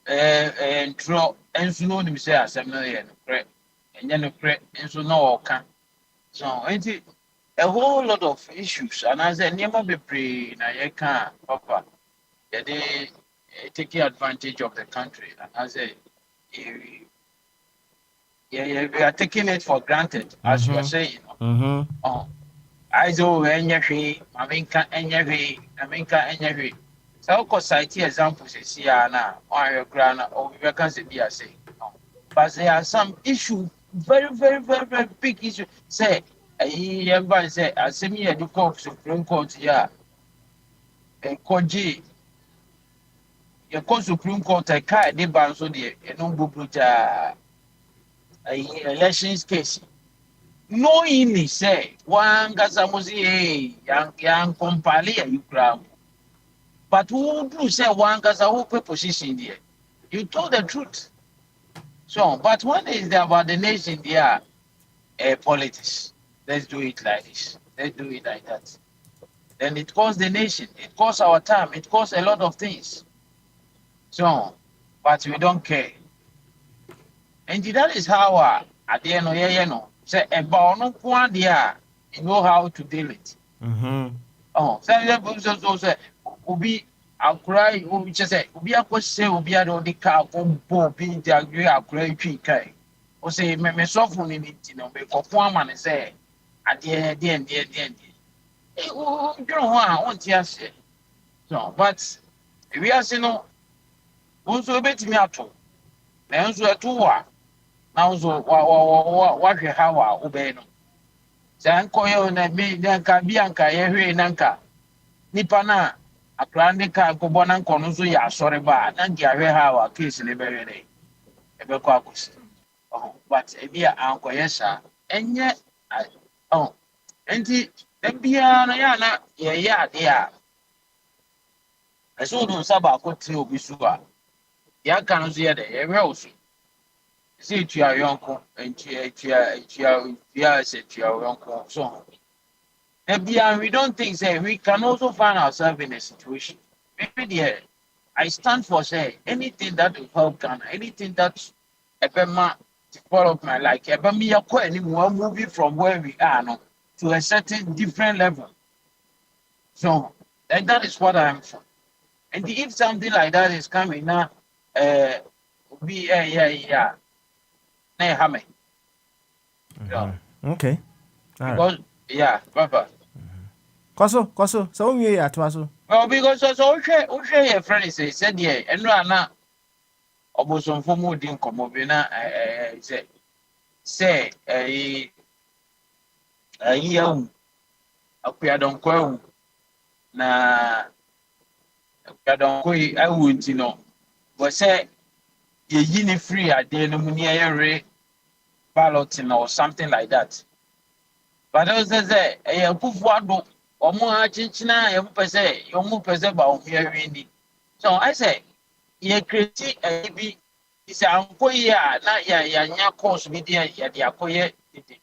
And draw and so no say as a million correct and then correct and so no can so it's a whole lot of issues and as a never be pre na you can papa they taking advantage of the country and as a we are taking it for granted as you are saying I do any Aminka so of cite examples is here now on your grana or we can say be saying. But there are some issues, very big issue. Say everybody say I see me at the court Supreme Court here. And Koji your court Supreme Court I can't de ban so the no buta elections case. Knowingly say one gasamusi young compali you grab. But who do say one because I hope position there? You told the truth. So, but when is there about the nation there? Politics. Let's do it like this. Let's do it like that. Then it costs the nation. It costs our time. It costs a lot of things. So, but we don't care. And that is how at the end of the year, say about no point there, you know how to deal it. So say. Obi akura obi chese obi akose obi ado de ka bombo bi interview akura twi kai o say me sofo ni ti no be kokon ama ne say ade o dro ho a on ti ase so but we are say no nso betumi ato na nso ɛto wɔ a na nso wahwɛ ha wɔ a wobɛyɛ no sɛ nkɔyɛ na bi nka bi anka yɛhwee na nka nipa na akora ne ka nkɔbɔ na nkɔ no nso yɛ asɔre ba a na nka ahwɛ ha wɔ a case ne bɛhwɛ dɛ ɛbɛkɔ akɔsi but ebi a ankɔyɛ saa ɛnyɛ nti biara no yɛ na yɛyɛ adeɛ a ɛsɛ wode nsa baako tene obi so a yɛaka no nso yɛ dɛ yɛhwɛ wo so sɛ etua yɔnko etua sɛ tua yɔnko so we don't think say we can also find ourselves in a situation maybe there I stand for say anything that will help Ghana anything that ebema development like ebema yakɔ anymore moving from where we are now to a certain different level so and that is what I'm for and if something like that is coming now yeah na hamme yeah okay all because right. Yeah papa Koso so we are to aso well because so your friend is said there enra na obosomfo mu di nkomo bi na say yawu akuadonkwa wu na akuadonkwa yi awu nti no bo say ye ni free ade no mu ni ayere balloting or something like that but those say kufu ado omo ha chinchina ye mu pese ba o here ni so I say ye create bi is ankoyi a na ya nya course bi dey ya dey akoye dede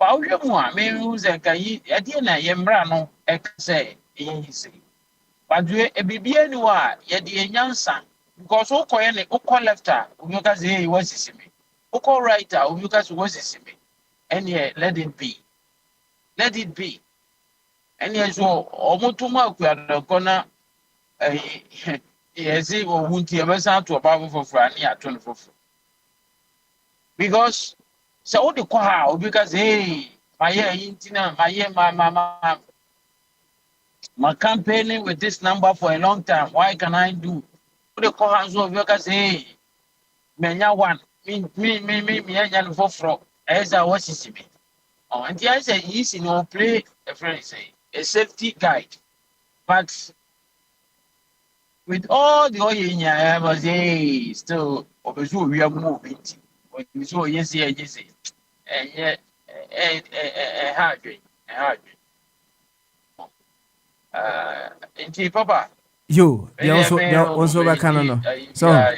ba o hwe mu a me hu ze kan yi ade na ye mra no e say yin hisi ba due e bibia ni wa ye dey nyansa because o koye ne o call left a o you ka say what is me o call right a o you ka say what is me and yeah let it be and yes so omotuma akuadoko na yes o wunti e besa to ba foforo ani ato no foforo because so o de kwa ha o because hey my intina my campaigning with this number for a long time why can I do o de kwa ha so because hey menya one me enya no foforo eza wasisi me and the answer is play a friend say a safety guide but with all the oil in your hair was still obviously we are moving when you saw yes and yet hard and papa you also back no so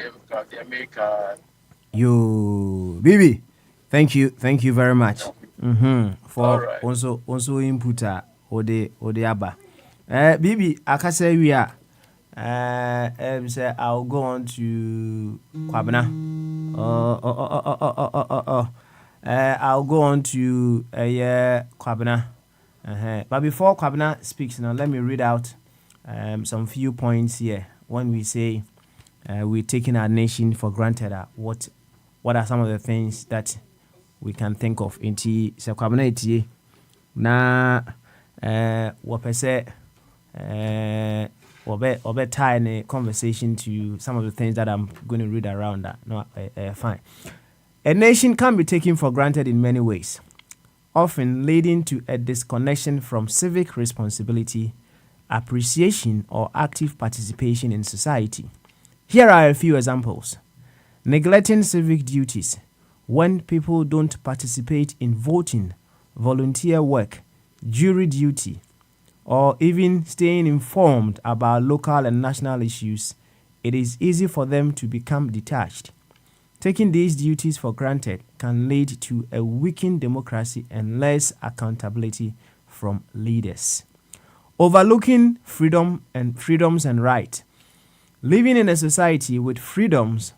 you baby thank you very much for right. also input ode aba bibi akasa wi a say I'll go on to Kwabena I'll go on to Kwabena but before Kwabena speaks now let me read out some few points here when we say we're taking our nation for granted what are some of the things that we can think of inti se Kwabena etie na wopese obe tie in a conversation to some of the things that I'm going to read around that no fine. A nation can be taken for granted in many ways, often leading to a disconnection from civic responsibility, appreciation or active participation in society. Here are a few examples. Neglecting civic duties. When people don't participate in voting, volunteer work, jury duty, or even staying informed about local and national issues, it is easy for them to become detached. Taking these duties for granted can lead to a weakened democracy and less accountability from leaders. Overlooking freedoms and rights. Living in a society with freedoms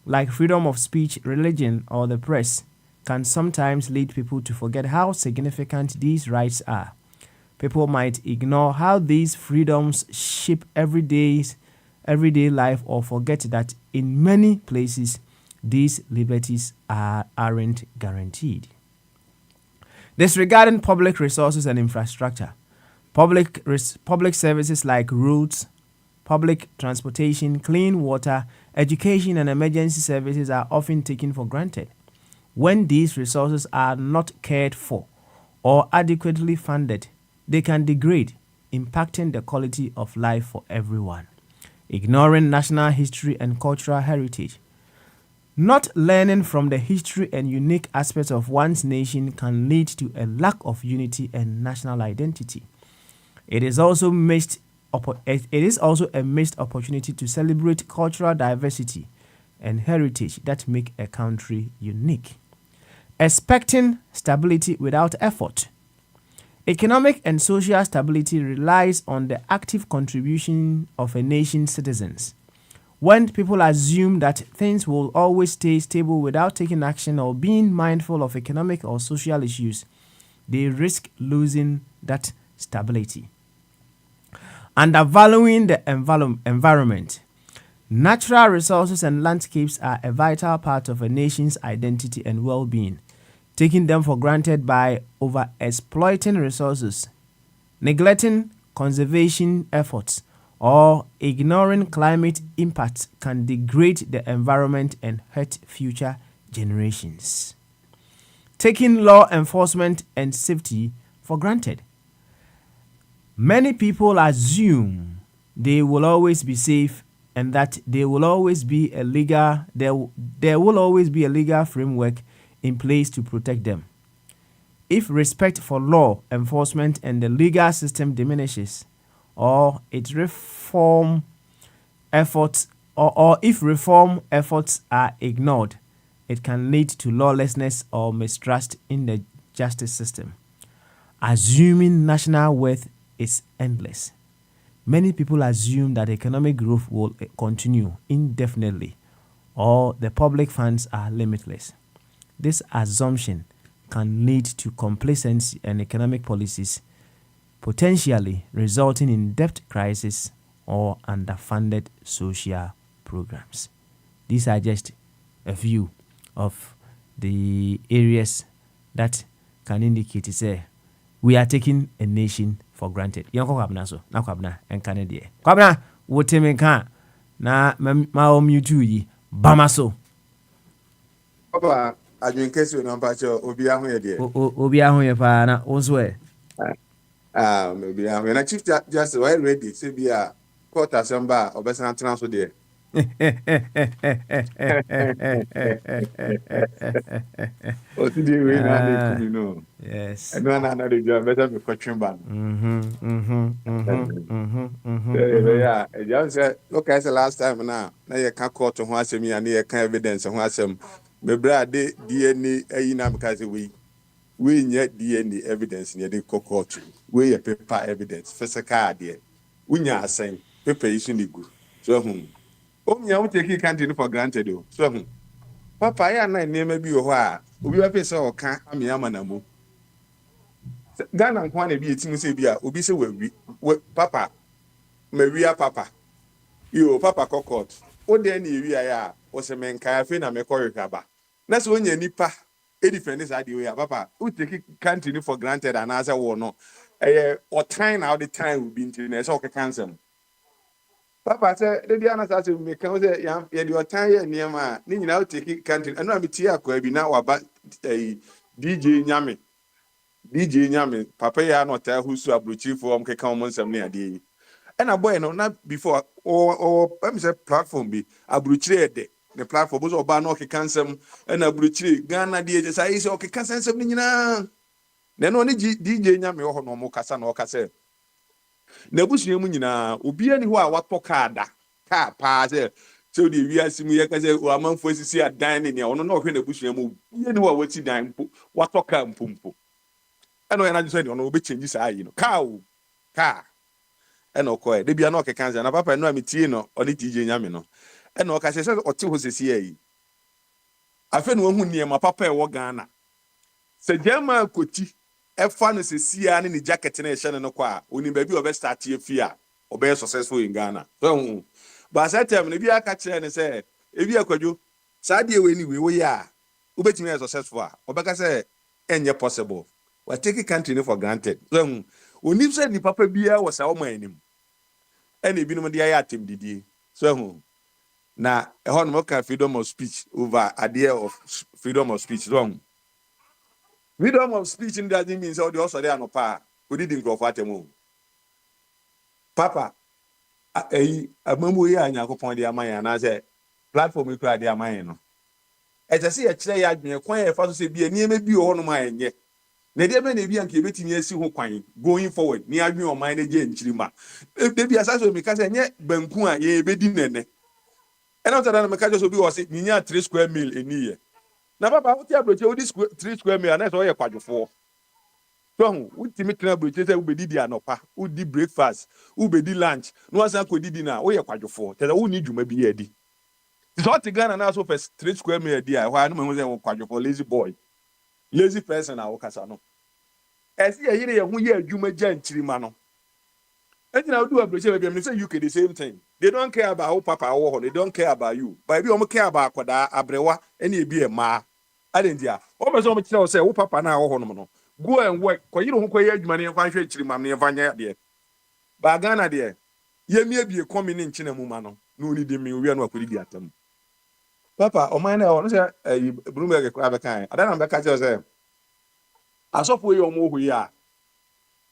like freedom of speech, religion, or the press can sometimes lead people to forget how significant these rights are. People might ignore how these freedoms shape everyday life or forget that in many places these liberties aren't guaranteed. Disregarding public resources and infrastructure. Public services like roads, public transportation, clean water, education, and emergency services are often taken for granted. When these resources are not cared for or adequately funded, they can degrade, impacting the quality of life for everyone. Ignoring national history and cultural heritage. Not learning from the history and unique aspects of one's nation can lead to a lack of unity and national identity. It is also a missed opportunity to celebrate cultural diversity and heritage that make a country unique. Expecting stability without effort. Economic and social stability relies on the active contribution of a nation's citizens. When people assume that things will always stay stable without taking action or being mindful of economic or social issues, they risk losing that stability. Undervaluing the environment. Natural resources and landscapes are a vital part of a nation's identity and well-being. Taking them for granted by over-exploiting resources, neglecting conservation efforts, or ignoring climate impacts can degrade the environment and hurt future generations. Taking law enforcement and safety for granted. Many people assume they will always be safe and that there will always be a legal framework in place to protect them. If respect for law enforcement and the legal system diminishes, or if reform efforts are ignored, it can lead to lawlessness or mistrust in the justice system. Assuming national wealth is endless. Many people assume that economic growth will continue indefinitely or the public funds are limitless. This assumption can lead to complacency and economic policies, potentially resulting in debt crisis or underfunded social programs. These are just a few of the areas that can indicate say we are taking a nation for granted. Yanko kwabna so na kwabna enkane de. Kwabna woteme kan na ma omutu yi bamaso. Papa adwin kesi no mpacho obi ahun ye de. Obi ahun ye pa na onso e. Maybe I'm na chief just well ready say be a court assembly obesa transfer there. What did you win? You know. Yes. I don't know the job better be coaching ban. Yeah, I just said, look, I said last time now you can't court to one me and you can't evidence and one some. My brother DNA na because we need DNA evidence near the court. We paper evidence physical idea. We nya assign paper is in the good. So you won't take it can't for granted though. So Papa, I na name be o ha. Obi wa pese o kan ami amanamu. Ghana nkwa na bi etimu se bi a obi se we papa me wia papa. Yo papa court. O de na wi ya o se men kai fe na me korikaba. Na so nya nipa e defend this idea ya papa. O take country for granted and answer wo no. Or time now the time will be into so cancel. Papa said, the Diana says, me can say, yeah, your time near my, you know, take country. And I'm tia could be now about a DJ Nyame, Papa, ya not tell who's so abruchi for common some near day. And a boy, no, not before, or I'm say platform be abruchi the platform was about no cancel and abruchi, Ghana, dear, I say, okay, cancel something. Then only DJ Nyame or no more Cassan or Cassel. Nebusi mu nyina obi ani ho a wato car pa say so the wiase mu yeka say o amanfo asisi adan ne ne ono na ohwe nebusi mu obi ani ho a wati dan mpo wato car mpompo eno ya na just say ono obi change saa yi no car eno ko e de bia na o keka na papa eno ametie no oni DJ Nyame no eno ka say o te ho sesi ayi afa no hu niema papa e wo Ghana se jama koti efa no sesia ne ni jacket na ehye no kwa oni ba bi obe start afia obe successful in Ghana so but that time ne bi aka kire ne say e bi akwadwo saa de we ni we ya obetimi successful obeka say enye possible we take country for granted so oni say ni papa bia was our man ɛna ebinom de ayɛ atɛmdidie so ɛho na ɛhɔ no ka freedom of speech over idea of freedom of speech wrong. Freedom of speech doesn't mean so the also there no pa odidi nkrofo atemu papa amamu yi anyakopon de aman na say platform ikra de aman no ɛtɛse yɛ kyerɛ yɛ adwene kwan yɛ fa so sɛ bi aniema bi wɔ no ma ɛnyɛ na de be na bi anka ebetimi asi ho kwan going forward ni adwene ɔman na gye nkyiri ma de bi asaso mi ka sɛ nyɛ banku a yɛ ebedi nene ɛna ɔtada na me ka sɛ obi wɔ se nyinya 3 square mil eniye na papa wo ti abroche wo di 3 square mil na so yɛ kwadwofo so hu wo ti mi tena abroche sɛ wo bedi di anopa wo di breakfast wo bedi lunch no wasan ko didi na wo yɛ kwadwofo tɛda wo ni dwuma bi yɛ di ti so ti Ghana na so first 3 square mil di a hɔ anu me sɛ wo kwadwofo lazy boy lazy person na wo kasa no ɛsi yɛ yire yɛ ho yɛ adwuma gya nkyiri ma no ɛtina wo do abroche baby me say UK the same thing. They don't care about how papa or they don't care about you. But if you care about koda abrewa any be a ma. Adendia. O person me tell say wo papa na wo no. Go and work. Ko you no ko ye adwuma ne kwan hwe chiri mam ne fanya de. Ba Ghana de. Ye mi ebie komi ne nkyina mu ma no. No ni de mi wi anu akodi di atam. Papa o man na o no say Bloomberg ko abekan. Adana be ka tell say asofo ye o mo hu ya.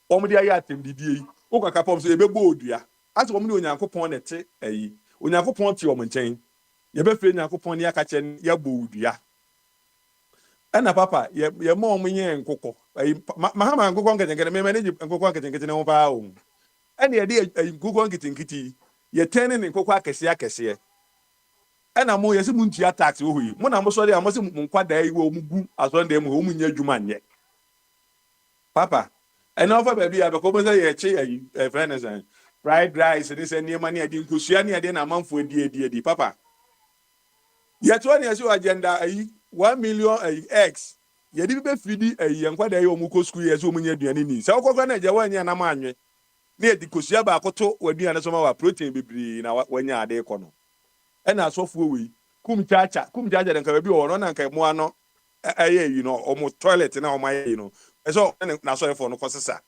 O mo de ayi atem didie. O ka kapom so ye be bo odua. Ati wo mu onyankopon ne te ayi onyankopon te o nkyɛn ye be fere onyankopon ne aka kyɛ ya bo udua ɛna papa ye ma o munye nkokɔ ayi mahama nkokɔ nketenkete me manage nkokɔ nketenkete ne ho pa o ɛna ye de ayi nkokɔ nketenkete ye tɛn ne nkokɔ akɛse ɛna mo ye se mu ntua tax wo hui mo na mo so de mo se mo nkwada yi wo mu gu asonde mo wo mu nya adwuma nyɛ papa ɛna ofa ba bi abɛkɔ mo se ye kye ayi friends and fried rice this and niema ne adi nkosua ne ade na amanfo adi papa yet one year so agenda 1 million eggs ye di be fidi yankwada ye omuko school ye so omunya aduane ni se okokwa na je wanya na manwe ne edi kosua ba akoto waduane so ma wa protein bibiri na wanya ade ko no e na asofo we kumchacha de nka bi wo no na nka mo ano yi no omo toilet na omo yi no e so na so efo no kosesa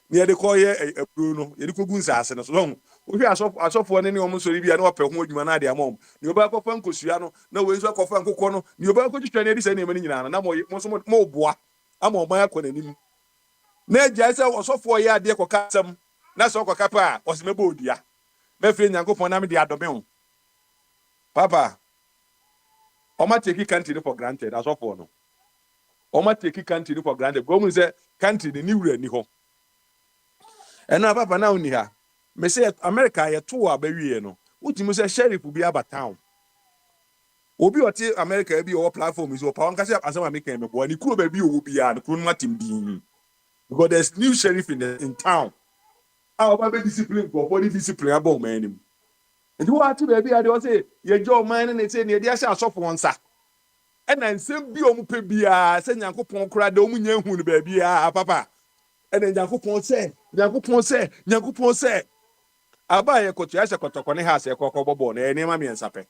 ne de ko ye aburo no ye de ko gun saase no so wo hwe asofo ne omo sori bia na opɛ ho adwuma na ade amom ne oba ko fa nkosua no na we so ko fa nkokɔ no ne oba ko twitwa ne edi sɛ ne mani nyina na mo boa ama oman akɔ nanim na agya sɛ osofo ye ade ko kasam na so ko kapa a osemeba odua me fere nyankopɔn na me de adome ho papa oma take country for granted asofo no oma take country for granted go mu sɛ country ni wura ni ho eno papa na oni ha me say America ye to abawie no utimi say sheriff bi aba town obi oti America bi o platform is o pa onka say asema make me bo ani kuro ba bi o bi ya no kuro matim bi because there's new sheriff in town our be discipline go for the discipline about man him and you ati ba bi ade o say ye jo man ne say ne dia say asofo nsa e na nsem bi o mu pe bia say nyankopon kura da o mu nya hu ne ba bia papa e na nyankopon say aba ye kotu ya sekotoko ne ha se kokko bobo na ene ma miensa pe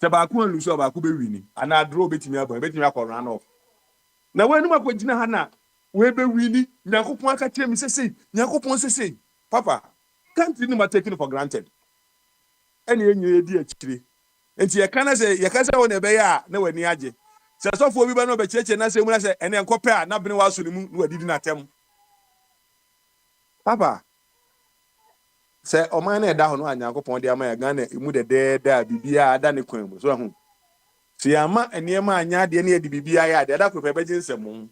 te ba ku aluso ba ku be wini ana draw betimi akọ run off na we numa ko gina ha na we be wini nyankopon aka tiem sese nyankopon sese papa can't you not taking for granted ene enye edi akire enti ye kana se wo na be ya na wani age se sofo obi ba no be cheche na se mu na se ene enkope a na bene wa so ne mu na wadidi na tem papa se oman na eda ho no anyankopon de ama ya Ghana emu de bibia ada ne kwan mu so ho se ama eniema anya de ne edi bibia ya de da ko pe beje nsem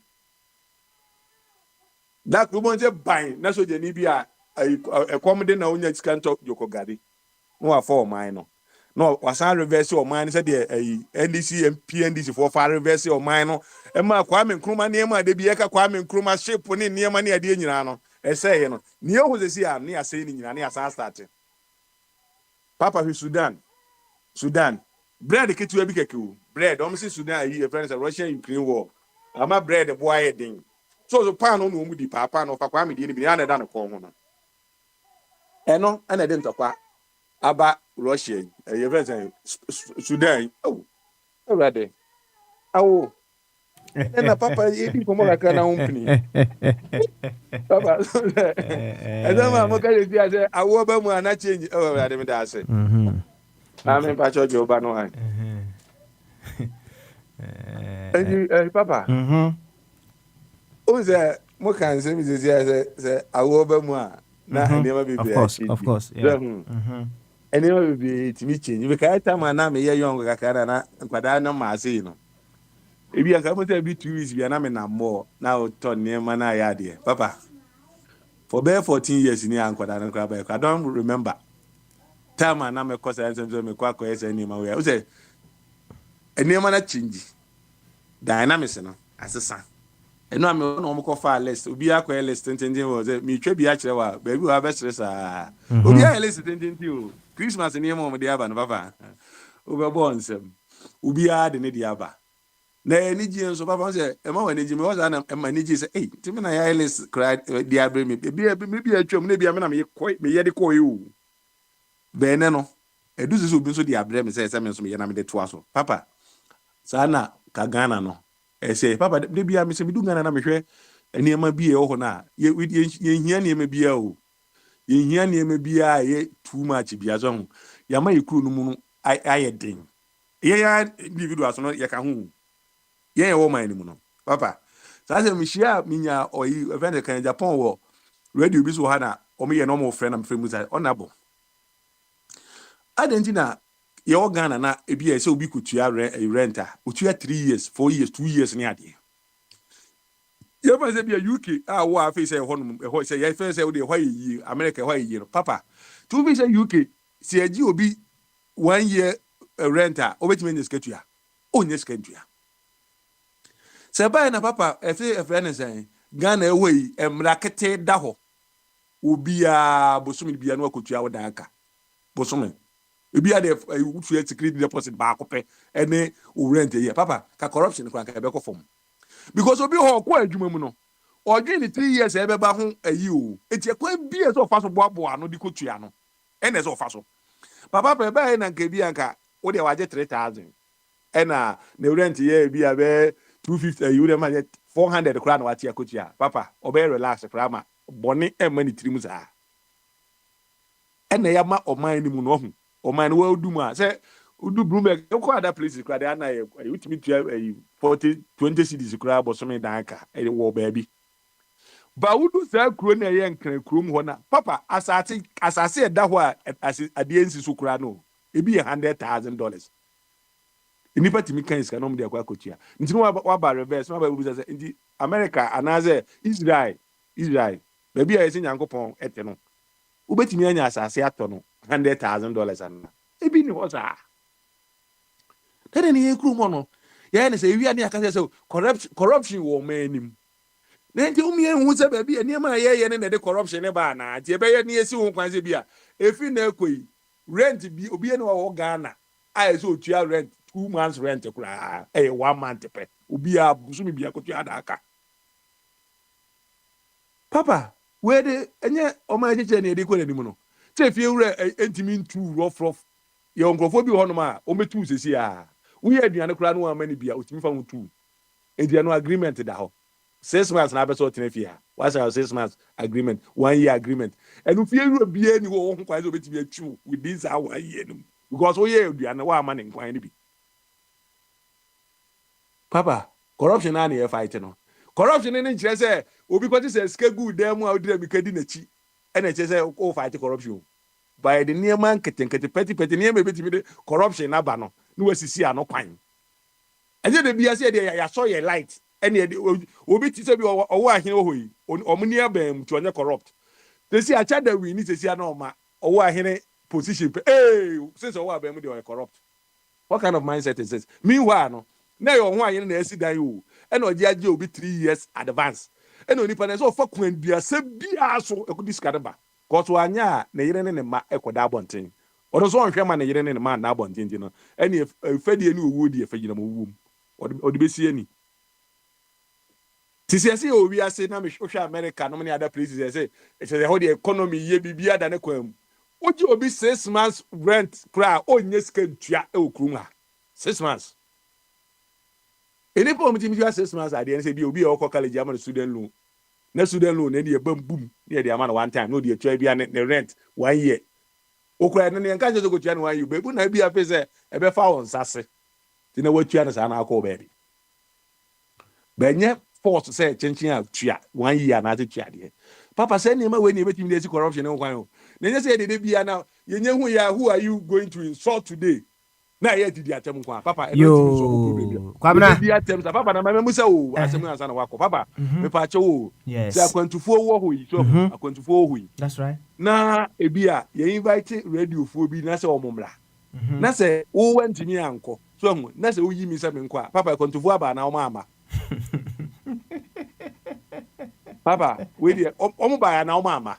da ko bon je ban na so je ni bia ekom de na onya skanto joko gari no afọ oman no wasan reverse oman se de NDC PNDC for far reverse oman no e ma Kwame Nkrumah ne ma de bia ka Kwame Nkrumah ship ne niema ne ade nyina no say no ni o ze si am ni asay ni nyina ni asan start papa fi Sudan bread ketu abi keku bread o msi Sudan yi friends Russia Ukraine war ama bread boy den so pan no mu di papa no fa kwa me di ni bi na da no ko ho no eno ana de ntokwa aba Russia friends Sudan oh ready na papa edi komo kakra na umpini papa eza ma ka dey say awo ba mu ana change oh ya dem da say me pa cho jo ba no an papa o say mo kan say mi say awo ba mu a na enema bibi of course yeah enema bibi timi change because I time na me ye young kakra na kwada na ma say no ebi anka mo say be 2 weeks bi na me na more na o turn enema na ya de papa for bare 14 years ni ankwada na kwaba I don't remember time na me cause I say me kwa enema we o say enema na change dynamics no asesa eno am no mo ko fa list obi akwa list tenten wo say me twa bi a kire wa ba bi wa be sere sa obi a list tenten o Christmas ni mo de aba no papa obi bo nsem obi a de ne de aba na eni ji enso papa say e ma wa ne ji me was na e ma ne ji say eh timi na ya list cry de abre me bi atwam na bi a me na me ye de ko yi o be ne no edu so obi so de abre me say me so me ye na me de to aso papa sana ka Ghana no say papa de bia me se bidu Ghana na me hwe enema bia ho na ye hia enema bia o ye hia enema bia ye too much bia so ho ya ma yekuru no mu no aye den ye ya individual so no ye ka ho ye wo man ni mu no papa sa se me hia minya oyi event kan Japan wo radio bi so ha na o me ye no mo friend na me friend mu sai onabo adentina your Ghana na ebi e say obi kutua renter otua 3 years 4 years 2 years ni ade you say be UK wo afi say honum e say you say we dey why yi America why yi papa to be say UK say agi obi 1 year renter obetime ni sketua onye sketua say by na papa e friend say Ghana e wey emrakete da ho obi a bosumi bia no akotua wo danka bosumi ebi ade fuel security deposit ba akopɛ ene o rent here papa ka corruption kwan ka be ko fom because obi ho ko adwuma mu no odwe ni 3 years e be ba ho ayi o eti kwa bi e so fa so boabo ano di kotua no ene so fa so papa pe ba na nka bi anka wo de waje 3000 ena ne rent here bi a be 250 ayi wo de ma 400 kra na watia kotua papa obe relax kra ma boni e mani trimu za ena ya ma oman ni mu no ho o man well do ma say udu Bloomberg e ko other places kra dey na e utimi tua 40 20 cedis kra bo so me danka e wo baby ba udu sa kro na ye nkran krom ho na papa asase e da ho a ade ensi so kra no e bi $100,000 inipa timi kan iska no me dey kwa kotua ntino wa ba reverse ma ba buza say ndi America anaze Israel baby a yesi nyankopon ete no ubetimi anya asase ato no $100,000 and ebi ni hoza tell ni ekru mo no ye ne say wi ani aka say corruption wo manim na nti umi hu se ba bi ani ma ye ne de corruption ne ba na ti e be ye ne esi hu kwan se bi a efi na ekoi rent bi obi ne wo Ghana a so otua rent 2 months rent kura 1 month pe obi a busumi bi akotua da aka papa we de enye o ma cheche ne de ko ne mu no if you entimi ntu rough your nkrofo bi hono ma o metu sesi a wo ye aduane kura no amani bia otimi fa ntu ediano agreement da ho 6 months na abeso tenafia what's our 6 months agreement 1 year agreement enu fie ru bia ni wo ho kwan so betimi atwu with this our 1 year no because wo ye aduane wa amani nkwan ni bi papa corruption na na fight no corruption ni nkire say obi kwati say skegu dem a odira bi kadi na chi ene che say o fight corruption by the near man ketenkete petty near me betimi de corruption na ba no no wasisi ano kwan enje de bia say de ya so ye light ene obi ti say bi owo ahene ohoyi omni abam to onye corrupt they see acha da wi ni sesi ana oma owo ahene position since owo abam de corrupt what kind of mindset is this meanwhile no na yo ho ahene na esi dan o ene oje age obi 3 years advance ene oni pa na so fa kwan dua se bia so ekudi skadaba koto anya na yire ne ma ekoda abonten odo so onhwe ma na yire ne ma na abonten no ene efadie ni owo di efagina mo wum odi besi ani tisi ase owi ase na me hwe America no me other places say it's how the economy ye bibia da ne kwam oji obi 6 months rent kra onye sika ntua e okrum ha 6 months Any point you 6 months at the end say be obi or college am student loan. Na student loan na dey boom near the amount one time no dey try be the rent 1 year. Okura no nka je go tua no 1 year be na bi afi say e be fa won sase. Ti na watua no sa na akọ baby. Benye force say chinchin a tua 1 year na tua de. Papa say name we ni betimi dey see corruption no kwan o. Na nye say dey bia na yenye hu ya who are you going to insult today? Na ye didi atem kwa papa Yo, Kwabena. didi atem sa papa na mama say o asem na sa na wako papa me pa che o Yes. say akwantufo wo ho yi so akwantufo wo ho yi That's right. na ebia ye invite radio fo bi na say omomra na say wo wantimi anko so hu na say wo yi mi say me nko papa akwantufo aba na o mama papa we dey omo ba ya na o mama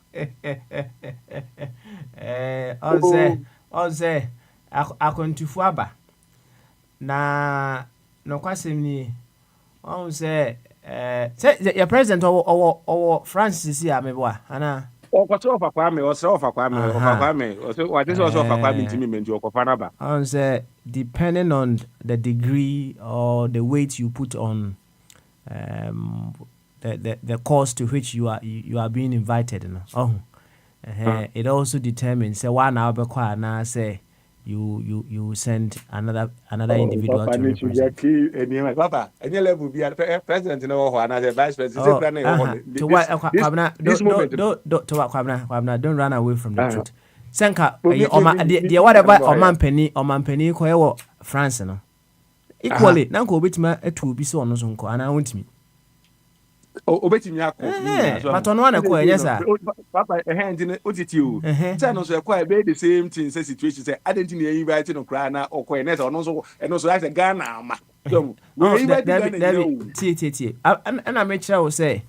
On say akwantufu aba na no kwasem ni on say your president or Francis ya meboa ana okoso ofa kwa me ofa kwa me ofa kwa me ntimi menti okofa na ba on say depending on the degree or the weight you put on the course to which you are being invited, you know. It also determines say one hour before na say you send another individual to represent. Papa, any level be president no ho na vice president don't run away from the truth. Senka the whatever omampani ko ewo France no. Equally na ko obetima atu bi so ono so nko ana wontimi. Obetimi akọ but ono na ko yes sir. Papa hand in otiti o say no so e be the same thing say situation say identity na invite no kra na okọ na ono so like Ghana ama so tie and I make sure say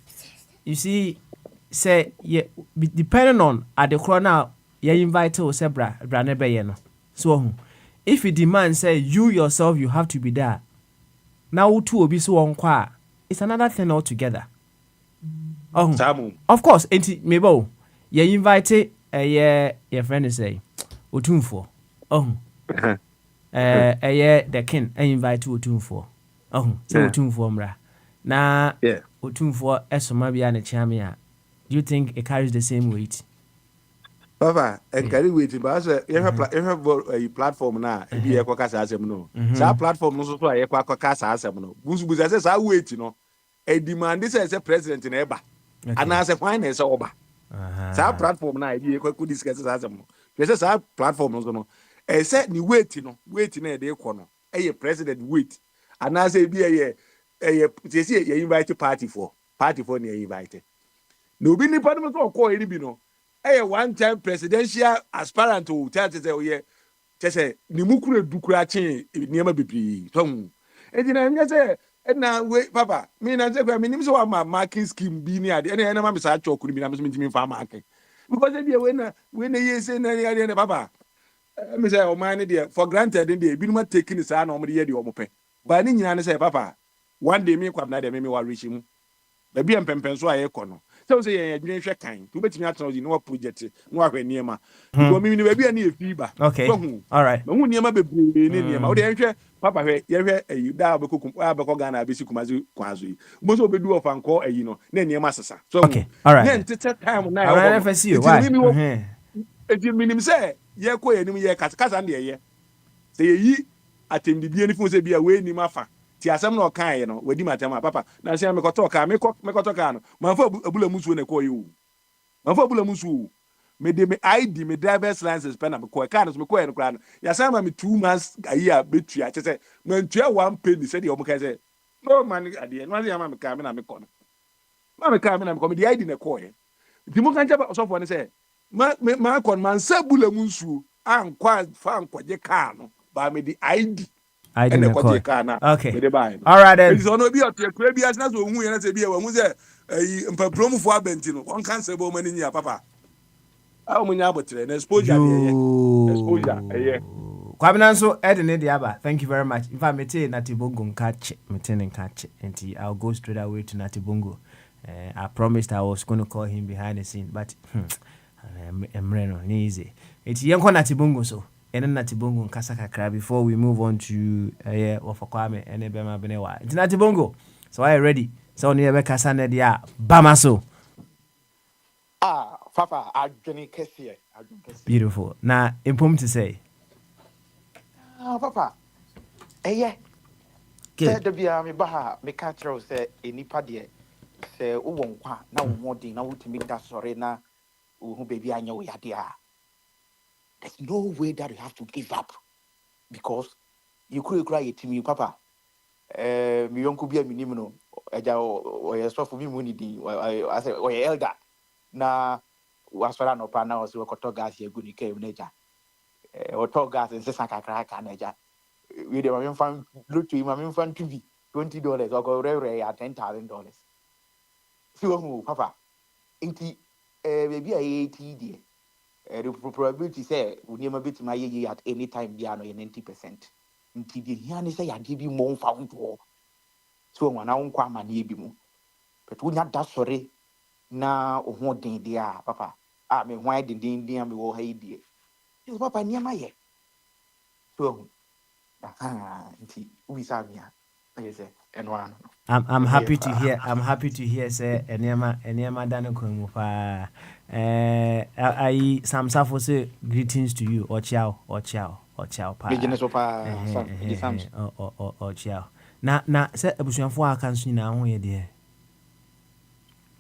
you see say depending on at the corner you invite o say bra ne be ye no so if you demand say you yourself you have to be there now two obi so on kwa it's another thing altogether. Of course, maybe you invite your friend to say Otumfo. The king invite Otumfo. Say Otumfo mra. Na Otumfo esoma bia na chamia. Do you think it carries the same weight? Papa, and carry weight but you have a platform na e bi ekokasa asem no. Sa platform no so so ekokasa asem no. Busu say sa weight no. A demand say president na eba. And as a finance over. Sa platform na idea could discuss as a mo. Yes, our platform no. A set ni waiting na de kono. A president wait. And as a be a invite party for near invited. No be ni parliament or call any bino. A one time presidential aspirant to tell say oh yeah. Just say ni mukure dukura chin niema bibi. Tom. And then say na wait papa me na say me nim say wa marking scheme bi ni ade na na ma me sa chokuru bi na me ntimi fa marking because dey we na ye say na ade na papa me say o man dey for granted dey bi no taking say na o dey dey o mo pe ba ni nyina ne say papa one day me kwabna dey me wa reach mu ba bi empempen so aye kɔ no say ye adwene hwɛ kan to betimi atena odi no project no ahwɛ niema because me ni ba bi na e fi ba okay all right me hu niema bebre ne niema o dey hwɛ papa hwɛ ye hwɛ ayi da bekokum abekɔ Ghana abesi kumazi kwazo yi mo so obedu of anko ayi no na niema sesa so okay all right then tete time na all right I see you why eti minim say ye kɔ ye nim ye kasa na ye say yi atembibie ni fun say bia we nim afa ti asem na okan ye no wadi matema papa na say me kɔtɔ ka no man fa abula musu na kɔ ye o man fa abula musu me de me ID me driver's license pen na me kɔ car no me kɔ ye no kra no ya say ma me 2 months ayi a betua che say man tua 1 penny say de o mo ka say no man ade no say ma me ka me na me kɔ no ma me ka me na me kɔ me de ID na kɔ ye ti mo kan cha so for ne say ma kɔ man sa abula musu ankwa fa ankɔje car no ba me de ID I didn't call. Okay. All right then. It's on be at your crabby as not who you say be when say promo for Bentino. One can't say about money in papa. How many abattoir and exposure? Kwabinanso Edin Diaba. Thank you very much. If I mete Natibongo catch and catch and I'll go straight away to Natibongo. I promised I was going to call him behind the scene, but I'm easy. It's young Natibongo so. ɛne Nati Bongo nkasa kakra before we move on to Wafakwame ɛne Bema Benewa. Nti Nati Bongo, so are you ready? So ne yɛbɛkasa ne deɛ bama so. Papa, adwene kɛseɛ. Beautiful. Na impom to say. Papa, ɛyɛ. Sɛ da biara meba ha meka kyerɛ wo sɛ nnipa deɛ sɛ wowɔ nkwa na wo mmɔden na wotumi da sɔre na wo ho baabi anyɛ wo yadeɛ a there's no way that you have to give up because yɛkura yɛtumi papa me yɔnko bi a menim no agya ɔyɛ sɔfo me mu ne din asɛ ɔyɛ elder na wasɔre anɔpa na ɔsɛ wɔkɔtɔ gas agu ne kam no agya ɔtɔ gas nsesa kakraka na agya we de mame fan lotu mame fan to be $20 or rare at $10,000 see who papa inti baby a 80 dear the probability say we never bit my ye at any time they are 90% inti the here say I give you more found to so one now kwa mani bi mu but we not that sorry na ho den dia papa me why den me wo ha die papa niam aye so I'm happy to hear. I'm happy to hear. Say, Enema Dana Kumufa. I some safo say greetings to you. Or ciao. Or ciao. Na say abusuafo aka nso nyina ho ye de.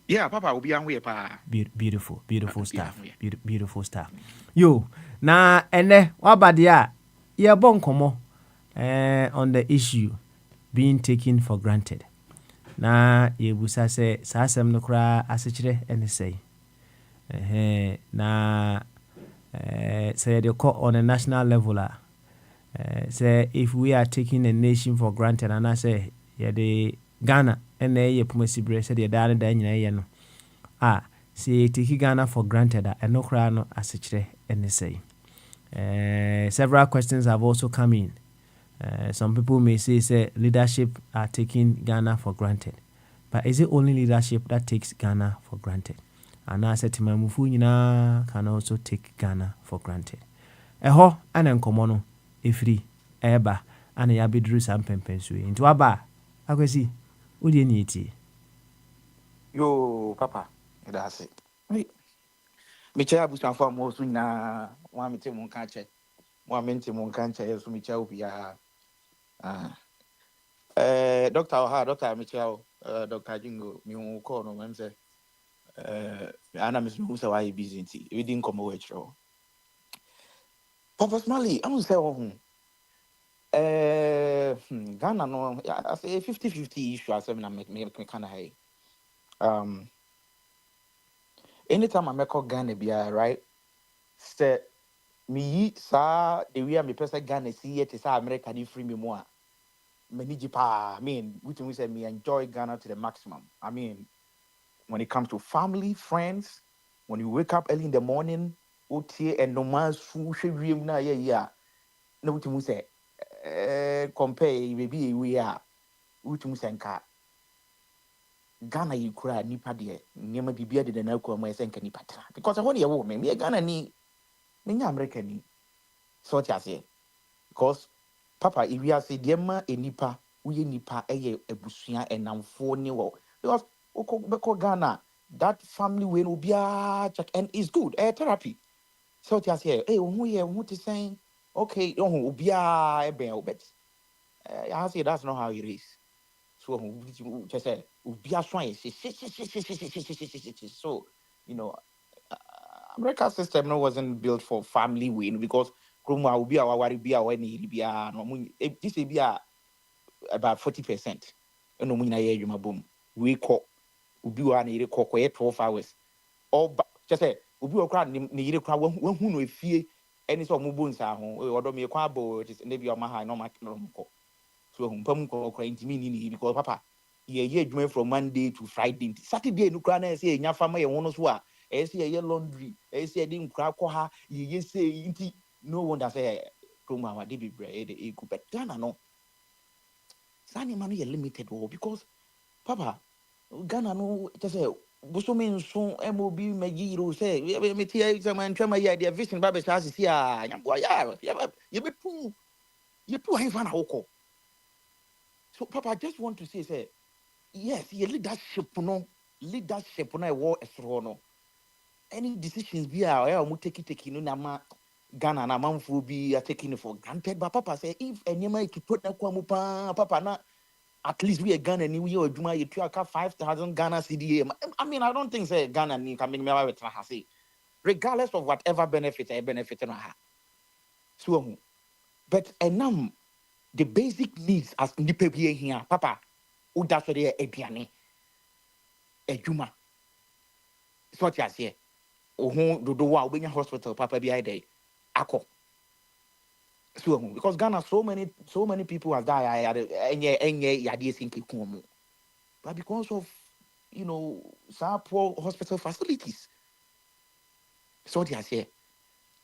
Yeah, papa will be on way pa. Beautiful stuff. Beautiful stuff. Yo, na ene wabadia ye bon komo on the issue being taken for granted. Na yebusa se sa asem no kra asechire ene sei. Na say they call on a national level say if we are taking a nation for granted and I say yeah the Ghana and ye pumasibre said the dana nyina ye no say take Ghana for granted and no kra no asechire ene sei. Several questions have also come in. Some people may say leadership are taking Ghana for granted. But is it only leadership that takes Ghana for granted? And I said to my Mufuina can also take Ghana for granted. Eho and enkomono ifri eba and yabidru sam pempensui into aba akwesi udi niti. Yo papa that's it. Me chair busan for mo so na wa me te mo kan che. Mo me te mo kan che so me chair obia. Doctor me chair Dr. Jingo me won call no man say ana me who say why busy nti we didn't come away through. Papa Smalley, I don't say Ghana no I say 50-50 issue as me me kind of high. Anytime I make Ghana be right, say me sa the way me person Ghana see it is America di free me more. Me nijipa. I mean, which we say me enjoy Ghana to the maximum. I mean, when it comes to family, friends, when you wake up early in the morning, okay, and no man's food na yeah. No, which we say compare maybe we are which we say Ghana you cry nipa de niema bibia de na kwa mo senka nipa tra because I want you wo me Ghana ni me America ni so ti ase because papa if we are say de ma enipa uye nipa eye ebusua enamfo ni wo because oko Ghana that family we no bia check and is good therapy so ti ase who ti saying okay obia e ben obet I say that's not how it is so who just say obia so you know America system no wasn't built for family win because Kroma will be our worry be our be this be about 40%. No mun na ye boom. We call ubi wa na 12 hours. All just say ubi okra ni yire kra wan hu no efie any so mo bonsa ho odo me kwa bo it is maybe your ma no ko. So humpam ko kra intimi ni because papa ye adwuma from Monday to Friday. Saturday no kra na say nya fama ye ho no so a say ye laundry say dey nkra ko ha ye say inti no wonder say Kroma wa dey be bre e go but Ghana no Sani manu ye limited because papa Ghana no just say Busumi nso MOB Magiro say, me tia some and trema ya the vision babe chassis here. You be poo, you poo hang fan hoko. So, Papa, I just want to say, yes, your leadership no war is no. Any decisions be our take no nama Ghana na manfo be are taking it for granted. But Papa say, if any man to put na kwamupa, Papa na at least we are Ghana and we are Juma, you track 5,000 Ghana CDA. I mean, I don't think say Ghana ni coming me with say, regardless of whatever benefit I benefit no ha. So, but and the basic needs as nipa bi here, Papa, who that's what they aduane, adwuma. So what you say? Oh, do wa obenya hospital, Papa bi ide akọ. So because Ghana so many people have died enye yade sinke kumu. But because of some poor hospital facilities. So what you say?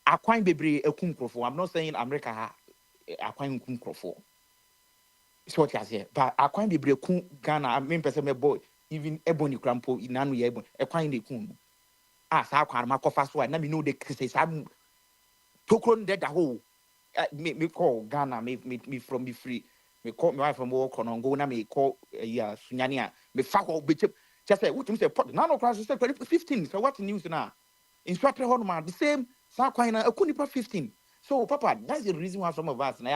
Akwan bebre ekum krofo. I'm not saying America akwan ekum krofo. So what you say? But akwan bebre kun Ghana, I mean person me boy, even ebony crampo inanu ye ebony akwan de kun. Sa akwan ma kofa so na me know the say sam tokron de da ho. Me call Ghana, me from be free. Me call me wife from work on na me call sunyania. Me fa ho be just say what you say pot. Nano class say 15. So what news now? Instructor Honma, the same Sakwana, a kunipa 15. So, Papa, that's the reason why some of us, but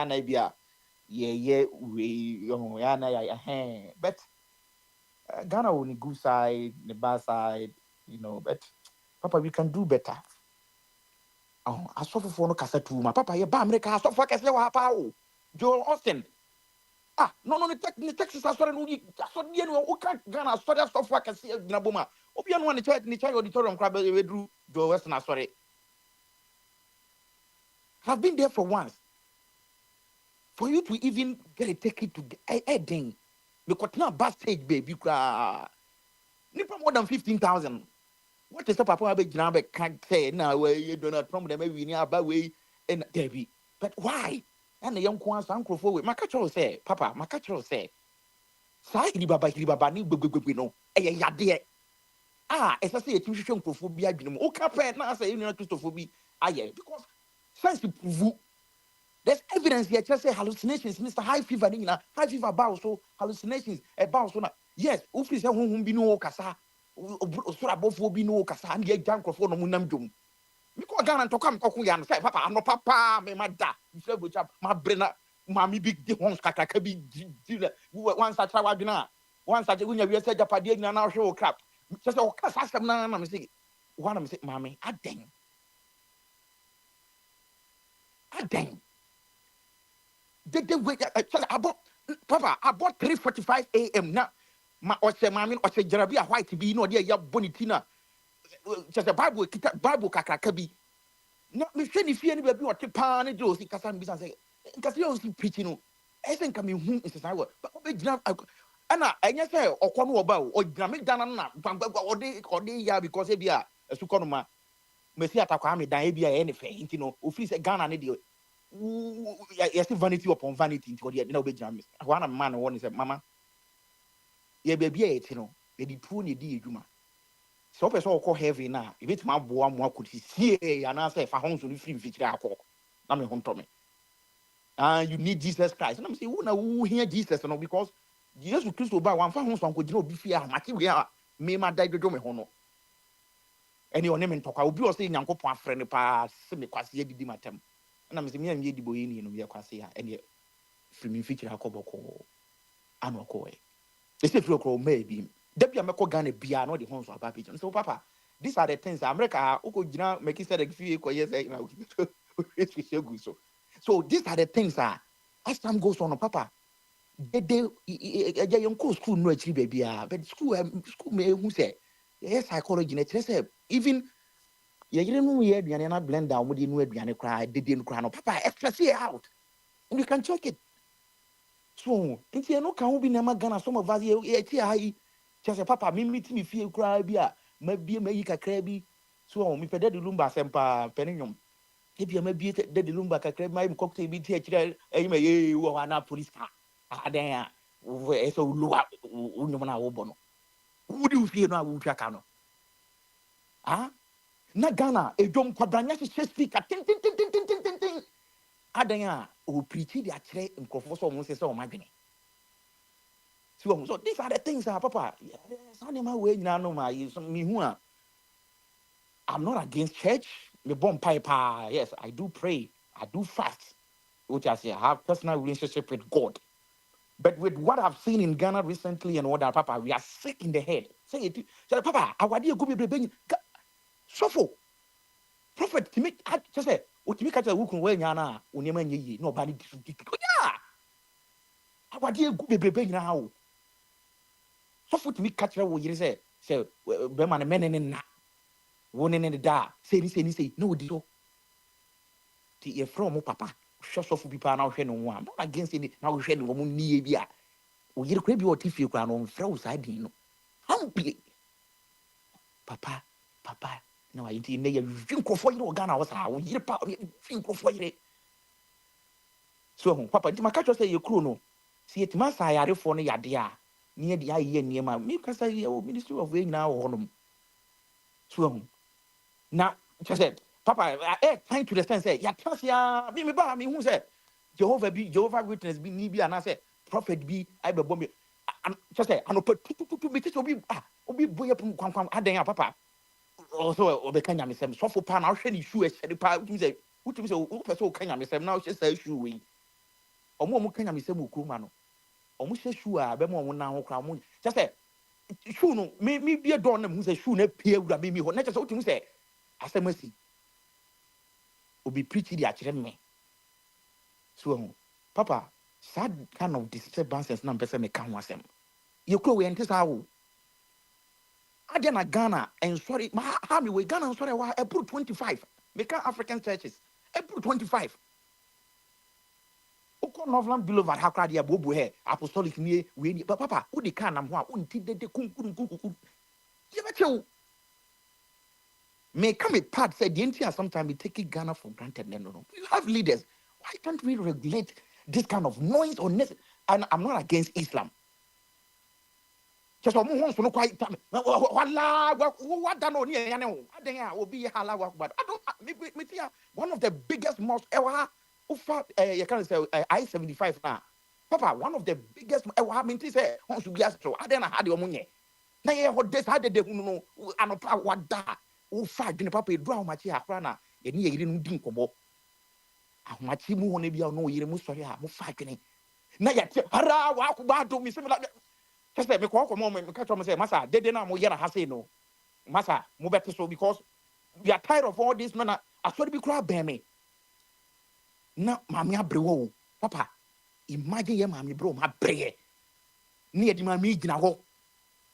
Ghana on the good side, the bad side, but Papa, we can do better. Oh, I suffer for no cassette, my Papa, you bam, make a suffer Cassell, Joel Austin. No, the Texas, I saw who can't Ghana, so that's stuff I can see Nabuma. Opian one, the child auditorium crab, drew Joe Western, sorry. Have been there for once. For you to even get a ticket to a ding, because now bus stage, baby, Nipa more than 15,000. What is up, Papa? Be can't say now where you do not problem, maybe near about way and Debbie. But why? And the young ones, Uncle Forward, my catcher say, Papa, my catcher say, Sai Baba, ni no, ya dear. As I say, a tuition for phobia, oh, Capet, now say, Christophobia, because science prove. There's evidence here, just say hallucinations, Mr. High fever, high fever bow, so hallucinations, a bow, so yes, Ufis whom be no cassa, Sorabofo be no cassa, and get junk of one munamdum. Because Ghana to come, Kokuyan, say, Papa, I'm no papa, me mother, you said, which up my brenna, mammy big homes, Kakabi, once I travel dinner, once I when you said Japan, and now show crap. Just all class, ask them now, I'm saying, one of them said, Mammy, I dang. They wait. I bought Papa. I bought 3:45 a.m. Now, my mammy or say Jarabia white to be no dear ya bonitina. Just a Bible kakrakabi. No, me sure if you anybody or pan do see Casan business say because you see preaching. I think I mean whom is the word. But Anna, I just say or come about or Jamaic Dana or they ya because they be a sukonoma. Messi atakwame dan e bia anything, office Ghana ne de yes vanity upon vanity into the no be jam. One man one is mama. Ye baby e di two ne di edwuma. So person call heavy na, e bit ma boa mo akoti sie and answer fa hon so ni free fitiri akọ. Na me hon to me. You need Jesus Christ. And I'm saying who hear Jesus no because Jesus Christ oba wan fa hon so anko gina obi fie a maki we a me ma dai dodo me ho no. Any on name talk, I will be also in Yanko friend pass, semi quasi didi matem. And I'm saying, me the boy in your quasi, and yet from me feature a cobble. I'm a coy. They say, maybe. Debbie Mako Ghana piano, the homes of Baby. So, Papa, these are the things America, Oko Gina, make it said a few years now. So, these are the things as time goes on, Papa. They young school no achieve baby, but school may who say. Yes, psychology. Let's say even you didn't know yet. You not blend down with the new Diana cry. They didn't cry. No, Papa, extra see out, and you can check it. So, if you know, can be never gonna some of us here. Just a Papa, me feel cry. Maybe make a crabby. So, me pede the lumba sempa penium. If you may be the lumba crab, my cocktail be teacher. You are not police car. There, so low up. Would you feel now? na Ghana edom kwabranya hye speaker tin adan a o preach the akere nkrofo so mo se o madwene. So these are the things papa sanema we nyina no ma me hu a I'm not against church. Me bomb piper. Yes, I do pray. I do fast. Which I say I have personal relationship with God. But with what I've seen in Ghana recently and what that papa, we are sick in the head. Say it. Say papa, I want you go be suffer. Prophet to me just say what me catch a who we nyana unema nyi nobody yeah. I want you go be now. Suffer to me catch a wo yire say be man men na won in the da say no di so ti e from papa hwe so fu pipa na hwe no ho am not against any na hwe no mo nie bi a o yire kwa bi o ti fie kwa no mfra wo sa din no hampi papa na wa yiti ne ya vinkofo yire o Ghana wo sa wo yire pa vinkofo yire so ho papa ti maka cho say ye kuro no si etima sa yarefo no yade a ne de aye niema me kasa ye o ministry of we nyina wo honom so ho na just papa thank to the sense say ya trust ya me ba me hu say Jehovah witness bi ni bi ana say prophet bi I be bomb just say anopa tututu me tell obi boye kwan adan papa also obe kanya me sem so for pa na hwe ni shoe e hye pa utumi say o person o kanya me sem na o hye say shoe we omo kanya me sem okuruma no omo hye shoe a be mo na ho kra mo just say shoe no me bi do na mu say shoe na pie wura me ho na just say utumi say asemasi obi preach the akire me so papa sad kind of disturbances na mpese me ka ho asem ye kro we ente sa wo ade na Ghana and sorry ha me we Ghana sorry wa April 25 me ka African churches April 25 Oko Northland Boulevard hakra dia bobo he apostolic nie we ni papa wo de kan nam ho a unti dede kunkurun ye beche me come a part said the entire sometimes we take Ghana for granted. No. You have leaders. Why don't we regulate this kind of noise or and I'm not against Islam. Just no quite what done on here. I will be but I don't one of the biggest mosques ever you can say I-75 now. Papa, one of the biggest I mean to say on should be astro. I don't had your money. Now you what this had the no and what that. O fa dwene papa edu ahomachi akra na ye ne yire no din kobo ahomachi mu hono bia no yire mu sori a mo fa dwene na ya te ara wa akuba do mi se me just me ko ko mo me ka to mo say masa dede na mo yera ha say no masa mo better so because we are tired of all this man asori bi kura ben me na mami abrewo papa imagine ye mami bro ma breye ne ye di mami gina ho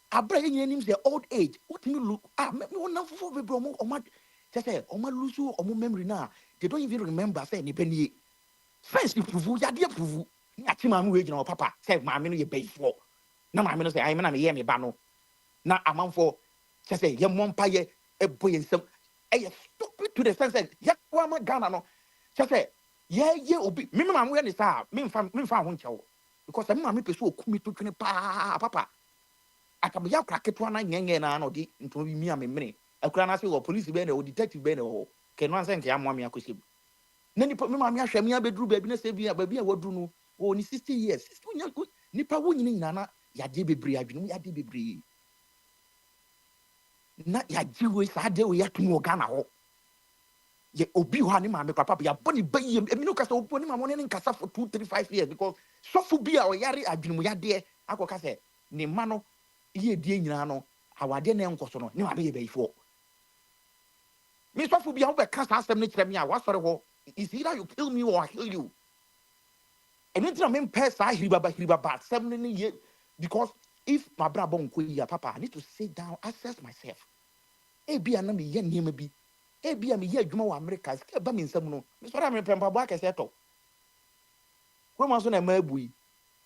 abra ye nim say old age what me look me won for be bro mo just say o ma lose o mo memory na they don't even remember say ni penie first you prove ya dey prove na ti ma we gina papa say ma me no ye be for na ma me no say I na me ye me ba no na amanfo just say ye mompa ye ebo ye nsem e stupid to the sense that ya kwa ma Ghana no just say ye obi me ma we ni sa me mfa ho nchewo because me ma me peso okumi to twene pa papa akabuya kraketo na nyenye na no di nto bi mi amemre akura na se wo police be na wo detective be na wo ke no anse nke amwa me akosi na nipa me ma me ahwa me abeduru ba bi na se bi a ba bi a waduru no wo ni 60 years nipa wo nyina nyina na yade bebre adwene mu yade bebre na yajiwe sa de wo yatunu o Ghana ho ye obi ho ani ma me papa ya boni bayi emi no kasa obi ni ma mo ne nkasa for 2-3-5 years because so fu bi a o yare adwene mu yade akoka se ni ma no ye die nyina no awade na enkoso no ne wa be before me so fu bia wo be ka sa asem ne kire me a wa sore ho is either you kill me or I kill you and until me pay sa hiribaba 7 years because if my brother nko yi papa I need to sit down assess myself e bia na me ye niam bi e bia me ye adwuma wa America ska ba me nsam no me so ra me pempa bo akese to Roma so na ma abui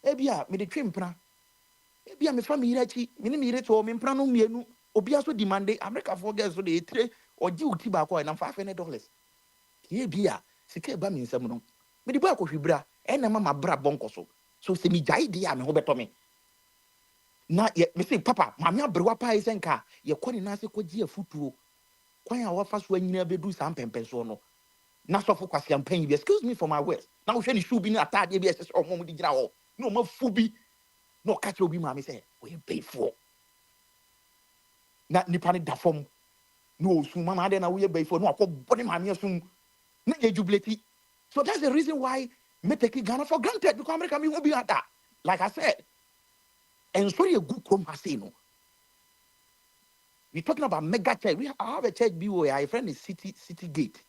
e bia me de twempra ebia me family irachi me ne me ire to me mpra no mienu obia so demand America for girls so dey etre oji uti ba ko na $500 ye bia sika ba me nsam no me di ba ko hwibra e na mama bra bonko so se mi jai dia me ho beto me na ye me say papa ma me abrewa pa isenka ye ko ni na se ko gi afutuo kwan a wafa so anyina bedu saa mpɛmpɛnsoɔ no na sɔfo kwasi ampan bi excuse me for my words na wo hwɛ ne shoe bi ne ataadeɛ bi ɛsɛ sɛ ɔmo de gyina hɔ na ɔmo fu bi na ɔka kyerɛ obi maame sɛ ɔyɛ bɛyifoɔ na nipa ne da fam na ɔsum mama adɛ na woyɛ bɛyifoɔ na wakɔ bɔ ne maame asum na yɛ jubilate. So that's the reason why me take Ghana for granted because America me won't be at that. Like I said, and sorry a good come no. We're talking about mega church. I have a church where I friend is City Gate.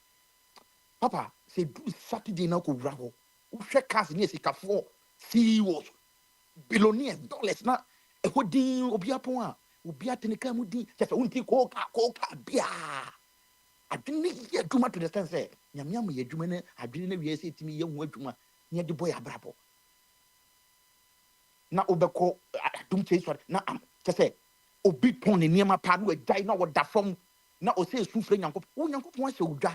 Papa say do Saturday now go bravo. Who share cars near Sikafo CEOs, billionaires, dollars na a hoodie obiapon, ubia tenika mudi, just a unti coca bia. I didn't hear too much to the sense say, Yam ye jumene, I didn't say to me young word near the boy abrabo. Na obeko don't chase what na just say obi pon near my pad with die now what that from na o say sufre yanko wants to da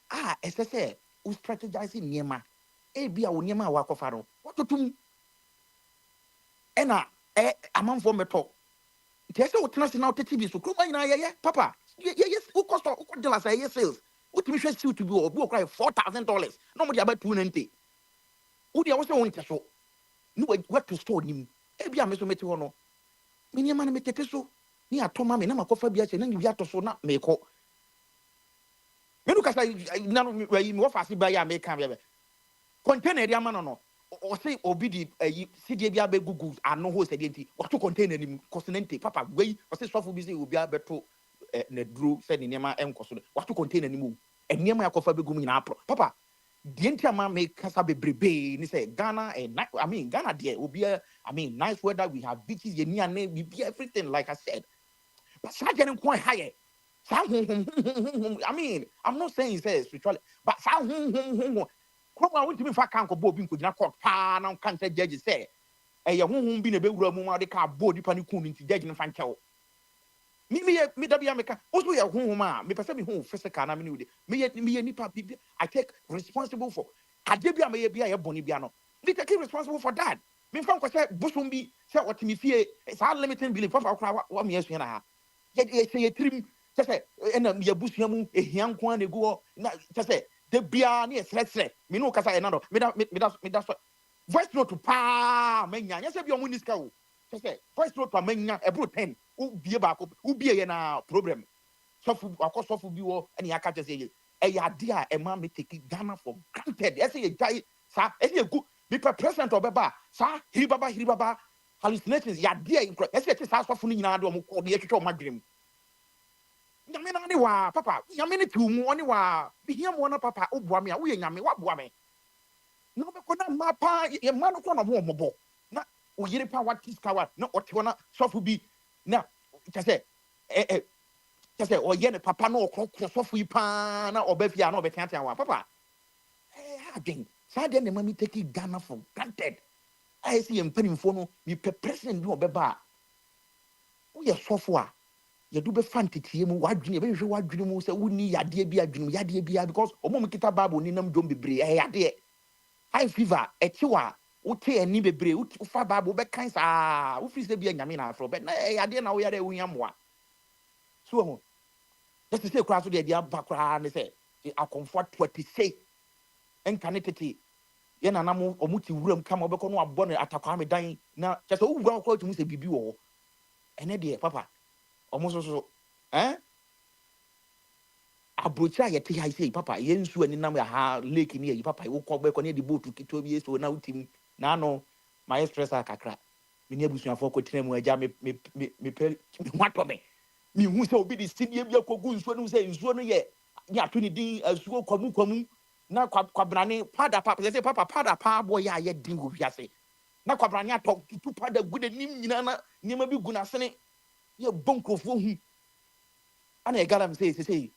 as I say who strategizing near ma be a near my work of faro what to do ena among for me talk tese o tena se na o TV so kro na ya papa yes who cost o de say yes sales what me share to be o cry $4,000 no mo dey about 290 who dey was say won so no what to store nim be a me so meti ho no me niam na me tete so ni atoma me na makofa bia che na nyi ato so na me ko me no kasa na me wo fase ba ya me kan be container dia ma no o say obi di sidie bia be google ano ho se di o to container nim kosinente papa we o say sofo bi say obi abeto na duro se ni niam enkoso o to container nim o niam yakofa be gum nyina apro papa the entire me kasa bebrebe ni say Ghana Ghana there will be nice weather, we have beaches we be everything like I said, but certain quite higher. I'm not saying it's spiritual, but come on with me for can't go bobbing could not court pa now can't judge say a won't be a big room out the car body panicun into judging fan cow. Me that be America. Also, your home, me person me home first can me nipa I take responsible for. I did be a boni biano. Me take responsible for that. Me from say busumbi say what me fear. It's hard limiting belief for what me yes na. Yet say trim just say and me busuamu e hian kwan de go na just say de bia na sre me no kasa enado me that voice note to pa menya yes be omu niska o. Just say voice note to menya ebro 10 ubie baako ubie ye na problem sofu akosofu bi wo ene aka je say e ya de a e ma me take Ghana for granted e say ye jai sa e say egu be president obeba sa hiribaba hallucinations ya de e say say sa sofu ni nyina de o mo ko de twetwe o madwem nyame na ne wa papa nyame ne tu mu oni wa bi hia mo na papa oboa me a wo ye nyame wa boa me no be ko na ma pa ye ma no ko na mo mo na o yire pa what is kawa na o te na sofu bi na just say o ye ne papa no okro sofo yi pa na obafia na obetia wa papa again say dem na me take Ghana for granted I see empanimfo no me president bi obeba wo ye sofo a ye do be fantitie mu wadwene be hwe wadwene mu say woni yade bi adwene because omo me kita bible ni nam dom bebre yade high fever echiwa wote ani bebre wofa bible be kan sa wo fi se bia nyame na afro be na yade na wo yade wo yamoa so ho just say kra so de dia bakra ne say akomfo 26 enkanetete ye na nam omuti wuram kama obekọ no abọ ne atakwa me dan na just wo wura ko tumi se bibi wo ene de papa omo so abrocha ye te say papa ye nsu ani nam ya ha lake ni ye papa wo ko be ko ne de boat kito bi so na utim na no my stress akakra me ni abusuafo ko tena mu aja me pe me wato me mi hu se obi di sidie bi akogu nsuo no se nsuo no ye ya to ni din asuo kwamu na kwabrane pada papa say papa pada pa boy ya ye din go wiase na kwabrane atok tu pada gude nim nyina na nima bi guna sene ye bonkrofo hu ana e garam say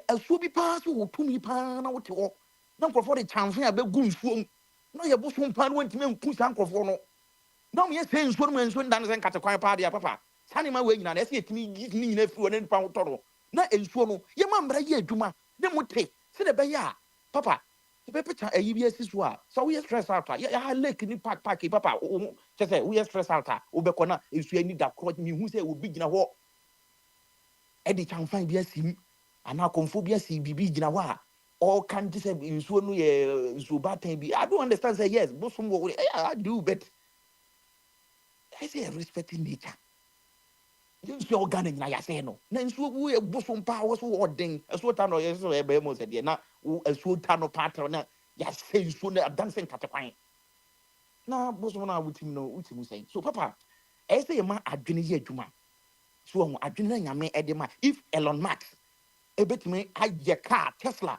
asuo bi pa so wo tumi pa na wote ho na nkrofo de chance ya be gu nsuo na ye boso mpa no ntime nku san nkrofo no na mo ye say nsuo no nsuo ndan se nkate kwan pa de papa sane ma we nyina na se etimi ni nyina fi wona npa hotoro na ensuo no ye ma mbra ye adwuma de mote se de be ya papa the picture a UBS is what so we stress out ya lake ni park papa just say we stress out obekona ensuo ni da cross mi hu say obi gina ho e di chan fan bi asim ana konfo bi asi bibi gina wa all can just say nsuo no ye nsuo batan bi. I don't understand say yes bosom wo I do but I say respecting nature. Nsuo organic na ya say no na nsuo wo ye bosom pa wo so odin nsuo ta no ye so e be mo se de na nsuo ta no pattern na ya say nsuo na dancing katakwan na bosom na wutim say so papa I say ma adwene ye adwuma so ho adwene na nyame e de ma if Elon Musk ebetime aye car Tesla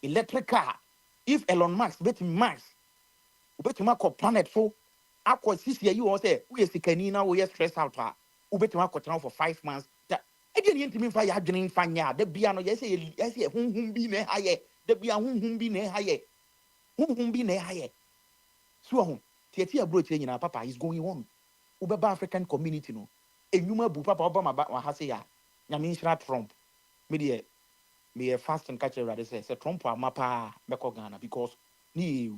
electric car if Elon Musk betime Mars ubetime akọ planet so akọ sisi yi wo say we sikani na we stress out a ubetime akọ tena for 5 months that e dey ntimi fa ya adwene fa nya da bia no yes hunhun bi na haye da bia hunhun bi na haye hunhun bi na haye so ho tiati abro tie nyina papa is going on ubeba African community no enwuma bu papa obama wa ha say ya nyame nshira Trump me dey fast and catch rather say Trump amapa beko Ghana because ni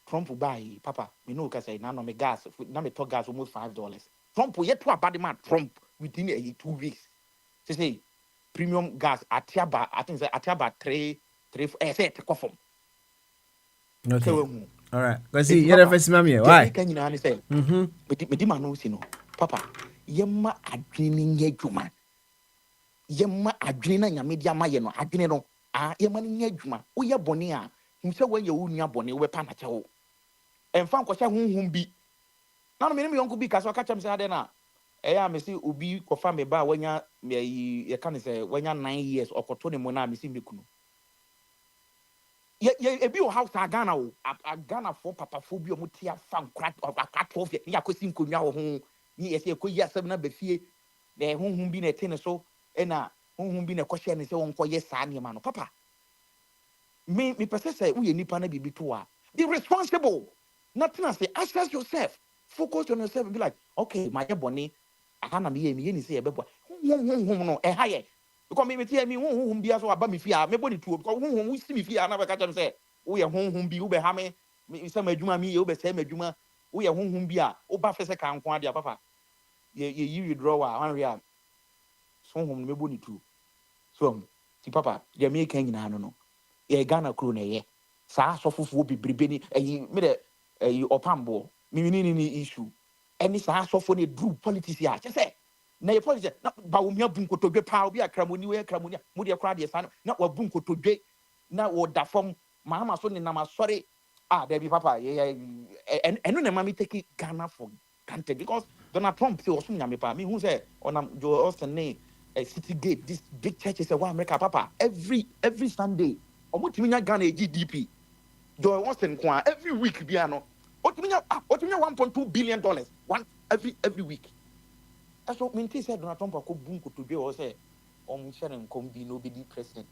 Trump buy papa me know ka say na no me gas na me talk gas almost $5 Trump yet to abade man Trump within 2 weeks say premium gas atiaba I think say atiaba 3 say take from okay all right because see you first mami why can you know say me di man no see no papa yemma adwene nya adwuma yemma adwene na nyame di amaye no adwene no yemma nya adwuma wo ye bone a huse wo ye wo nua bone wo pa na che wo emfa nkosha hunhun bi na no me yonko bi ka so ka chem say ade na eya me see obi kofa me ba wanya ye ka ne say wanya 9 years okoto ne mo na me see me kunu ye ebi o house Ghana o Ghana for papa fo bi o mo tia fa nkra akato fie ni akosi nkonwa wo ho ni yesi ekoyi asem na befie na hunhun bi na tene so na hunhun bi na kohye ne se wonko ye saa ne ma no papa me pese say we nipa na bibi to a be responsible nothing say assess yourself focus on yourself and be like okay my body aha na me ni say e bebo hunhun no e haye because me tie me hunhun bi aso aba me fia me body tuo because hunhun we see me fia na be ka tell say wo ye hunhun bi wo be ha me say madwuma mi ye wo be say madwuma wo ye hunhun bi a wo ba fese kan ko ade papa ye withdraw a real so hom me boni tu so ti papa ye me kan nyina no ye Ghana kro na ye saa sofufu bibribe ni me de opambo me ni issue any saa sofo ne do politics ya che say na ye politics na ba wo mia bu nkotodwe pa obi akramoni we akramoni mu de kra de sa na wa bu nkotodwe na wo da fom mama so ne na ma sorry there be papa eno na mama take Ghana for granted because Donald Trump say osum nyame pa me who say on Joe Austin ne City Gate this big church is a America papa every Sunday omotimi nya Ghana GDP Joe Austin kwa every week bia no otimi nya $1.2 billion one every week so me think say Donald Trump ko bunko to be o say share nkom no be the president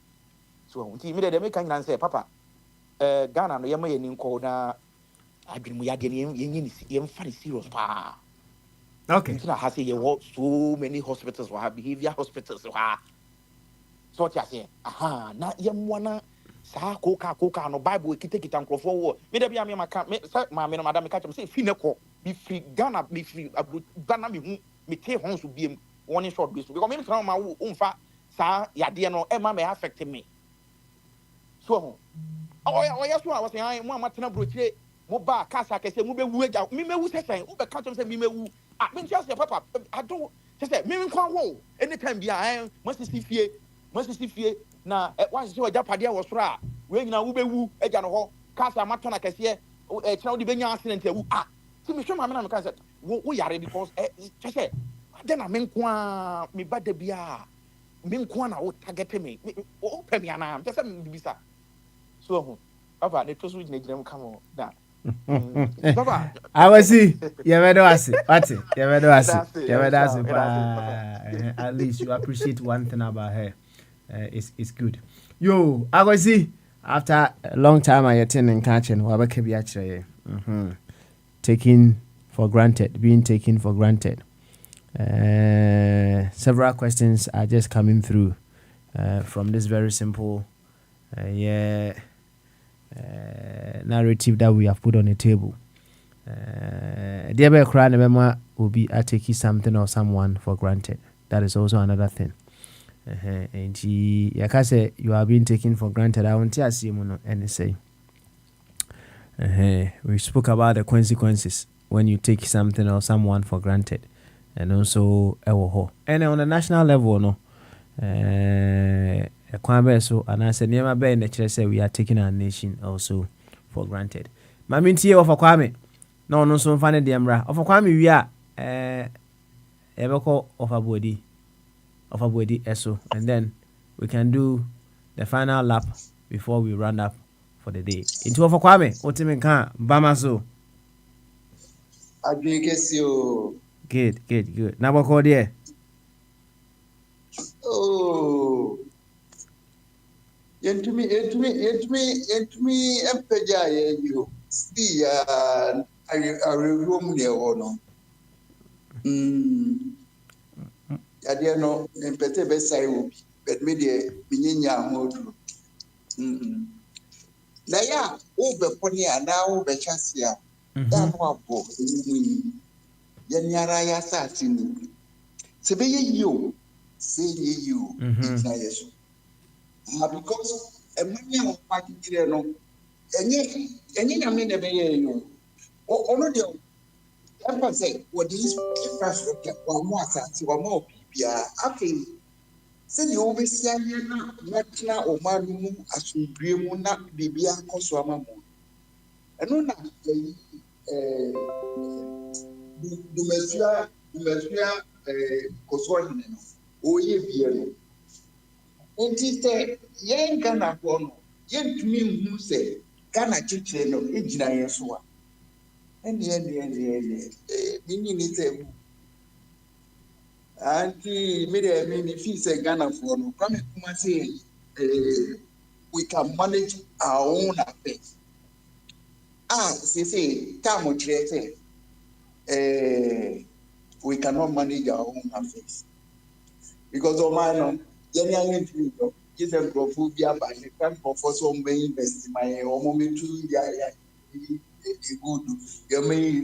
so unti me dey make kan say papa Ghana no yema ye ni nko na adwemu ya de ye mfa serious pa. Okay. You know, has so many hospitals or behavior hospitals so what you say na ye mwana sa koka no Bible kita nkrofo wo me da bia me maka me no madam me catch me say fi ne ko be free Ghana be free Ghana me hu me te hon so biem one short base because me tell ma wo umfa sa yade no e ma me affect me so yes so I was saying mo amatena brochire mo ba kasa kese mo be wu eja me mewu sesen wo be catch me say me mewu me just say papa I don't say me nkwa wo anytime bia mo sisi fie na wa sisi oja pade wo soro a we nyina wo be wu eja no ho kasa matona kese kira wo de benya accident ewu ti me hwe ma me na me kan say wo yare because say then me nkwa me bada bia me nkwa na wo target me o pe me ana just say me bibisa so papa ne to so gyina mu come on na papa I was see you better ask what you better ask at least you appreciate one thing about her it's good yo I was see after a long time I attending catching wa baka bi akire being taken for granted several questions are just coming through from this very simple narrative that we have put on the table. Dear cry, never will be taking something or someone for granted. That is also another thing. And yakase you are being taken for granted. I won't tell you and say. We spoke about the consequences when you take something or someone for granted, and also and on a national level, no. So and I said never be in the church say we are taking our nation also for granted. Mami tie of Kwame. No so mfane de mra. Of Kwame we are ebeko of abodi eso, and then we can do the final lap before we run up for the day. Into of Kwame, otime kan bama so. Good. Na boko there. Oh, entumi empeja you see room near ono. Adia no empete be sai obi, but me de minyinya hodu. Na ya wo be poni ana wo be chase a. Da no abo eni ya nyara ya sati ni. Se be you. Say you, because a man of party, no, and yet, I mean, you. Only the embassy, what is infrastructure or more, or more people. After say the overseer, not now, or Maru, as we dream, not Bibia, Coswama. And no, the Messia, Coswama. Oye bieno onti se yen Ghana kono yen tumi hu se Ghana chiche no ejina yen so a ene minyi ni se anti me de me fi se Ghana for no kwame kuma say we can manage our own affairs say time say we cannot manage our own affairs. Because of my young Jesus Grophobia by the camp for some may invest in my moment to good. You may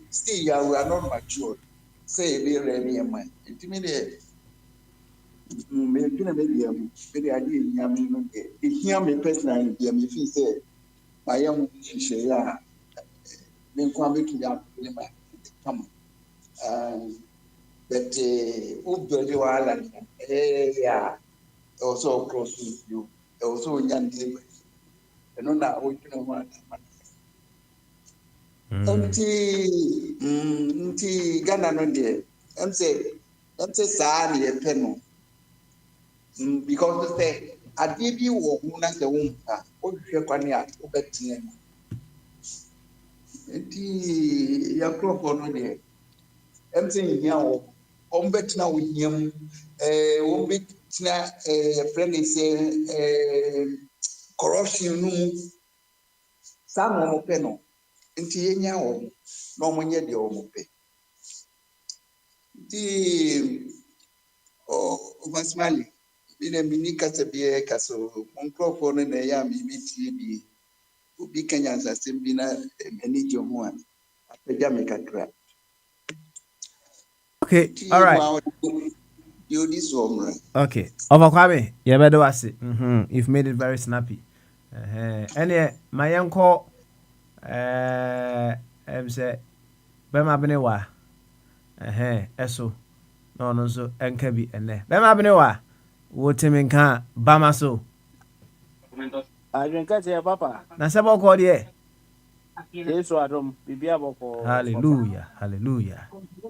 still we are not mature. Say, be ready, man. Intimidate. Maybe very idea. Hear me personally, me feel say, my young share. Then come to the come. But Uber Island, yeah, also close to you, also young neighbors. And on that, we know what. Ghana no there. I'm say, sorry, a penal. Because they say, I give you one as the woman, what you can have, Betty. Your crop on there. I'm saying here. Ombetina with him, ombetina friend is corruption no some omo nti yenya o no monye de omo pe di masmali bine minika sebie kaso microphone na ya mi tie bi obi kanya asem bi na manage ho a apega mekakra. Okay, all right. You this one, right? Okay. Over Kwame, you better was it. You've made it very snappy. And my uncle, say, Bema Benewa. Eso. No, so, and Kabi, and there. Bema Benewa. What him in can, Bamaso. I drink at your papa. Nasabo called ye. Yes, I don't be able for. Hallelujah.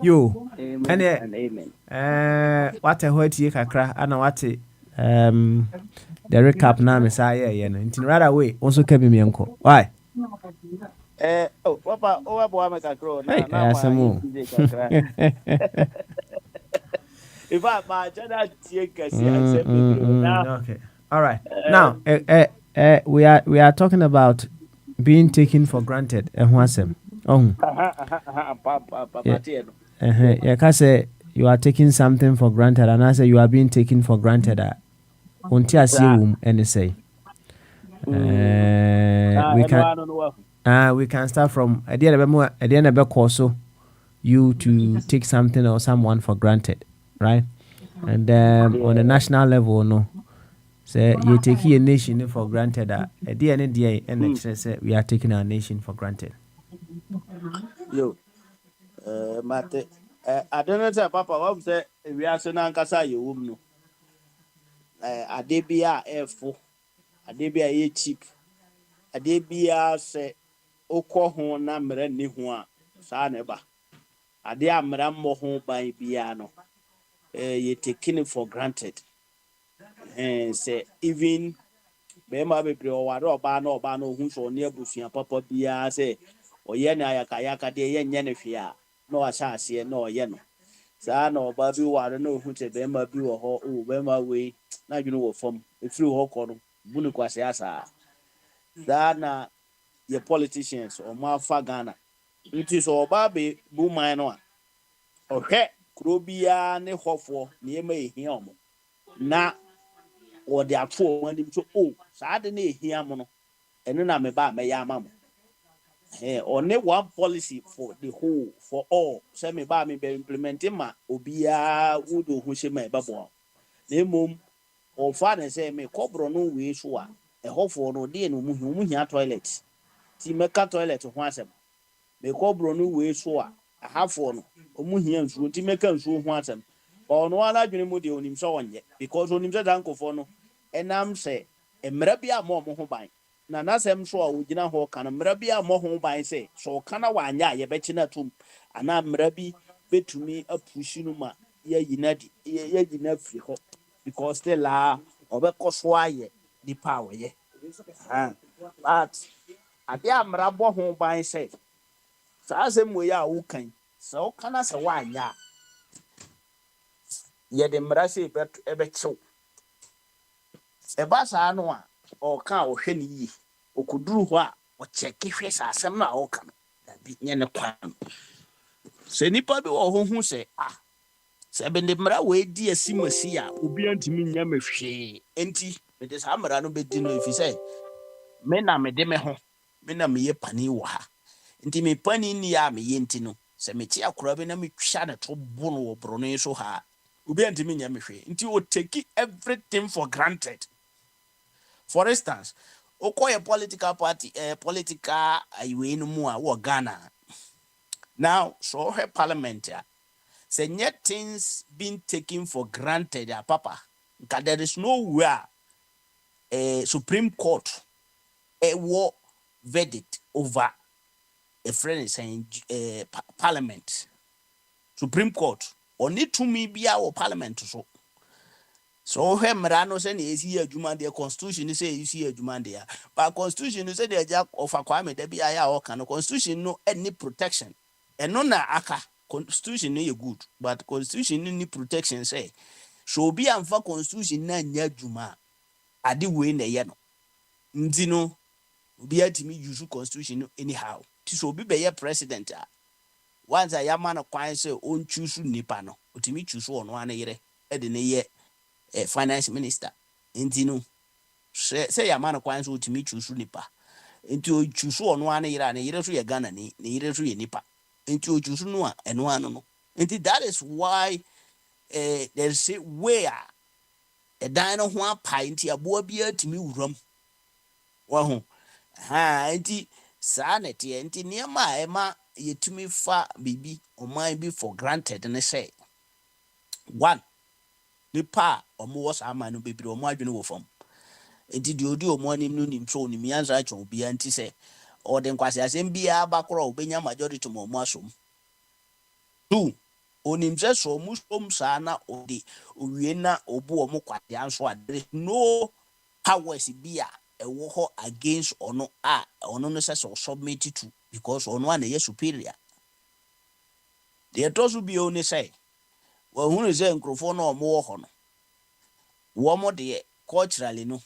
You. Amen. What a hurt ye kakra, and what the recap now, Messiah, and right away also came me uncle. Why? Oh, papa, boy, make a crow. Hey, If I my channel take okay. All right. Now, we are talking about being taken for granted. Yeah, say you are taking something for granted, and I say you are being taken for granted. Until I see whom and say, we can start from at the end of the course, you to take something or someone for granted, right? And on a national level, no. So you take your nation for granted. At the end of the day, and we are taking our nation for granted. Yo, mate. I don't know, sir, Papa. What say? We are saying Ankasa you no. Adebia F4. Adebia ye cheap. Adebia say okɔ ho na mmara ni ho a saa na ba. Ade a mmara mmɔ ho ban bia no. You taking it for granted. Say even bɛrima bebree ɔware ɔbaa na ohun so ɔne abusua papa biara sɛ ɔyɛ ne ayakayaka deɛ yɛnyɛ ne hwee a na wahyɛ aseɛ na ɔyɛ no saa na ɔbaa bi ware na ohun sɛ bɛrima bi wɔ hɔ bɛrima wei na adwene wɔ fam efiri hɔ kɔ no bu ne kwasi asaa saa na yɛ politicians ɔmo afa Ghana nti sɛ ɔbaa be bu man no a ɔhwɛ kuro biara ne hɔfoɔ nneɛma ehia ɔmo na wɔde ato ɔmo anim so saa de na ehia mo no ɛno na meba mɛyɛ ama mo ɔne one policy for the whole for all sɛ meba me be implementing ma obiara wodo ho hyɛ ma ɛbɛboa na mmom ɔfa ne sɛ me kɔborɔ no wei so a ɛhɔfoɔ no de no mu hia toilet ti mɛka toilet ho asɛm me kɔborɔ no wei so a ahafoɔ no ɔmu hia nsuo ti mɛka nsuo ho asɛm ɔno ala dwene mu de onim sɛ ɔnyɛ because onim sɛ dankɔfoɔ no ɛnam sɛ mmara bi a ma ɔmo ho ban na nasɛm so a ogina hɔ ka no mmara bi a ma ho ban sɛ so ɔka na wanyɛ a yɛbɛkye na tom ana mmara bi betumi apushi no ma yɛyi na firi hɔ because still ɔbɛkɔ so ayɛ nipa a wɔyɛ but ade a mmara bɔ ho ban sɛ saa asɛm wɔ yɛ a wokan sɛ ɔka na sɛ wanyɛ a yɛde mmara sɛ ɛbɛkyew ɛba saa no a ɔka a ɔhwɛ ne yie okuduru hɔ a ɔkyɛke hwɛ saa asɛm no a ɔka no dabi nyɛ ne kwan sɛ nipa bi wɔ ho hu sɛ sɛ bɛnde mmara wɔ di asimasi a obi antimi nya me hwee enti mede saa mmara no bɛdi no efi sɛ me na mede me ho me na meyɛ pani wɔ ha nti me pani ni a meyɛ nti no sɛ mete akora bi na metwa ne to bo no wɔ boro no so ha obi antimi nya me hwee nti o take everything for granted. For instance, okoye political party, political iwe no mu a wo Ghana. Now, so her parliament say yet things being taken for granted, papa. Because there is nowhere a Supreme Court a war verdict over a friend saying parliament. Supreme Court only to me be our parliament so when Marano said is here Juma the constitution is say you see a Juma there. But constitution is say the jack of a kwame there be a kind of constitution no any protection. And no na aka constitution no good, but constitution need protection say. So be and for constitution na nya Juma adi we na ye no. Nti no be atimi use constitution anyhow. Ti so be president once a yaman kwan say on choose nipa no. Otimi choose one one yere e de ne ye finance minister nti no say ya man kwan so timi choose nipa nti o choose ono an yira na yira so ye Ghana ni yira so ye nipa nti o choose no a eno ano no nti that is why there is a way a dan no ho apai nti aboa bia timi wuram wa ho nti saa na te nti niema ema yetumi fa bibi oman bi for granted ne say one nipa omo was ama no bebre omo adwene wo fam enti de odi omo anim no nim so nim yanza atwa obi anti se o de nkwase asem bia bakoro obenya majority mo omo asom two onim se so omo som saa na odi owie na obo omo kwade anso ade no powers bia ewo ho against ono ono no se so submit to because ono na ye superior de tosu bi oni say wa hunu ze nkrofo na omo wo ho no wo mo de culturally no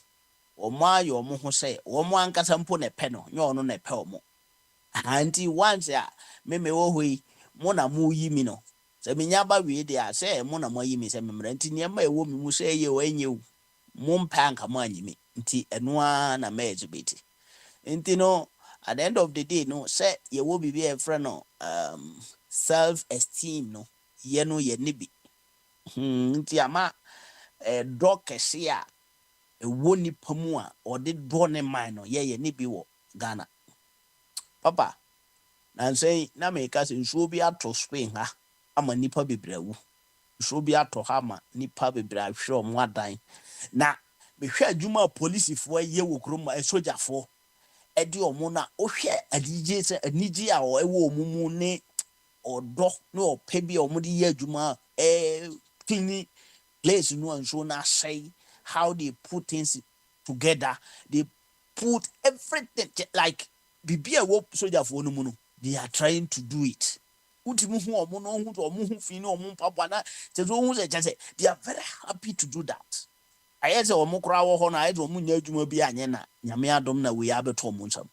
omo ayo omo ho say wo mo ankasa mpo na pe no nye ono na pe omo anti once me wo hoi mo na mo yi mi no se me nya ba we de say mo na mo yi mi se me mra nti ne ma ewo mi mu say ye wo enye mo mpa anka mo anyimi nti eno na ma exhibit nti no at the end of the day no say ye wo bibi e friend no self esteem no ye no ye nibi nti ama dɔ kɛse a ɛwɔ nipa mu a ɔde dɔ ne man no yɛyɛ ne bi wɔ Ghana. Papa, nansɛ na meka sɛ nsuo bi atɔ Spain ha ama nipa bebree awu. Nsuo bi atɔ ha ama nipa bebree ahwere ɔmo adan. Na mehwɛ adwuma a polisifoɔ yɛ wɔ kurom sogyafoɔ ɛde ɔmo na wohwɛ anigye a ɛwɔ ɔmo mu ne ɔdɔ ne ɔpɛ bi a ɔmo de yɛ adwuma clean place no nsuo na asɛe. How they put things together, they put everything like bibia wo soldier for no muno. They are trying to do it. Utimu hu omo no hu omo hu fi no omo papa na tezo hu se they are very happy to do that. Aye se omo kra wo ho na aye omo nya adwuma bi anye na nyame adom na we abeto omo nsam.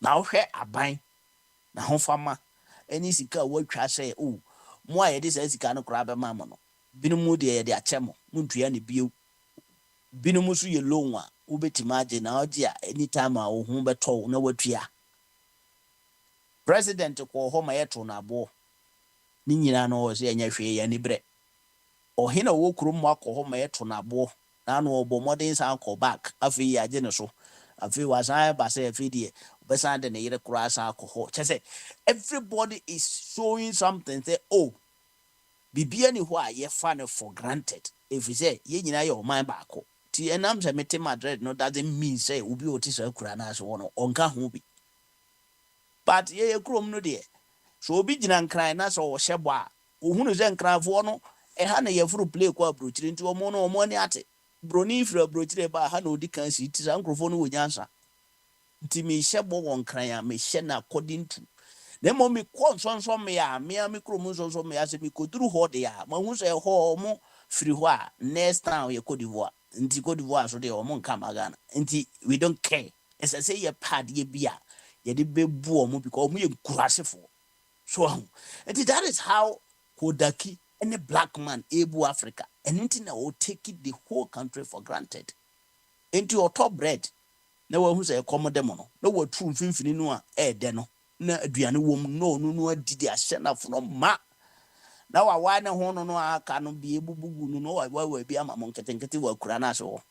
Na wo hwe aban na ho fama eni sika wo atwa se o mo aye de se sika no kra be ma mo no. Binumu de de achemo muntua ne bio binumu so ye loan a wobetima age na oje a anytime a wo hu beto na watua president ko ho ma yeto na abo ni nyina no o se enya hwe ya ni bre o hina wo krum akọ ho ma yeto na abo na no obo modern san call back afi ya age ne so afi wa san ba se afi de be san de ne yire kura san akọ ho che everybody is showing something say oh bibia ni ho a ye fa ne for granted if you say ye nyina ye o man baako ti enam se mete Madrid no doesn't mean say obi oti so akura na so no onka ho bi but ye krom no de so obi gina nkran na so wo hyebo a ohunu se nkranfo no ha na ye furu play kwa brochire nti omo no omo ni ate broni fira brochire ba ha na odi kan si ti sa nkrofo no wonyansa nti me hyebo won nkran a me hye na according to na mo mi ko nsonso me ya me krom nsonso me ya se mi koduru ho de ya ma hu se ho mo free ho a next time ye Cote d'Ivoire nti Cote d'Ivoire so de o mo nka magana nti we don't care as I say ye pad ye bia ye de bebu o mo because mo ye kurasefo so nti that is how Kodaki any black man able Africa and nti na o take it the whole country for granted nti o top bread na wo hu se commode mo no na wo true finfini no a de no na aduane wom no adidi ahye na fo ma na wa ne ho no aka no bi ebubugu no wa bi ama mo nketenkete wa kura na so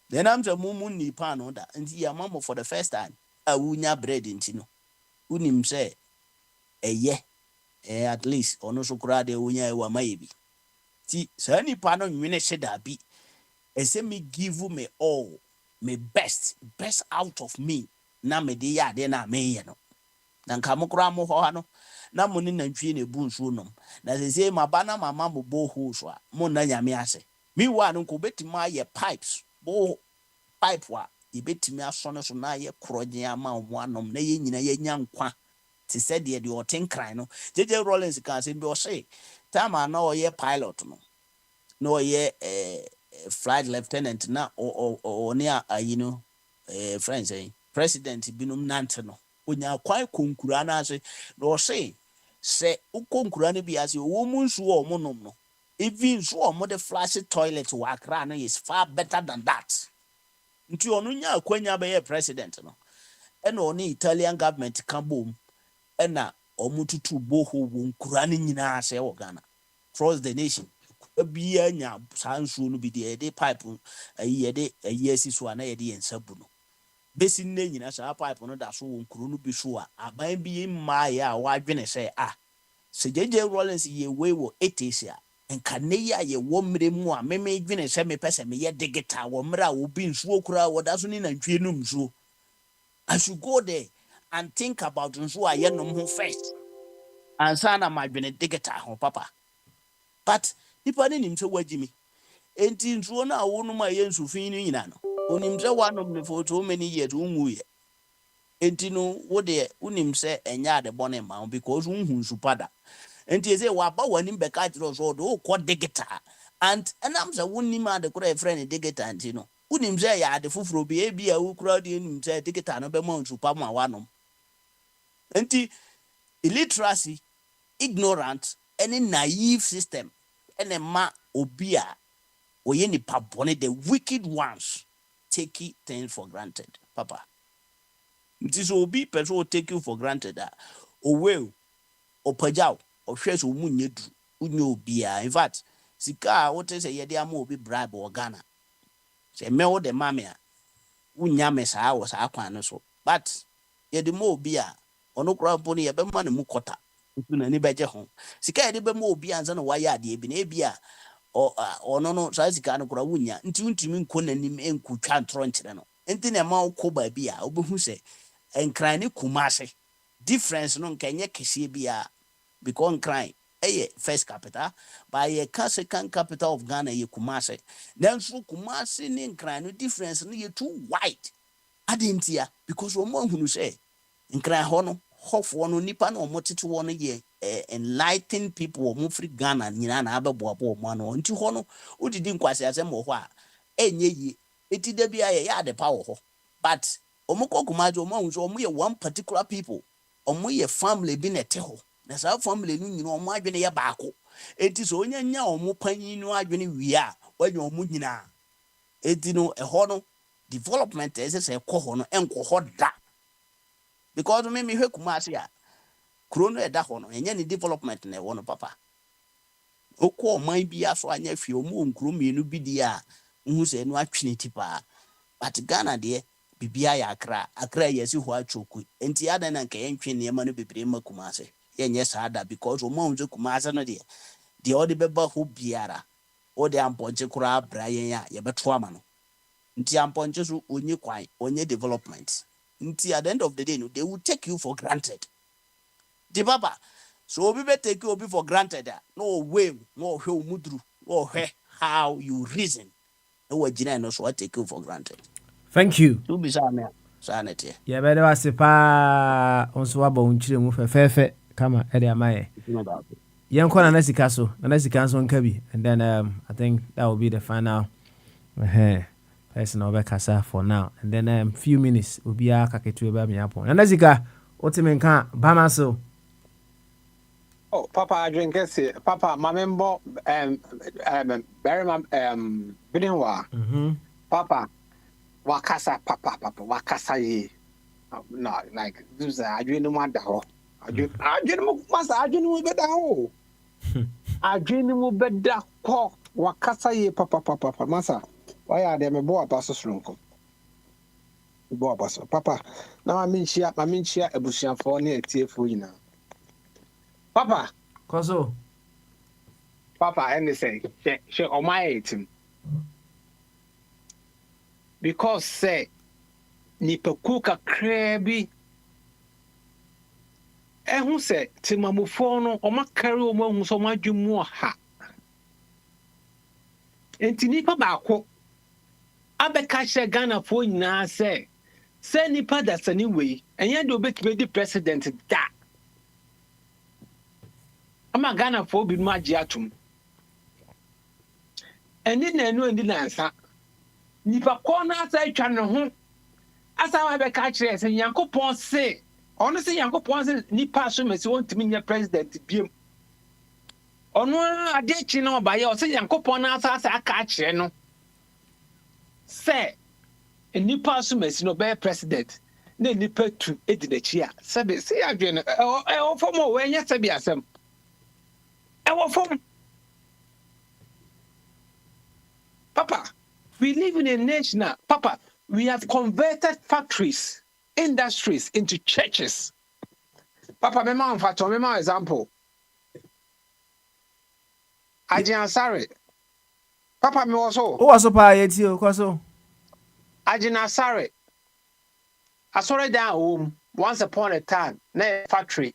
then am say mumu ni pa no da nti ya mamo for the first time a wunya bread nti no unim say at least ono so kura de wunya e wa maye bi ti sa ni pa no nwene hye da bi ese me give me all me best out of me na me de ya de na me ye no na nka mo kura mo ho no na mo ni nantwie na ebu nsuo nom na sese maba na mama mo bo ho so a mo na nyame ase mi wa no ko betima ye pipes bo pipe wa ye betimi aso no so na ye kroje ama mo anom na ye nyina ye nya nkwa ti se de o tenkran no jeje Rollins kan se bi o say time na o ye pilot no no ye flight lieutenant na o ne you know friends president binum nante no onya kwai konkura na ase no say se ukonkura ne bi ase wo mu nsu o mo nom no even nsu o mo de flash toilet wa Accra no is far better than that nti onu nya akwanya be president no e no ni Italian government kan bom e na o mu tutu boho wo nkura ne nyina ase wo Ghana across the nation bia nya sansu no bi de pipe ayi de asi so na ye de yensabu no besi nne nyina sa pipe no da so wo nkuru no bi so a aban bi mma ya wa dwene se se jeje Rollins ye we wo etesia enka ne ya ye wo mre mu a meme dwene se me pese me ye digital wo mra wo bi nsuo kura wo da so ni nantwie no nsuo I should go there and think about nsuo a ye nom ho first ansa na ma dwene digital ho papa but nipa ne nim se wagimi enti nsuo na wo no ma ye nsufin no nyina no onim se wanom ne for so many years unwuye enti no wo de unim se enya de bone ma because unhu nsupada enti eze wa ba wani beka jiro so do ko digital and enam se wonim ade kura friend digital enti no unim se ya ade fufuro bi e bia wo kura de unim se digital no be ma nsupa ma wanom enti illiteracy ignorant any naive system ene ma obia oye ni pabone the wicked ones take things for granted papa it is obi person take you for granted o will o pajao o hwe so munye du unyo bia. In fact, sika what is a yedia mo be bribe or Ghana. Say me o de mamia. Unya me sa was akwan so. But yedi mo bia ono kura poni ebe ma ne mu kota. Ntu na ni beje ho. Sika yedi be mo bia anza no waya ade bi na ebia o no sa sika no kura wunya. Nti untimi nko nanim enku twa ntro nkyere no. Enti na ma ko ba bia obehu se enkran ni kumase. Difference no nkenye kese bia because enkran first capital by a second capital of Ghana ye Kumasi. Then so Kumasi ni nkran no difference no ye too wide. Adintia because omo hunu say nkran ho no hofo no nipa na omo tete wo no ye enlighten people omo free Ghana nyina na abebo omo no nti ho no odidi nkwase asem ho a enye yi eti da bia ye ya de power ho but omo kokumaje omo hu so omo ye one particular people omo ye family bi nete ho na sa family no nyina omo adwene ye baako eti so onyanya omo panyin no adwene wi a wanya omo nyina eti no ho no development is say ko no enko ho da because me hwe Kumasi a kuro no eda ho no enye ni development na wo no papa okọ man bi aso anya fie omo nkuro mienu bi dia hu se no atwene tipa but Ghana de bibia ya akra yesi ho achoku enti ada na nka yentwe ne ma no bebre ma Kumasi yenye sada because omo nzo Kumasi no de odi beba ho biara odi amponche kura bra yen ya ye beto ama no nti amponche so onye kwan onye development nti at the end of the day no they will take you for granted the baba so obi be take you obi for granted no way no hwe omudru no hwe how you reason no wagina no so take you for granted. Thank you. To be sana sanity. Yeah, better was pa onso wa ba unchire mu fefefe kama ede amaye. Yen kwa na sika so nka bi and then I think that will be the final person over kasa for now and then few minutes will be a kaketu eba mi apon. Na sika otime nka ba ma so. Oh, Papa, I drink it. Papa, my member, very Binwa. Papa, wakasa, Papa, wakasa ye. No, like this. I drink no matter how. I drink master. I drink no better how. I drink no better how. Wakasa ye, Papa, master. Why are they me boy pastor strong? Boy pastor, Papa. Now I mean share ebusian for near TF you now. Papa. Koso. Papa, anything. She on my team. Because say nipa kuka krebi. Who say timamufo no o makari o ma hu so madwemu ha. Enti nipa baako abeka she Ghana fo nyina say nipa da sani we enye de obetime di president da. Ama Ghana for bi ma gi atum eni na enu endi na nsa nipa ko na asa atwa ne ho asa wa be ka kire se Yankopon se ono se Yankopon se nipa so mesi wontimi nya president biem ono ade chi na obaye o se Yankopon na asa aka kire no se nipa so mesi no be president na nipa tu edi na chi a se be se adwe no o fomo we nya se bi asem Papa, we live in a nation now. Papa, we have converted factories, industries into churches. Papa, me example. Ajin Asare. Papa, me also. Oh, also pa yeti o kwaso. Ajin Asare. Asore down home once upon a time, na factory.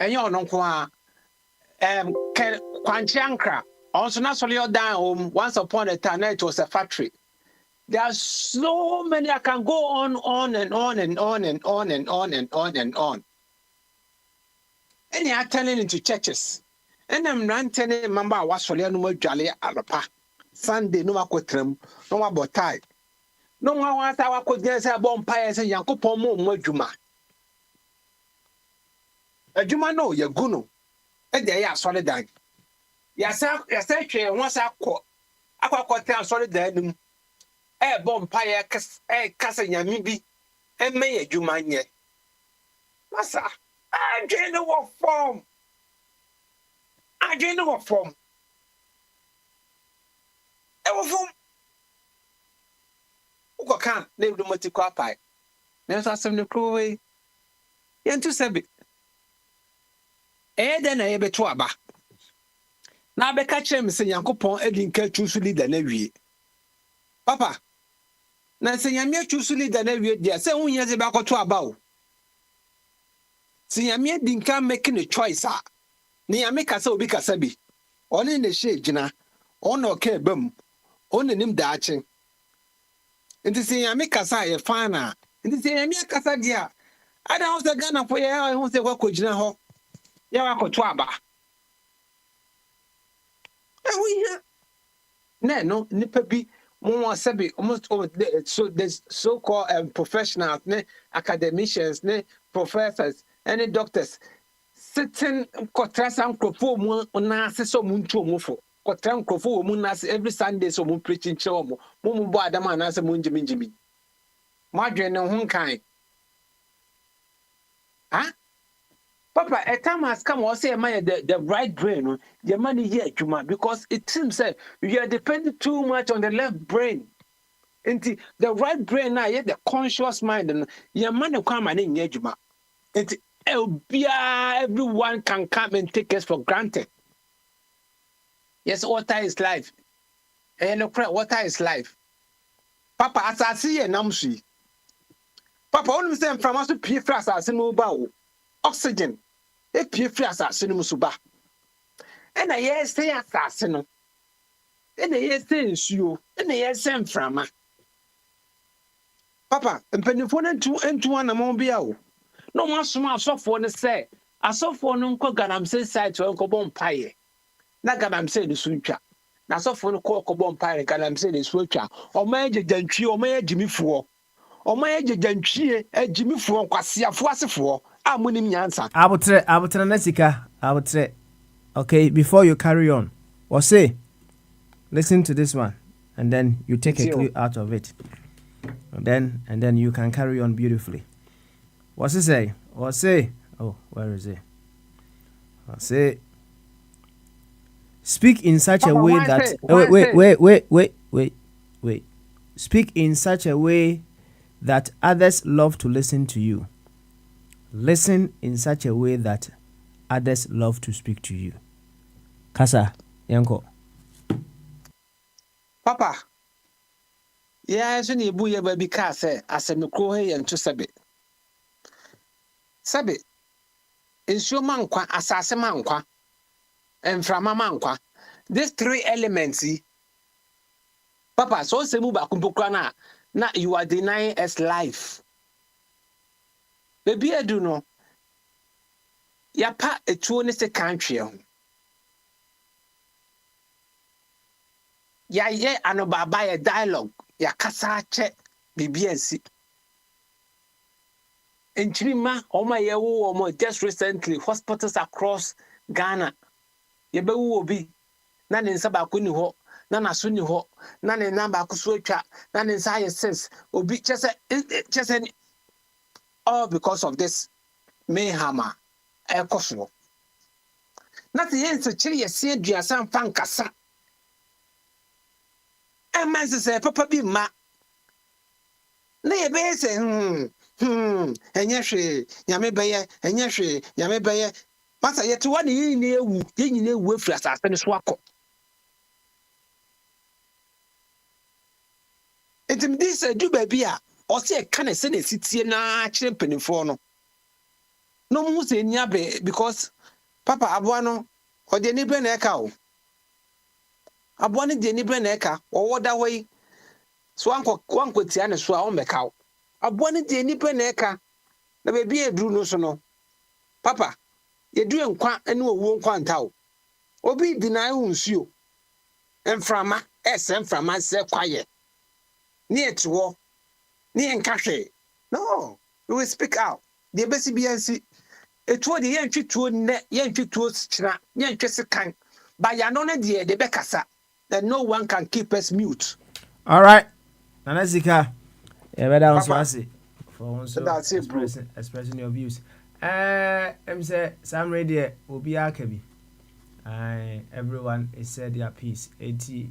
And you know, Kwanchiankra, also not solely down home. Once upon a time, it was a factory. There are so many. I can go on and on and on and on and on and on and on. And you are turning into churches. And I'm not telling member I was solely no jolly alapa. Sunday no makotrem, no mabotai. No one wants our could get a bonfire and Yankopomo Mojuma. A Juma no, you're guno. And they are solid dying. Yes, once I caught. I caught down solid dying. A bonfire, a cousin Yamibi, and may a Juma yet. Massa, I don't know what form. I don't know what form. Ewo form. Uko kan na ebi mo ti kwa pai. Na so asem ne kro we. Yentu sebi. De na ye beto aba. Na be ka kire me se Yankopon edi nka chusu leader na wie. Papa. Na se nyame chusu leader na wie dia se hunye ze be akoto aba o. Se nyame edi nka making a choice a. Ni nyame ka se obi ka se bi. Oni ne hye gina. Ono ka ebam. Oni nim daache. Nti se nyame kasa ye fana. Nti se nyame kasa dia. Ada ho se Ghana fo ye ho se kwa kogina ho. Ya wa koto aba. No, nipa bi mo sabi almost so there's so-called professionals, academicians, professors, any doctors sitting kotrasa nkrofo mu na aseso mu ntu mu fo. Kotra nkrofo mu na every Sunday so mu preaching chewo mu. Mu bo adama na ase mu njimi. Mo adwen ne ho kan. Papa, a time has come or say the right brain, your money yet, because it seems that you are depending too much on the left brain. And the right brain now, yet the conscious mind, and your money come and in Yejuma. And everyone can come and take us for granted. Yes, water is life. And water is life. Papa, as I see a namsi. Papa, only say from us to pay for us as a oxygen. E pie free asase no musuba. E na ye say asase no. E na ye say nsuo. E na ye say mframa. Papa, mpanifo no ntu anamon bia o. No mo asoma asofo no say, asofo no nko Galamsey site o nko bom paye. Na Galamsey no suntwa. Na asofo no ko bom paye Galamsey no suntwa. O ma ejejantwie, o ma ejimifo. O ma ejejantwie, ejimifo kwasiafo asefo. Abutre Nesika, Abutre. Okay, before you carry on, listen to this one, and then you take a clue out of it, and then you can carry on beautifully. What's it say? Oh, where is it? Speak in such a way that wait. Speak in such a way that others love to listen to you. Listen in such a way that others love to speak to you. Kasa, Yanko. Papa, yeah, so ni buye baby kase asemikro he yanto sabe. Sabe, insuo mankwa, asase mankwa, enframa mankwa. These three elements, Papa, so semu ba kumpokra na you are denying us life. Baby, I do know. Yapa a 20 country. Ya anobaba a dialogue. Ya kasa check BBNC. In Chima, Oma Yewo, Omo just recently, hospitals across Ghana. Yebe will be none in Sabakuni ho, none as soon ho, none in number Kusucha, none in sciences, or be just all because of this mayhem. Ekoswo. Not the answer, Chili, a sea, Diasan Fankasa. And man say, Papa be ma. Nay, be say, and yashi, Yamebaya, and yashi, Yamebaya. Master, yet one year near with us as a swako. And this do baby. Or say a can send a city na champion for no. No more say nyabe because Papa Abuano or the Nibren Eka. Abuani the Nibren Eka or what that way. So Uncle Tiana Swa on the cow. Abuani the Nibren Eka. The baby a drew no sono. Papa, you doing quite and no won't quantao. Obi deny uns you. And from and from myself quiet. Near to war. Near and cache. No, we will speak out. The BCBNC. It was the entry to net, entry to China, entry kind. By Yanona, dear, the Becassa, that no one can keep us mute. All right, Nanazika, better answer for expressing your views. I'm say some radio will be akabi. Everyone is said their piece. 80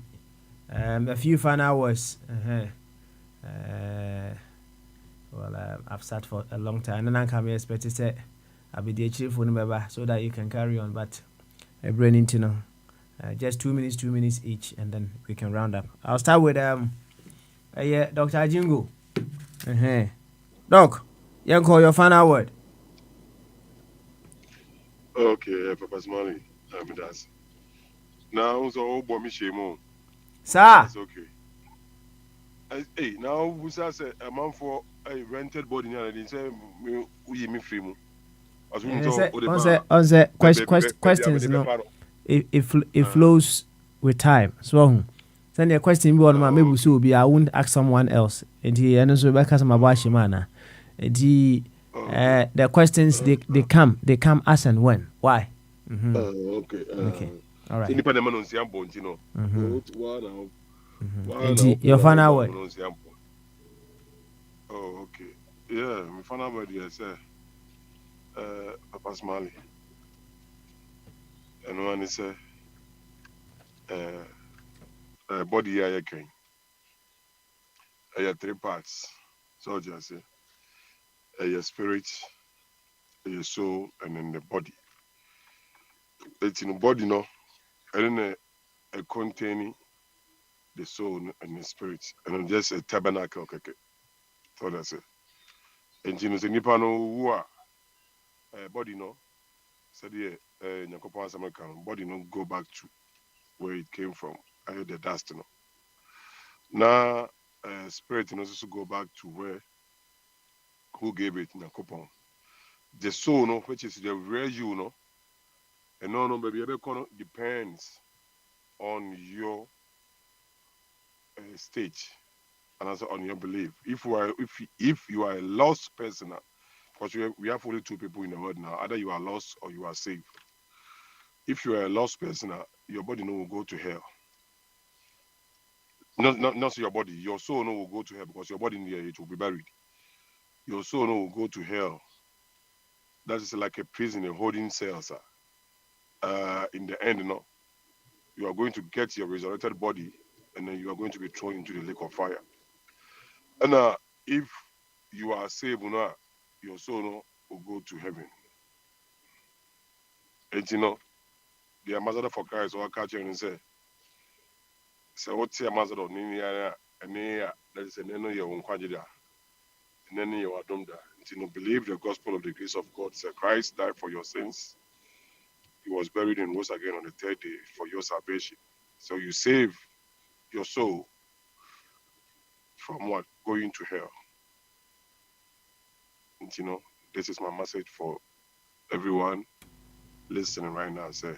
a few final words. Well, I've sat for a long time and I can be expected to say I'll be the chief for so that you can carry on, but a brain into know. Just 2 minutes each, and then we can round up. I'll start with Dr. Ajingo. Doc, you call your final word. Okay, Papa Smiley. That's now so Bomishemo. Sir. That's okay. Hey, now we say a man for a rented body near the say me free. As we on questions, no. It flows with time. So send a question be on my maybe so be I won't ask someone else. And he and so back as my bashimana. The questions they come as and when. Why? Okay. All right. Your final word. Oh, okay. Yeah, my final word is Papa Smiley. And one is body here again. I have 3 parts. So just say your spirit, your soul, and then the body. It's in the body, no, and then a containing the soul and the spirit, and then just a tabernacle. Okay. So that's it. And you know, the Nipano who are body, no, said yeah, Nyakopan's American body, no, go back to where it came from. I heard the dust, no. Now, spirit, and also go back to where who gave it, Nyakopon. The soul, no, which is the real you, no. And no, baby, every corner depends on your stage and also on your belief. If you are a lost person, because we have only 2 people in the world now, either you are lost or you are saved. If you are a lost person, your body no will go to hell. Not your body, your soul no will go to hell because your body in the air it will be buried. Your soul no will go to hell. That is like a prison, a holding cell, sir. In the end, no, you are going to get your resurrected body, and then you are going to be thrown into the lake of fire. And if you are saved, no, your soul no, will go to heaven. And you know, the ambassador for Christ or catch you and say, what's the ambassador? And that is a name you won't quite and then you are doomed. You know, believe the gospel of the grace of God. Say Christ died for your sins. He was buried and rose again on the 3rd day for your salvation. So you save your soul from what? Going to hell. And you know, this is my message for everyone listening right now. Say,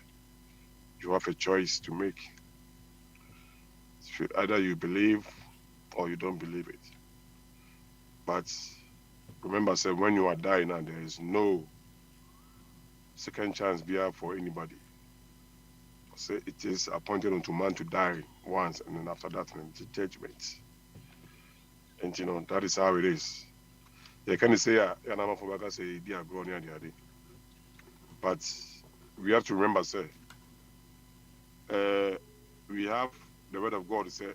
you have a choice to make. Either you believe or you don't believe it. But remember, say, when you are dying now, there is no second chance be for anybody. Say it is appointed unto man to die once, and then after that, the judgment. And you know, that is how it is. You can say, but we have to remember, say, we have the word of God say,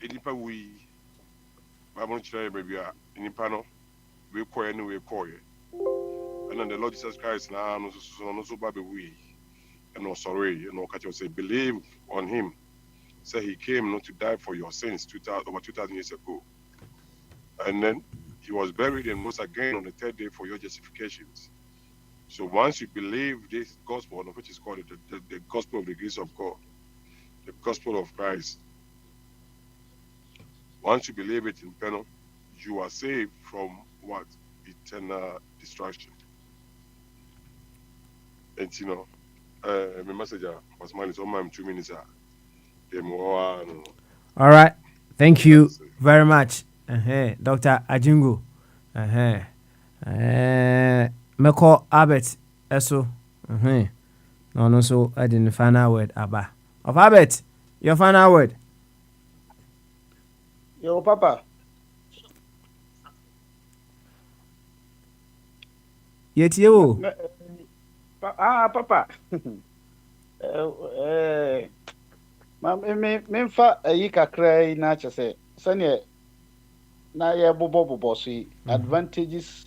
Inipa we, Bible baby, Inipa no, we call anyway call you. And then the Lord Jesus Christ now no so baby we and no sorry, you know, catch you say believe on him. Say he came not to die for your sins over 2,000 years ago. And then he was buried and rose again on the 3rd day for your justifications. So once you believe this gospel, which is called the gospel of the grace of God, the gospel of Christ, once you believe it in penal, you are saved from what? Eternal destruction. And you know, my message was mine is on 2 minutes. All right. Thank you very much. Dr. Ajingo. Meko Albert Eso. No, so I didn't final word, Abba. Of Albert, your final word. Yo, Papa. Yet you. Papa. Memfa ayi kakra yi na kyerɛ sɛ sɛnea na yɛbobɔ so yi advantages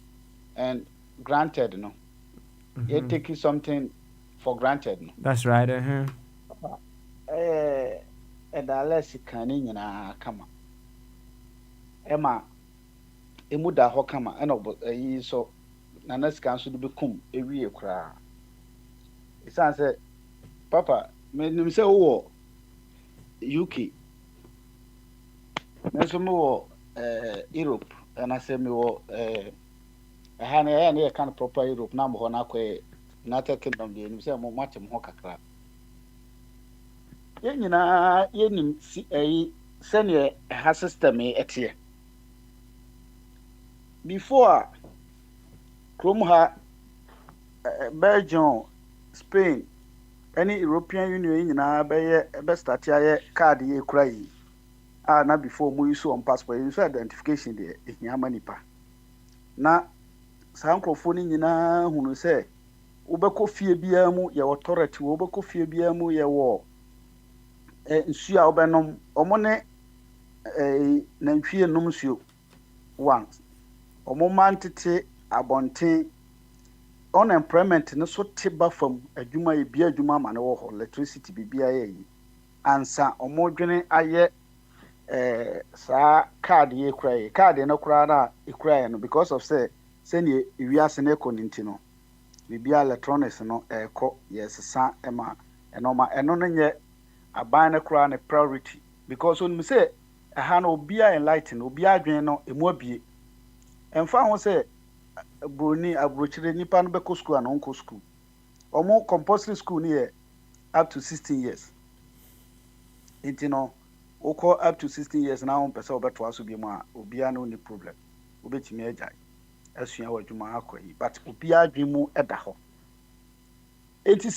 and granted no you take something for granted no. That's right. Ɛda sika ne nyinaa kama ɛma emu da hɔ kama ɛna ayi so na sika nso de bɛkum ewie koraa ɛsiane sɛ papa menim sɛ wowɔ UK nso mewɔ Europe ɛna sɛ mewɔ ɛha ne ɛyɛ ne yɛka no proper Europe na mbɔ hɔ no akɔyɛ United Kingdom deɛ nim sɛ mo mate mo hɔ kakra yɛn nyinaa yɛnim sɛneɛ ɛha system yi ɛteɛ before kurom ha Belgium Spain any European Union nyinaa bɛstart ayɛ card yɛ kura yi na before mo use on passport use identification deɛ ehia ma nipa na saa nkrɔfo no nyinaa hunu sɛ wobɛkɔ fie biara mu yɛ authority wobɛkɔ fie biara mu yɛ wɔ nsuo a wobɛnom ɔmo ne nantwie nom nsuo once ɔmo mantete abɔnten unemployment no so te ba fam adwuma yɛ bia adwuma ma no wɔ hɔ electricity bibia yɛ yi ansa ɔmo dwene ayɛ saa card yɛ kura yi card no kura na ekura no because of say sɛnea ewiase no ekɔ ne nti no bibia electronics no ɛkɔ yɛ sesa ɛma ɛnoma ɛno no nyɛ aban no kura ne priority because onim sɛ ɛha no obia enlighten obia adwene no emu abie ɛmfa ho sɛ broni abrochire nipa no bɛkɔ school ana onko school ɔmo compulsory school ni yɛ up to 16 years nti no wokɔ up to 16 years na wɔn pɛ sɛ wɔbɛtoa so bi mu a obia no ni problem wobɛtumi agyae asua wɔ adwuma akɔ yi but obia adwene mu ɛda hɔ enti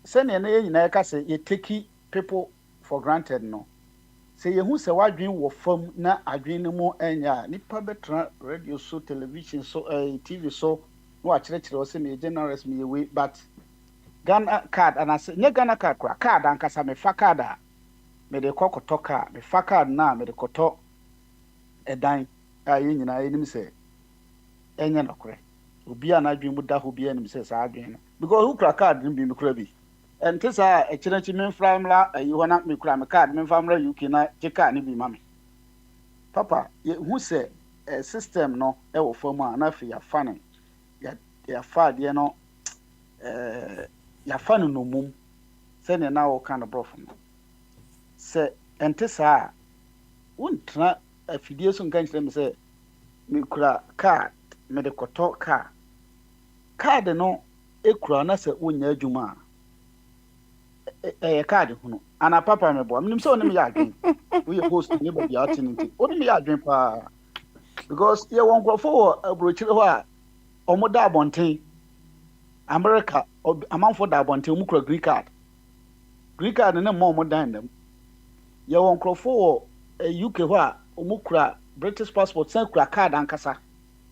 sɛnea na yɛn nyinaa yɛka sɛ yɛ take people for granted no sɛ yɛhu sɛ wadwene wɔ fam na adwene no mu ɛnyɛ a nipa bɛtena radio so television so TV so na wakyerɛkyerɛ wɔ sɛ meyɛ generous meyɛ wei but Ghana card anasɛ nyɛ Ghana card kora card ankasa mefa card a mede kɔ kɔtɔ car mefa card na mede kɔtɔ ɛdan a yɛn nyinaa yɛnim sɛ ɛnyɛ nokorɛ obi a n'adwene mu da hɔ bi anim sɛ saa adwene no because who kura card no bi mekura bi ɛnte saa ɛkyerɛkyi memfra mmra ayi hɔ na mekura me card memfa mmra UK na gye card no bi ma me papa yɛhu sɛ system no ɛwɔ fam a na afei yɛafa no yɛafa adeɛ no yɛafa no nomum sɛnea na wɔka no borɔfo no sɛ ɛnte saa a wontena afidie so nka nkyerɛ me sɛ mekura card mede kɔtɔ card no ekura na sɛ wonya adwuma a ɛyɛ card hunu ana papa meboa menim sɛ wonem yɛ adwen woyɛ host ne baabi a wote no nti wonem yɛ adwen paa because yɛwɔ nkurɔfo wɔ aburokyire hɔ a ɔmo da abɔnten America amanfo da abɔnten ɔmo kura green card ne mma ɔmo dan nam yɛwɔ nkurɔfo wɔ UK hɔ a ɔmo kura British passport sɛ kura card ankasa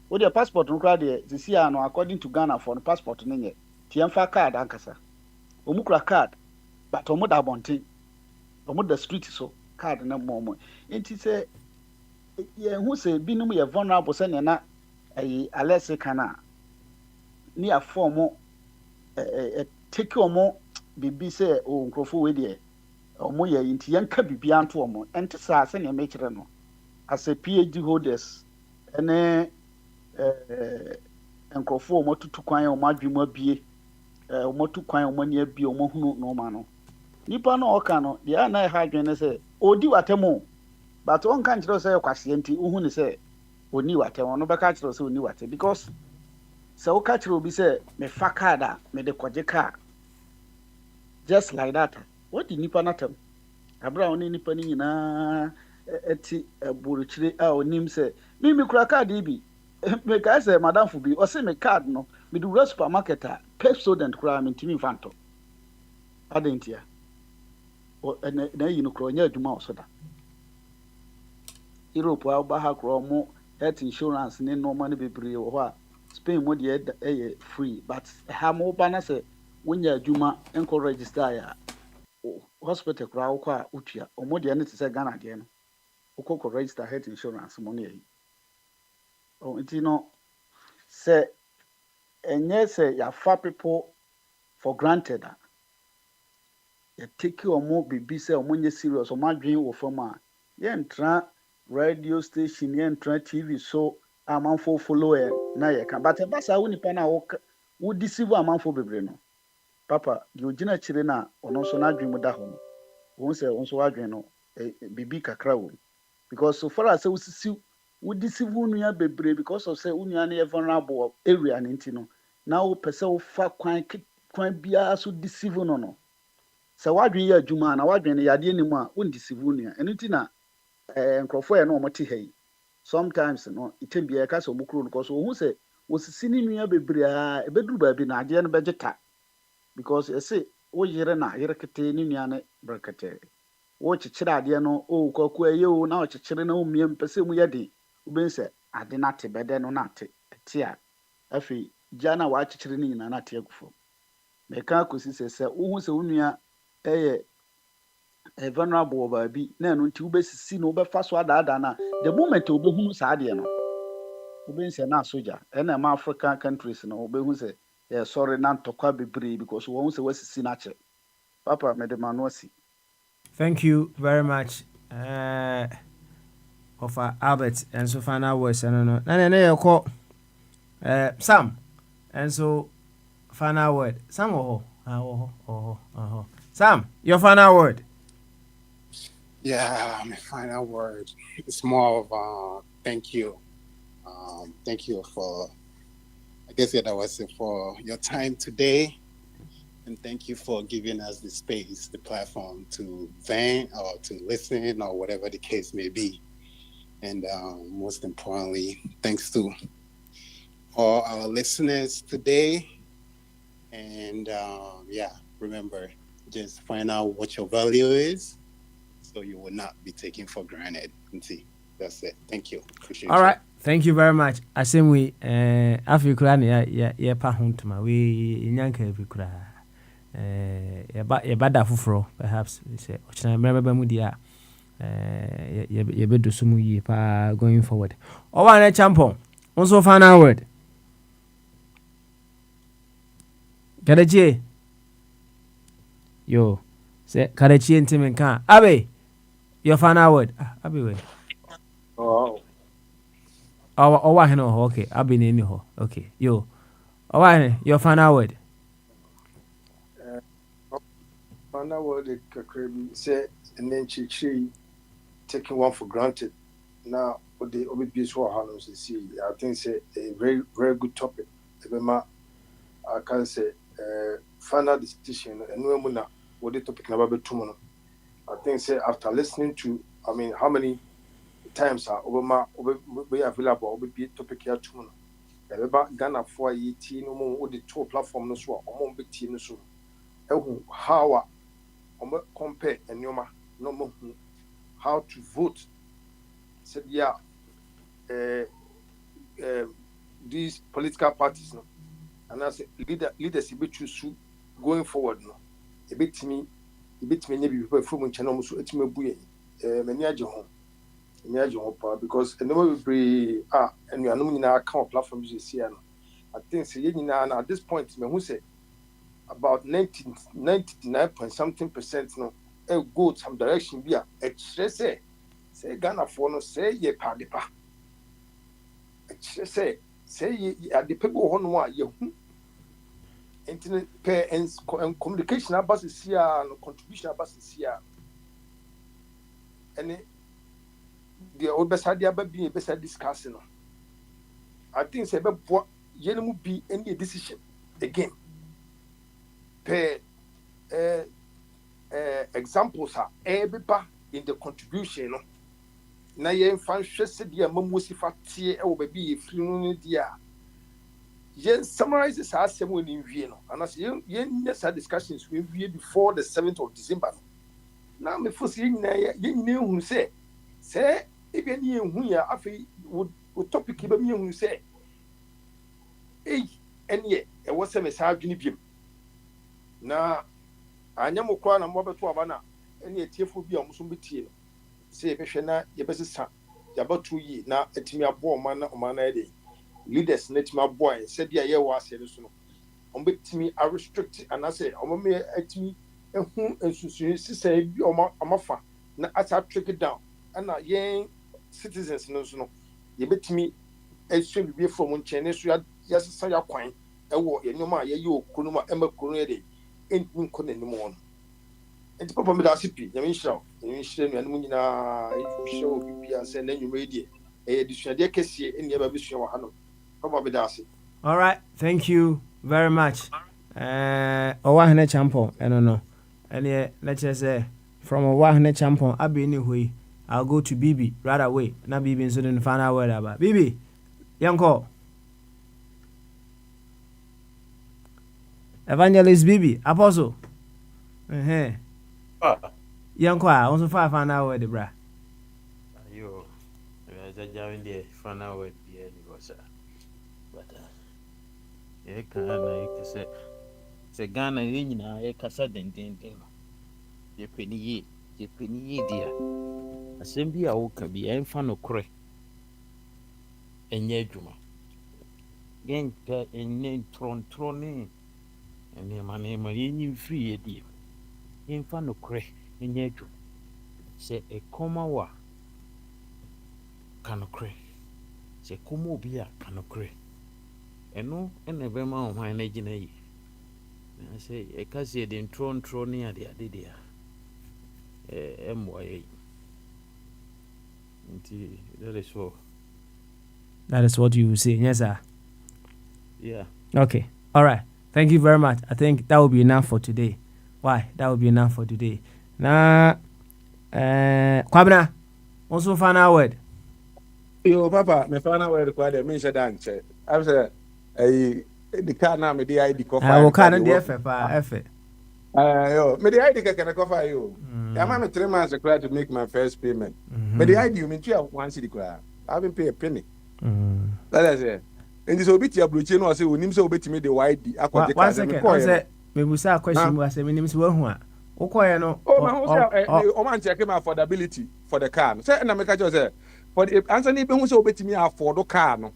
wode passport no kura deɛ sisi a no according to Ghana for no passport no nyɛ tiɛmfa card ankasa ɔmo kura card but ɔmo da abɔnten ɔmo da street so card na mma ɔmo nti sɛ yɛhu sɛ binom yɛ vulnerable sɛnea na alɛse kana ne yɛafɔ ɔmo take ɔmo biribi sɛ nkurɔfo wei deɛ ɔmo yɛ nti yɛnka biribiara nto ɔmo ɛnte saa sɛnea mekyerɛ no as a PhD holders ɛne nkurɔfo ɔmo tutu kwan ɔmo adwene mu abie ɔmo tu kwan ɔmo ani abie ɔmo hunu nɔɔma no nipa no ɔka no deɛ ana ɛha adwene ne sɛ ɔdi watɛm but ɔnka nkyerɛ sɛ ɛkwaseɛ nti wohu ne sɛ ɔni watɛm ɔno bɛka kyerɛ sɛ ɔni watɛm because sɛ woka kyerɛ obi sɛ mefa card a mede kɔgye car just like that wɔdi nipa no atɛm abere a ɔne nipa no nyinaa ɛti aburokyire a ɔnim sɛ me kura card yi bi mekae sɛ madamfo bi ɔse me card no mede wura supermarket a pep student koraa mentimi mfa ntɔ adɛn ntia na ayi no koraa ɔnyɛ adwuma wɔ so da Europe a woba ha koraa ɔmo health insurance ne nneɛma no bebree wɔ hɔ a Spain mo de free, but ha mo ba na say wonya adwuma enko register ya hospital kra wo kwa utua omo de ne te say Ghana de no wo register health insurance mo ne yi oh nti no say enye say ya fa people for granted ya take omo bibi say omo nye serious omo adwen wo fam a ye ntra radio station ye ntra TV so amanfo follow e na ye ka but ba sa wo nipa na wo deceive amanfo bebre no papa de ogina chire na ono so na adwen mu da ho no won say won so adwen no bibi kakra wo because so far as wo deceive nua bebre because of say nua na vulnerable area ni nti no na wo pese wo fa kwan bia so deceive no sɛ wadwen yɛ adwuma na wadwen no yade anim a wo deceive nua ɛno nti na nkrɔfo yɛ no ɔmote ha yi sometimes no item bia ka sɛ ɔmokro no because wo hu sɛ wosisi ne nua bebre a ebeduru baabi na ade no bɛgye ta because ɛse wo yere na yere kete ne nua ne brekete wo kyekyere ade no o kwaku ɛyɛ o na ɔkyekyere na omie mpɛsɛ mu yɛ de wobɛn sɛ ade na te bɛdɛ no na te te a afei gya na wa kyekyere ne nyina na te agufo meka akosi sɛ wo hu sɛ wo nua vulnerable baabi na ɛno nti wobɛsisi no wobɛfa so adaada na the moment wobɛhunu saa adeɛ no wobɛn sɛ na soja ɛna ma African countries no wobɛhu sɛ sorry na ntɔkwa bebree because wɔn sɛ wasisi na kyɛ papa mede ma no asi. Thank you very much of Albert and so final words and no na na yɛkɔ Sam and so final word Sam Sam, your final word. Yeah, my final word. It's more of thank you. Thank you for, I guess that was it, for your time today. And thank you for giving us the space, the platform to vent or to listen or whatever the case may be. And most importantly, thanks to all our listeners today. And remember, just find out what your value is so you will not be taken for granted. That's it. Thank you. Appreciate all right. Thank you very much. Asem we Africa ya pa hontuma we nyanka Africa ya bada fufuro perhaps say ochina member mu dia ya bedo so mu yi pa going forward. O wa na champion. Also final word. Karachi yo say Karachi ntime kan abe your final word abe we wa he no okay abe ne ni ho okay yo wa your final word kakrebi say nenchichi taking one for granted now the obi so how no see I think say a very very good topic ebema I can say final decision and no na what the topic na betum no I think say after listening to how many times are Obama be available be topic here to no eba Ghana for yeti no mo the two platform no so omo be ti no so ehu how omo compare enyoma no mo how to vote said these political parties no and as leaders be choose going forward no a bit me maybe people from channel so etime buye many aje ho because and we be and we are no nyina account platforms you see no I think say nyina at this point me who say about 99 point something percent no go some direction be a say Ghana for no say ye pa de pa say at the people who know you internet pay and communication about this year no contribution about this year and the old best idea be best discussing I think say be yenemu be any decision again pay examples are everybody in the contribution no na yen fan hwese dia mamusi fatie e wo ba bi efiri no dia yen summarize sa asem woni wie no anas yen yes discussions we wie before the 7th of December na me fosi yen nyina ehunu se e bi ni ehunu ya afi wo topic ba mi ehunu se ɛneɛ ɛwɔ sɛ me saa adwene biem na anyɛ mo koraa na mobɛto aba na ɛne atiefo bi a ɔmo so bɛtie no sɛ yɛbɛhwɛ na yɛbɛsesa yɛabɛto yi na atumi aboa ɔma na ɔma no ɛde leaders na atumi aboa yɛn sɛdeɛ yɛwɔ aseɛ no so no ɔmo bɛtumi arestrict anaasɛ ɔmo mɛ atumi ehu nsusuo sisan bi ɔmo fa na asa trick down ɛna yɛn citizens no so no yɛbɛtumi ɛsɛ bibi from nkyɛn ne so yɛsesa yɛakwan ɛwɔ nneɛma a yɛyɛ okuro no ma ɛma kuro no yɛ de ɛntumi nkɔ n'anim wɔ no nti papa mi da ase pii nyame nhyira nuanom nyinaa nhyira wɔ bibia sɛ na nnwuma yi deɛ ɛyɛ desuadeɛ kɛseɛ ɛne ɛba bɛsua wɔ ha no papa mi da ase. All right, thank you very much. Owahene Champon, no. And let's just say from Owahene Champon, I'll be anyway. I'll go to Bibi right away. Now Bibi and so then find out where about Bibi. Young call. Evangelist Bibi, Apostle. Young call, also find out where the bra. You, as a join there, find out where the end was. But I can't say. Ghana nyinaa yɛkasa dendenden no yɛpɛni yie dia asɛm bi a woka bi ɛmfa no korɛ ɛnyɛ adwuma yɛnka ɛnyɛ ntorɔntorɔ ne nneɛma yɛnyi mfiri yɛdie yɛmfa no korɛ ɛnyɛ adwuma sɛ ɛkɔma wɔ a ka no korɛ sɛ ɛkɔma obi a ka no korɛ ɛno ɛna ɛbɛma ɔhwan no agyina yie. I say, a cassia didn't throw near the idea. MYA. That is so. That is what you say, yes, sir. Yeah. Okay. All right. Thank you very much. I think that will be enough for today. Why? That will be enough for today. Now, Kwabena, also final word. Yo, Papa, my final word required a mention dance. I was the car now, me the ID coffee. I will can the FF. Yo, me the ID can cover you. I'm 3 months required to make my first payment. But the ID you mean you have 1 city crowd. I haven't paid a penny. That is it. And this obit your blue chain was saying, "Nims obit me the white." 1 second. I said, me was a question. Was a minimum one. Okoye no. Oh, man, check my affordability for the car. Say, and I make a just say, for the answer, even who's obit me afford the car. No.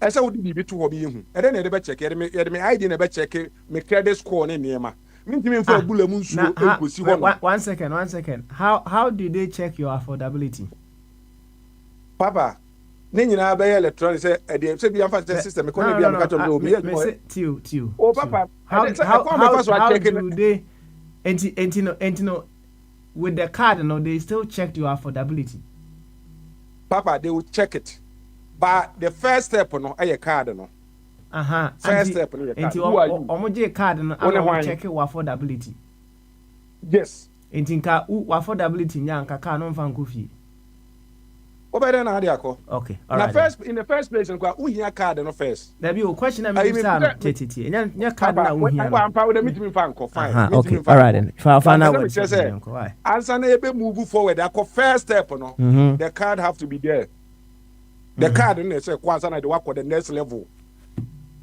I said, would be too hobby. And then I never check it. Me ID never check it. Me credit score in Nema. Mean for a bullet moon. 1 second. 1 second. How do they check your affordability? Papa, Nini na be electronic say the say be am system. Me come be am catch on me. Tio. Oh, Papa, how do they? Entino, with the card, no, they still check your affordability. Papa, they will check it. But the first step, no, a card, no. First step, no. Who are you? Omoje card, no. I will check your affordability. Yes. Entinka affordability nyanka ka no mfa nkofi. Obere na ade akọ. Okay. All right. In the first place, who here card no first? There be a question na me say tete. Nya card na who here. I am with the meeting fan ko fine. Okay. All right then. Final word. Answer na ebe move forward. Akọ first step no. The card have to be there. The card no say kwanza na dey work for the next level.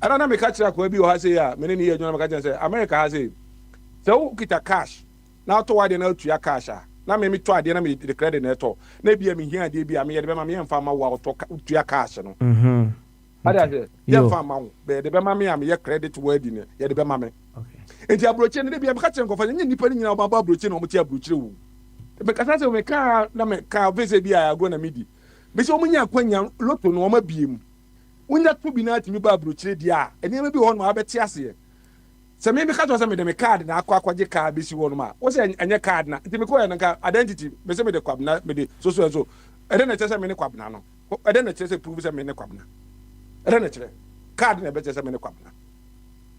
I don't know me catch akọ bi o ha say ya. Me ne ye jona me catch say America has say. So kita cash. Now to why they na tuya cash ah. Na me to ade na me the credit na to na bia me hia ade bia me ye de be ma me mfa ma wa to tuya cash no ade ye mfa ma wo be de be ma me am ye credit word ni ye de be ma me okay enti abroche ne bia me ka chen ko fa nye nipa ni nyina ba abroche na o mti abroche wu me ka say me ka na me ka vese bia ya go na midi me se o munya kwanya loto no o ma biem unya to bi na atimi ba abroche dia ene ma bi ho no abeti ase se me ka to say me de me card na akwaje card bi si wo no ma wo say anya card na nti me ko ya nka identity me say me de kwabna me de so ede na chese me ne kwabna no ede na chese prove say me ne kwabna ede na chese card na be chese me ne kwabna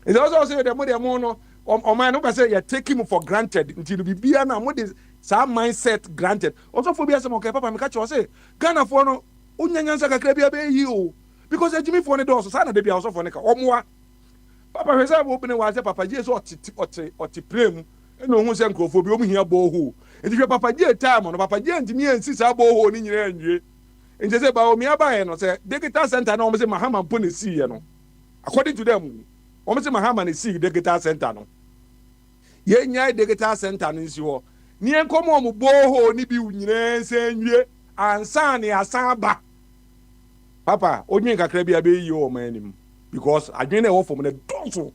is also say de mo no o man no be say you take him for granted nti no bibia na mo de some mindset granted also for bia say okay papa me ka cho say Ghana for no unyanyansa kakra bia be yi o because ejimi for ne do so sa na de bia so for ne ka omoa Papa we say open was Papa Jesus oti prem eno hu se nkrofo bi o mu hia bo ho enti hwe Papa Jesus time no Papa Jesus ntimi ansi sa bo ho ni nyina anwie enti se ba o mi aba he no se digital center na o se mahama mpo ne si ye no according to them wɔn sɛ mahama ne see digital center no yɛn nyɛ digital center no nsi hɔ ne yɛn nkɔmɔ wɔn borehole ne bi nyinaa nsa nwie ansa ne asan ba papa onye kakra bi abɛyi wɔn anim because adwene na ɛwɔ fam no dɔnso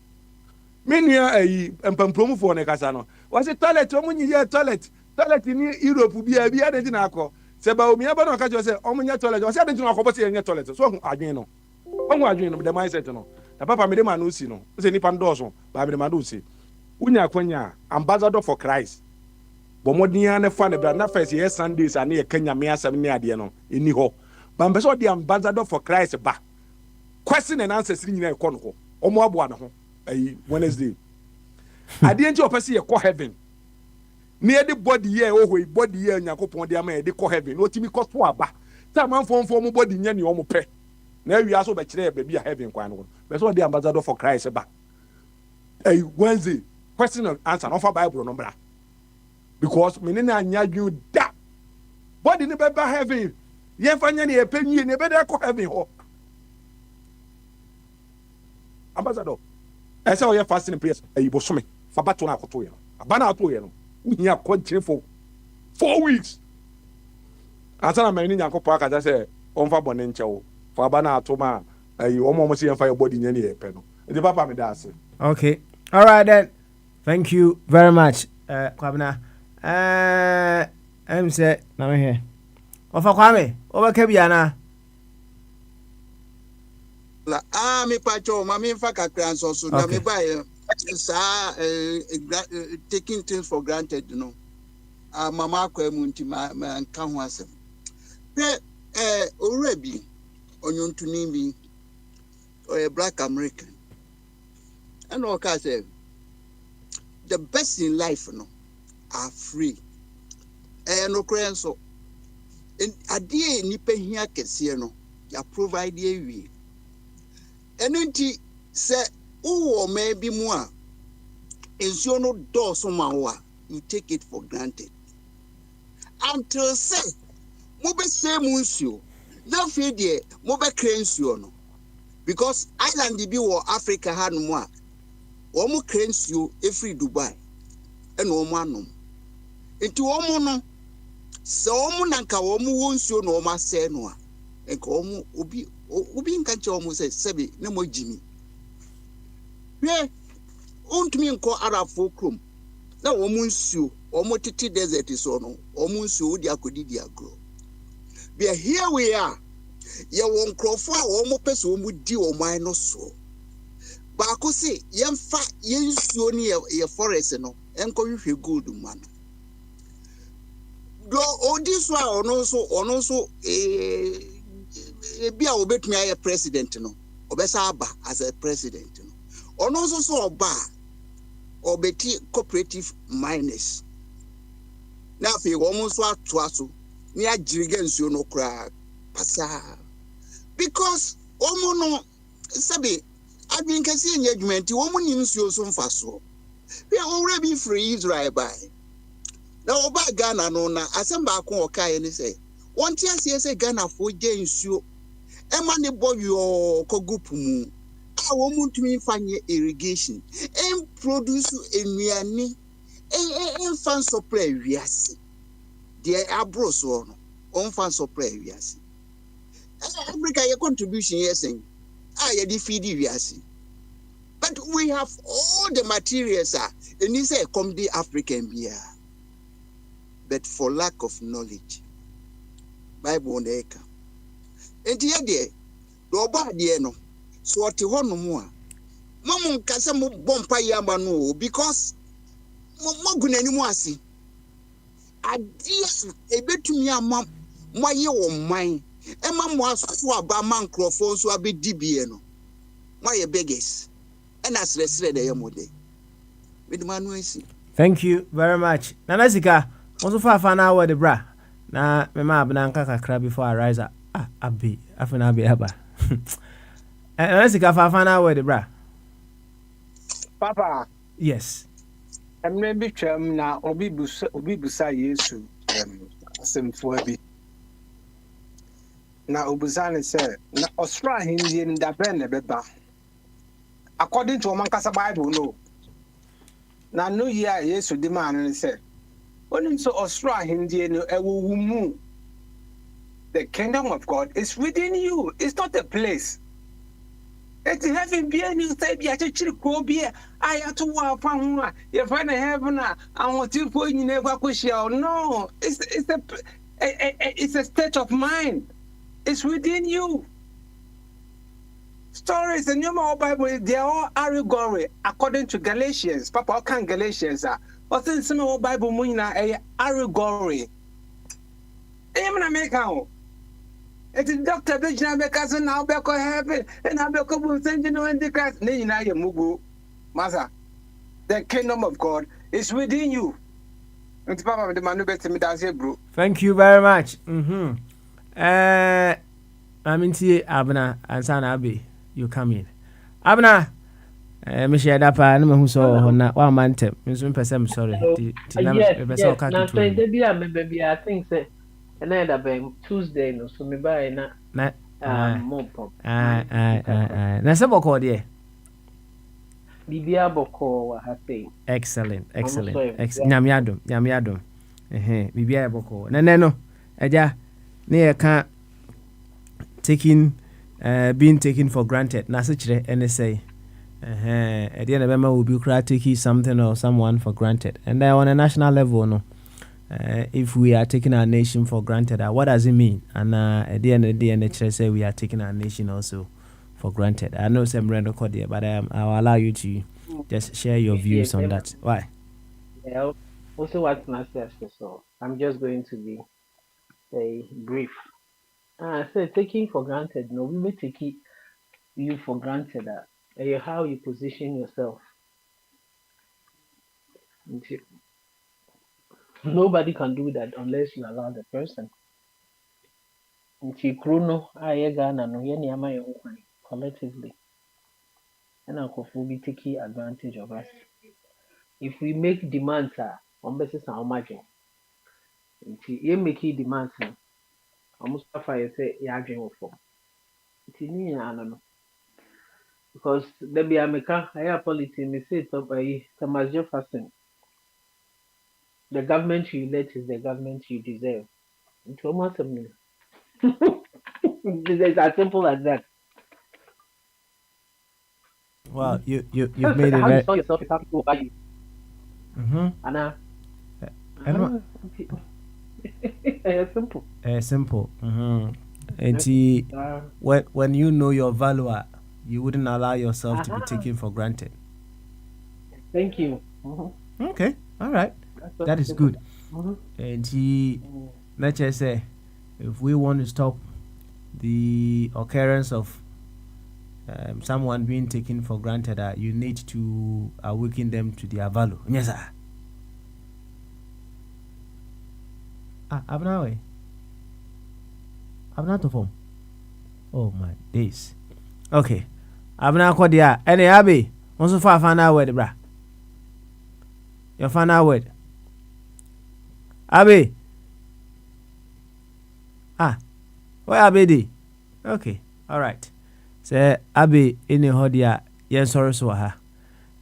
me nua ayi mpampromufoɔ ne kasa no wɔsɛ toilet wɔn nyɛ toilet ni Europe bi adeɛ na akɔ sɛ ba omi aba na ɔka kyerɛ sɛ wɔn nyɛ toilet wɔsɛ adeɛ na akɔbɔ sɛ yɛn nyɛ toilet so ɔho adwene no the mindset no na papa me de ma no si no sɛ nipa ndɔɔso ba me de ma no si unya akwanya ambassador for Christ bɔmɔden ne fa ne bra na first yɛ Sundays ane yɛ Kenya me asɛm ne adeɛ no ɛni hɔ ba mpɛ sɛ ɔde ambassador for Christ ba question and answers ni nyina ɛkɔ no hɔ ɔmo aboa ne ho ayi Wednesday adeɛ nti ɔpɛ sɛ yɛkɔ heaven ne yɛde body yɛ ɔhɔ body yɛ Nyankopɔn de ama yɛde kɔ heaven no timi kɔ to aba sɛ amanfoɔ mo body nyɛ ne ɔmo pɛ na awia so bɛkyerɛ baabi a heaven kwan no bɛ sɛ ɔde ambassador for Christ ba ayi Wednesday question and answer no for Bible no bra because me ne na anya dwu da body ne bɛba heaven yɛmfa nyɛ ne yɛpɛ nwie ne bɛda kɔ heaven hɔ ambassador ɛsɛ ɔyɛ fasting and prayers ayi bosome fa bato na akoto yɛ no aba na ato yɛ no wohia kɔnkyere for 4 weeks ansa na mani Nyankopɔn aka sɛ ɔmfa bɔne nkyɛw fa aba na ato ma ayi ɔmo sɛ yɛmfa yɛ body nyɛ ne yɛpɛ no nti papa me da ase. Okay, all right then, thank you very much Kwabena I'm say na me here ofa Kwame obaka bia na la me pacho ma me fa kakra nso so na me ba sa taking things for granted no mama akwa mu nti ma nka ho asem pe owura bi onyontuni bi a black American and all ka say the best in life no are free no krenso in adie nipa hia kese no ya provide ewie eno nti se uwo me bi mu a ensuo no dɔɔso ma wo a you take it for granted until say mo be say mu nsuo na fe de mo be kra nsuo no because island bi wo Africa ha no mu a wo mo kra nsuo efri Dubai ɛna wo mo anom nti wo mo no se wo mo nanka wo mo wo nsuo na wo ma sɛ no a enka wo mo obi nka nche wo mo sɛ sɛbe na mo jimi hwe untumi nko arafo krom na wo mo nsuo wo mo titi desert so no wo mo nsuo wo di akodidi agro be here we are ye won krofo a wo mo pese wo mo di wo man no so ba ko se yemfa yensuo ni ye forest no enko hwehwe gold man do odi so a ono so bia obetumi aye president no obesa aba as a president no ono so oba obeti cooperative miners na fe wo mo so atoaso ni agirige nsuo no kra pasa because omo no sabe adwin kase enye adwumenti wo mo nim nsuo so mfaso we already free Israel by na oba Ghana no na asemba akon okaye ni say wonti ase say Ghana fo je nsuo ema ne boyo kogupu mu a wo muntumi fanye irrigation en produce enuane en fan supply wiase de abro so no on fan supply wiase Africa your contribution yesen ye di feed wiase but we have all the materials and he say come the African beer but for lack of knowledge Bible on eka enti ye de do ba de no so oti ho no mu a mamu nkase mo bompa yamba no because mo gunani mu ase adie ebetumi ama mo ye wo man e ma mo aso aba man krofo so abedi bie no mo ye beggars and as resre de yemode with manu esi. Thank you very much Nana Sika also fa na word bra na me ma abna nka kakra before I rise abi afena abi aba Nana Sika fa na word bra Papa yes emre bi twam na obi busa Yesu asemfo abi na obusa ne se na osra hindi nda ben ne beba according to Omankasa Bible, no. Now, no year, yes, with the man and said, when so Ostra Hindi, the kingdom of God is within you. It's not a place. It's heaven be and you say, be a chill beer. I have to walk from you find a heaven. I want to put you never question. No, it's a state of mind. It's within you. Stories in your Bible, they are all allegory according to Galatians. Papa, how can Galatians are? But in some of Bible, Muna, a allegory. I'm not making it's a doctor, because now Beko heaven, and I will send you in the class. Nina Mugu, Maza. The kingdom of God is within you. And Papa, the man who gets me down here, bro. Thank you very much. I mean, see, Abna and San Abbey, you come in. Abna, Michelle Dapa, and who saw on 1 month. Miss Wimpers, sorry. Maybe I think that. And then about Tuesday, no, so me buy na more pop. Na se boko de. Bibia boko wa ha say. Excellent. Nyame adom. Bibia boko. Na no. Eja na ye ka being taken for granted. Na se kire ene say. At the end of will be taking something or someone for granted. And then on a national level, no. If we are taking our nation for granted, what does it mean? And at the end of the day, NHS say we are taking our nation also for granted. I know some random code here, but I'll allow you to just share your views on that. Why? Yeah, also what's not so I'm just going to be brief. So taking for granted, no, we may take you for granted how you position yourself. Nobody can do that unless you allow the person. Collectively. And I'll be taking advantage of us. If we make demands on basis of margin, you make demands, almost I say you're dreaming for. Because there be a meka higher politics, me say it up by Thomas Jefferson. The government you elect is the government you deserve. It's almost a minute. It's as simple as that. Well, you've made it very. How you saw yourself is how people buy you. Anna. It's simple. Simple. And when you know your value, you wouldn't allow yourself to be taken for granted. Thank you. Okay. All right. That is good. And let's just say, if we want to stop the occurrence of someone being taken for granted, you need to awaken them to their value. Yes, sir. I'm not to form. Oh my days. Okay. I'm not called there. Any Abby, also far find out word, bra. You find out word. Abby. Where Abby? Okay. All right. Say Abby in the hodia. Yes, sorry, so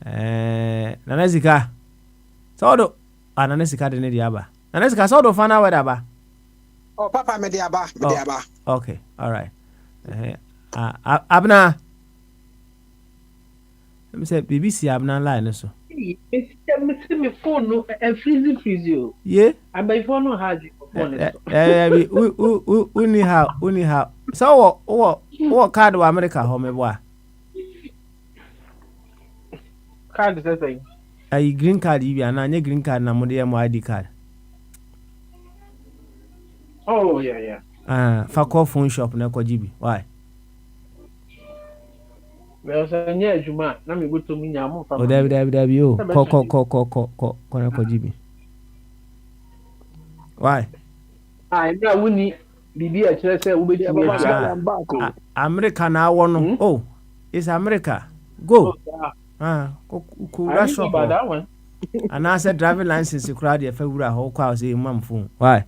Nanezika. So Nanezika didn't the Abba. Nanezika so find out where Abba. Oh, Papa, Mediaba. Okay. All right. Abna. Let me say BBC Abna line so. My phone and freeze you. Yeah. And my phone no hard phone. Uniha. So what card wa America home boy? Card is saying. A green card you and a green card na mo dey ID card. Oh yeah. For call phone shop na ko GB. Why? Well, say nya adwuma na me go to me nya mo fa. O David o. Ko na ko GB. Why? Na wuni bibi a kire say wo be America na wo no. Oh, it's America. Go. Kura shop. That one. And I said driving license kura dey fa wura ho kwa say mam phone. Why?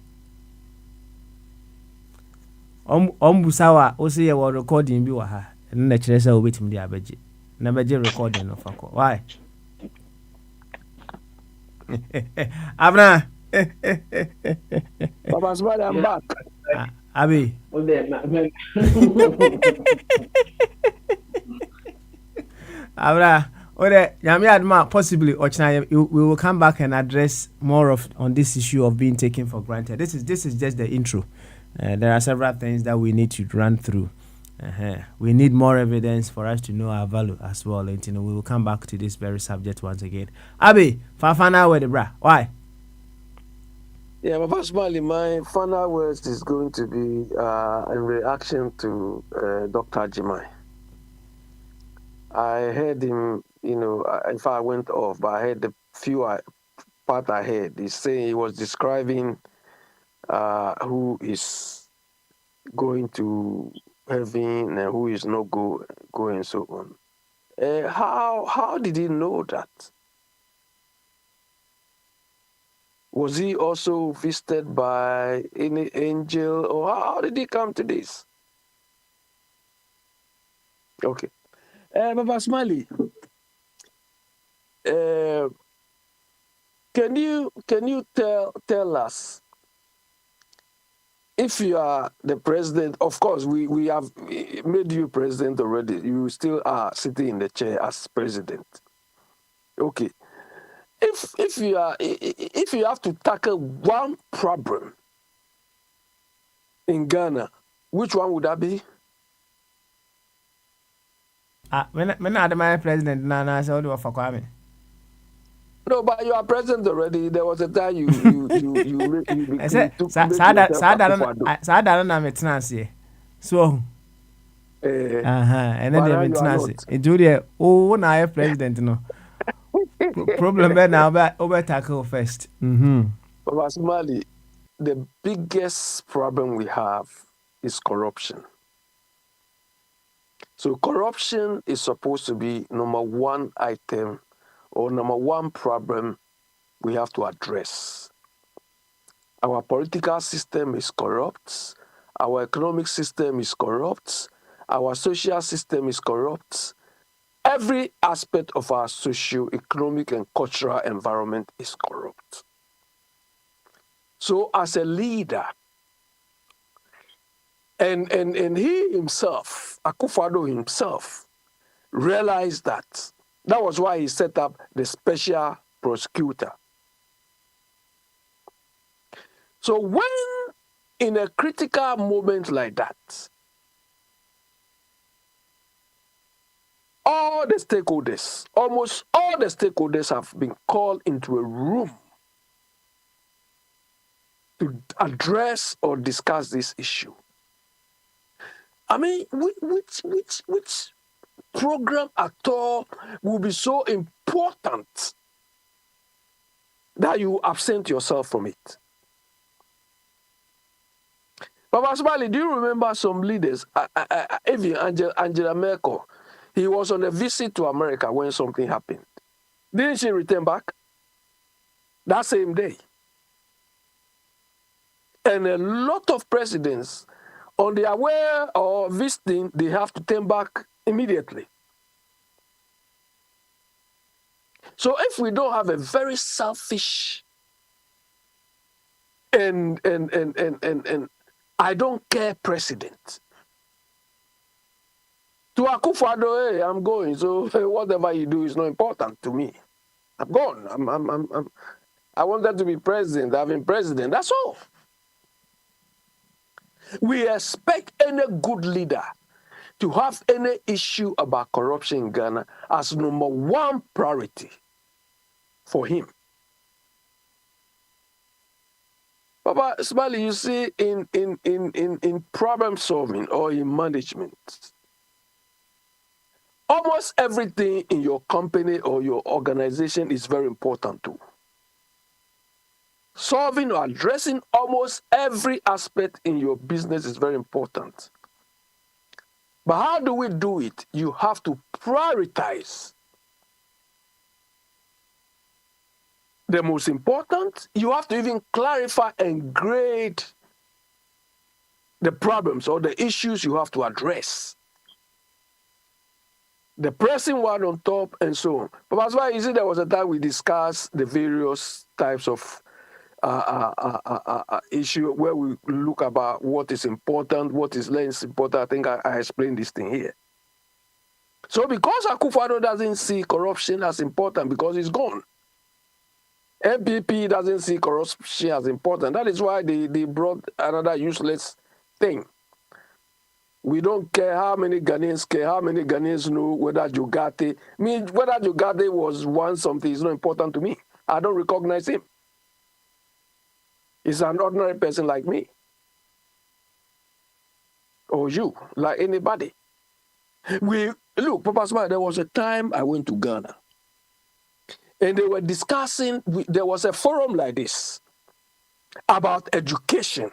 Busawa o say you recording bi wa ha. Na kire say obetimi dey abeje. Never je recording of ako. Why? Abna. Papa Smiley, I'm back. Abi. Abra. Yami Adma, possibly we will come back and address more on this issue of being taken for granted. This is just the intro. There are several things that we need to run through. We need more evidence for us to know our value as well. And we will come back to this very subject once again. Abi, Fafana with the bra. Why? Yeah, Papa Smiley, my final words is going to be in reaction to Dr. Jimai. I heard him, in fact, I went off, but I heard the few part I heard. He's saying he was describing who is going to heaven and who is not going and so on. How did he know that? Was he also visited by any angel, or how did he come to this? Okay. Papa Smiley, can you tell us, if you are the president? Of course, we have made you president already. You still are sitting in the chair as president. Okay. If you have to tackle one problem in Ghana, which one would that be? When I my president, Nana, so do for Kwame. No, but you are president already. There was a time you I said, Sada, I'm a tenancy. So, and then they're tenancy. It do the when I have president, no problem. But now, over tackle first. But Somali, the biggest problem we have is corruption. So corruption is supposed to be number one item or number one problem we have to address. Our political system is corrupt. Our economic system is corrupt. Our social system is corrupt. Every aspect of our socio-economic and cultural environment is corrupt. So as a leader, and he himself, Akufo-Addo himself, realized that. That was why he set up the special prosecutor. So when in a critical moment like that, almost all the stakeholders have been called into a room to address or discuss this issue. I mean, which program at all will be so important that you absent yourself from it? Papa Smiley, do you remember some leaders, even Angela Merkel? He was on a visit to America when something happened. Didn't she return back that same day? And a lot of presidents, on their way or visiting, they have to turn back immediately. So if we don't have a very selfish and I don't care president, to Akufo-Addo, hey, I'm going, so whatever you do is not important to me. I'm gone. I wanted to be president. I've been president. That's all. We expect any good leader to have any issue about corruption in Ghana as number one priority for him. Papa Smiley, you see, in problem solving or in management, almost everything in your company or your organization is very important too. Solving or addressing almost every aspect in your business is very important. But how do we do it? You have to prioritize the most important. You have to even clarify and grade the problems or the issues you have to address. the pressing one on top, and so on. But that's why you see there was a time we discussed the various types of issue where we look about what is important, what is less important. I think I explained this thing here. So because Akufo-Addo doesn't see corruption as important because it's gone, MPP doesn't see corruption as important. That is why they brought another useless thing. We don't care how many Ghanaians know whether Jogate, whether Jogate was one something is not important to me. I don't recognize him. He's an ordinary person like me. Or you, like anybody. Look, Papa Smile, there was a time I went to Ghana. And they were discussing, there was a forum like this about education.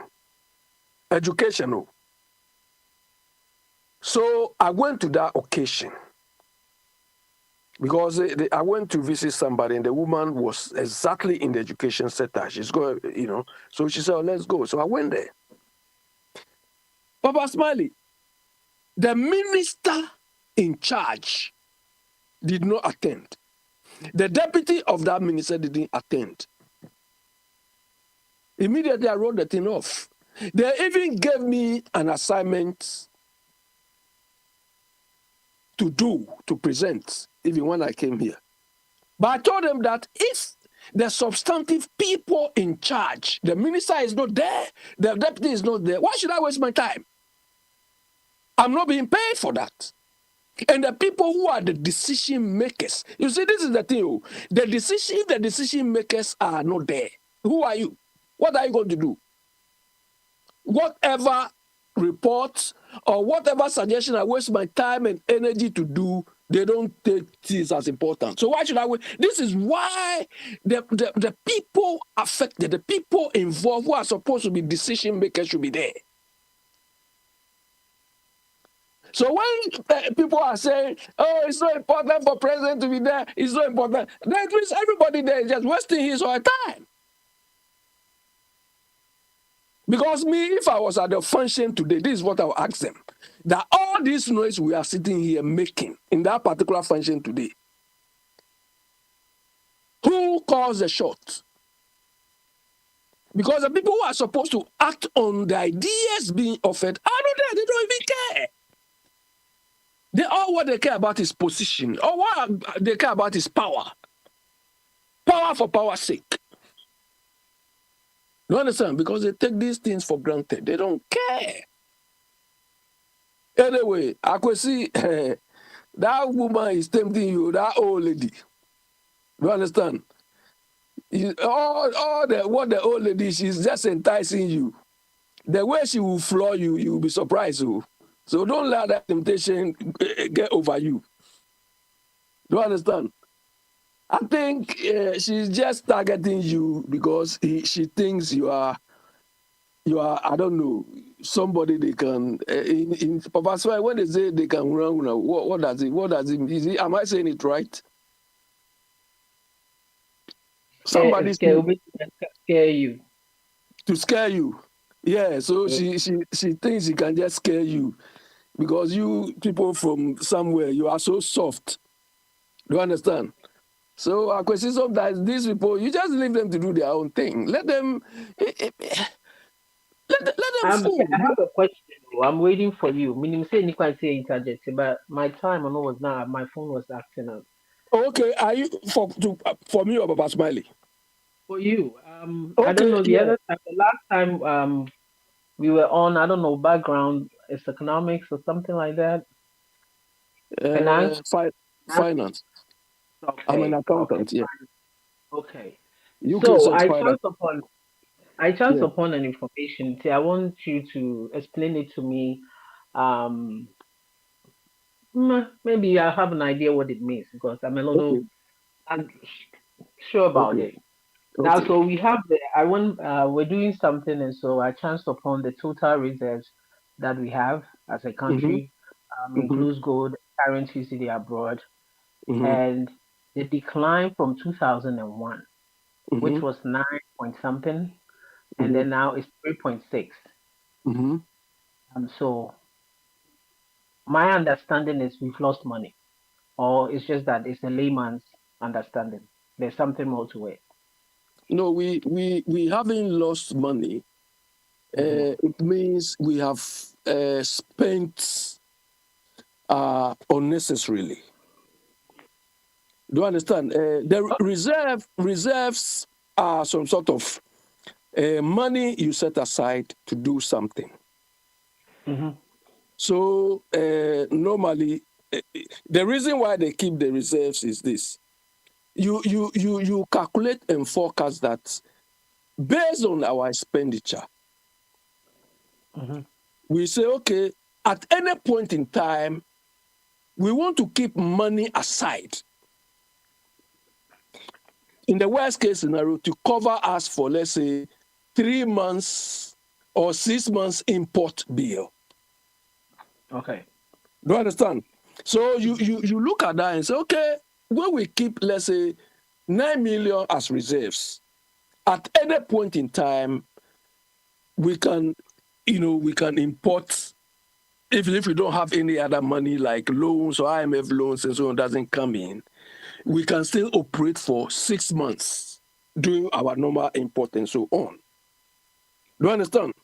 Educational. So I went to that occasion because I went to visit somebody and the woman was exactly in the education sector. She's going, so she said, oh, let's go. So I went there. Papa Smiley, the minister in charge did not attend. The deputy of that minister didn't attend. Immediately, I wrote the thing off. They even gave me an assignment to present, even when I came here. But I told them that if the substantive people in charge, the minister is not there, the deputy is not there, why should I waste my time? I'm not being paid for that. And the people who are the decision makers, you see, this is the thing. If the decision makers are not there, who are you? What are you going to do? Whatever reports or whatever suggestion I waste my time and energy to do, they don't take this as important. So why should I wait? This is why the people affected, the people involved who are supposed to be decision makers should be there. So when people are saying, oh, it's so important for president to be there, it's so important, that means everybody there is just wasting his or her time. Because me, if I was at the function today, this is what I would ask them. That all this noise we are sitting here making in that particular function today, who calls the shot? Because the people who are supposed to act on the ideas being offered are not there. They don't even care. All what they care about is position. All what they care about is power. Power for power's sake. You understand? Because they take these things for granted. They don't care. Anyway, I could see that woman is tempting you, that old lady. You understand? What the old lady, she's just enticing you. The way she will floor you, you will be surprised. So don't let that temptation get over you. Do you understand? I think she's just targeting you because she thinks you are, I don't know, somebody they can, in Papa Swai, when they say they can run, what does it mean? Am I saying it right? Somebody scare you. To scare you. Yeah, so she thinks she can just scare you because you people from somewhere, you are so soft. Do you understand? So I question sometimes these people, you just leave them to do their own thing. Let them fool. I have a question. I'm waiting for you. Meaning say you can say interject, but my time was not. My phone was acting up. Okay, are you for me or Papa Smiley? For you. Okay, I don't know the other time. The last time we were on, I don't know, background, it's economics or something like that. Finance. Okay. I'm an accountant. Okay. Yeah. Okay. UK so I chanced upon an information. I want you to explain it to me. Maybe I have an idea what it means because I'm a little unsure about it. Now, so we have we're doing something, and so I chanced upon the total reserves that we have as a country, includes gold, currencies in the abroad, and the decline from 2001, which was 9 point something, and then now it's 3.6. So my understanding is we've lost money. or it's just that it's a layman's understanding? There's something more to it. No, we haven't lost money. It means we have spent unnecessarily. Do you understand? The reserves are some sort of money you set aside to do something. So normally, the reason why they keep the reserves is this: you calculate and forecast that based on our expenditure. We say, okay, at any point in time, we want to keep money aside. In the worst case scenario, to cover us for, let's say, 3 months or 6 months import bill. Okay. Do you understand? So you look at that and say, okay, when we keep, let's say, 9 million as reserves, at any point in time, we can import, if we don't have any other money like loans or IMF loans and so on doesn't come in, we can still operate for 6 months doing our normal import and so on. Do you understand?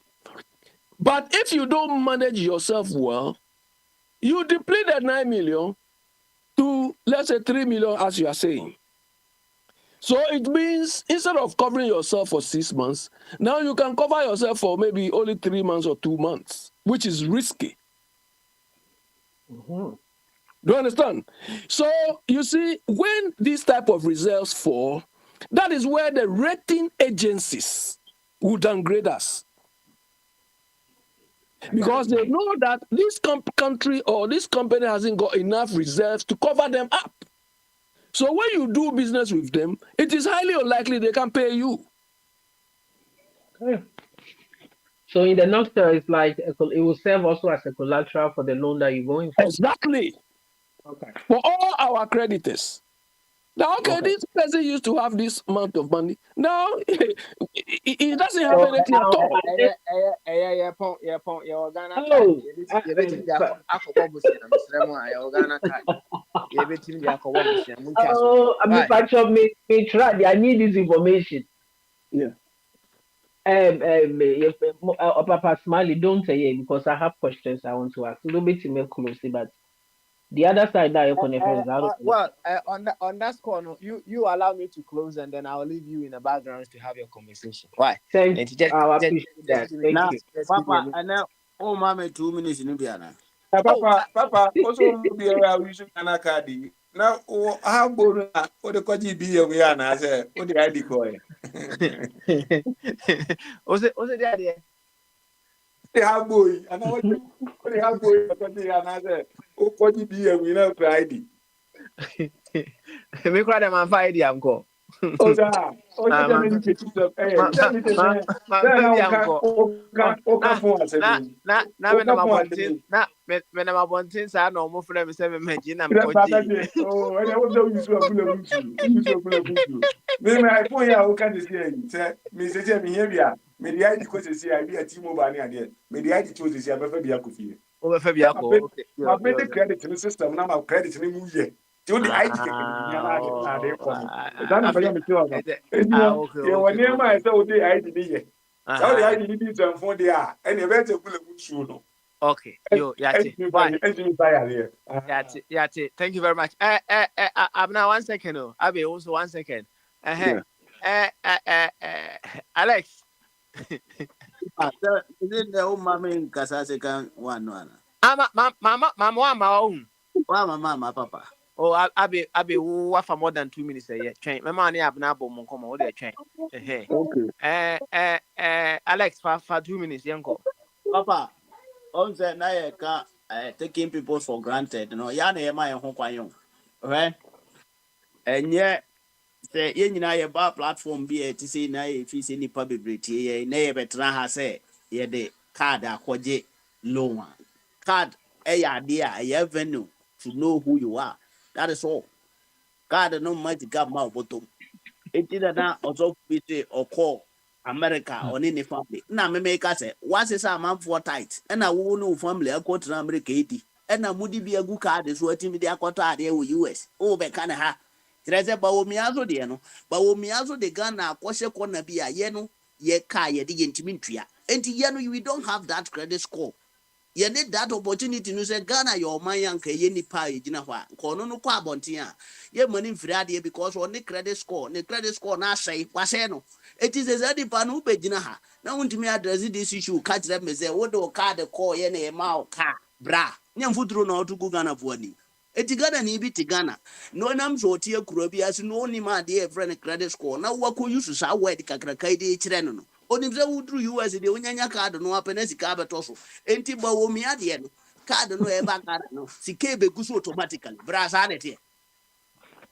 But if you don't manage yourself well, you deplete that 9 million to, let's say, 3 million, as you are saying. So it means instead of covering yourself for 6 months, now you can cover yourself for maybe only 3 months or 2 months, which is risky. Do you understand? So you see, when these type of reserves fall, that is where the rating agencies will downgrade us. Because they know that this country or this company hasn't got enough reserves to cover them up. So when you do business with them, it is highly unlikely they can pay you. Okay. So in the nutshell, it's like it will serve also as a collateral for the loan that you're going for. Exactly. Okay. For all our creditors. Now, okay, this person used to have this amount of money. Now, he doesn't have anything at all. I need this information. Yeah. Papa Smiley, don't say it because I have questions I want to ask. A little bit more closely, but the other side that you're connected. On that score, no, you allow me to close and then I'll leave you in the background to have your conversation. Why? Thank you. I appreciate that. Now, Thank you. Papa, and now, oh, Mama, 2 minutes in Ubiana. Papa, also be around using an academy. Now, how bold or the Koji be a Rihanna, I said, what the ID coin? Was it the idea? They have boy, and I want to have boy, and I said, oh, Koji be a winner for ID. Me cry them and find the uncle. Oh, that. Oh, Okay, yo, Yati. Yati, thank you very much. I'm now 1 second. Oh, I'll be also 1 second. Alex. Is it the old mama in Kasase one? Mama, Papa. Oh, I'll be for more than 2 minutes a year. Train. My money have now bought come on the train. Okay. Alex, for 2 minutes, Yanko. Papa, on the Nayaka taking people for granted. No, Yana, my home, right? And yet, the Yen bar platform be to say, na if you see any publicity, nay, better has said, ye the card a quaje loan. Card a idea, a venue to know who you are. That is all. God no mighty God my bottom. It did not also pity or call America or any family. Now me make us say, what is a man for tight? And I won't know family I go to America 80. ɛna mudi bi agu card so atimi de akɔtɔ ade wo US o be ka na ha treze ba wo miazo de no ba wo miazo de Ghana akɔhye kɔna bi a ye no ye ka ye de yentimi ntua enti ye no we don't have that credit score ye need that opportunity no say Ghana your man yanka ye nipa e gina hɔ a kɔno no kɔ abɔnten a ye mani mfiri ade because on the credit score na asɛe wasɛe no it is a nipa no be gina ha na wontimi address this issue ka kyerɛ me say wo de card call ye na e ma o ka bra nyamfuturo na otugu Ghana fuani eti Ghana ni bi ti Ghana no nam so tie kuro bi ase no ni ma de e friend credit score na wo ko use sa word kakraka de kyerɛ no onim sɛ wudru US de onyanya card no apɛ na sika abeto so enti ba wo mi ade no card no e ba Ghana no sika be gu so automatically bra sa de te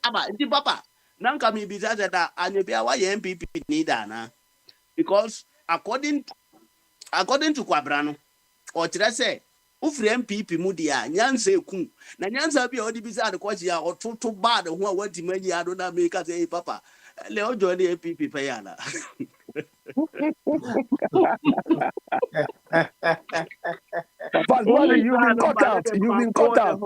aba enti papa na nka mi bi sa da anya bia wa ye MPP ni da na because according to Kwabra no o kyerɛ sɛ ufre MPP mu dia nyansa eku na nyansa bia odi bi sa de kwachi a ototo bad ho a wati manyi ado na me ka say papa le ojo de MPP pe ya na Papa, you've been cut out. You've been cut out.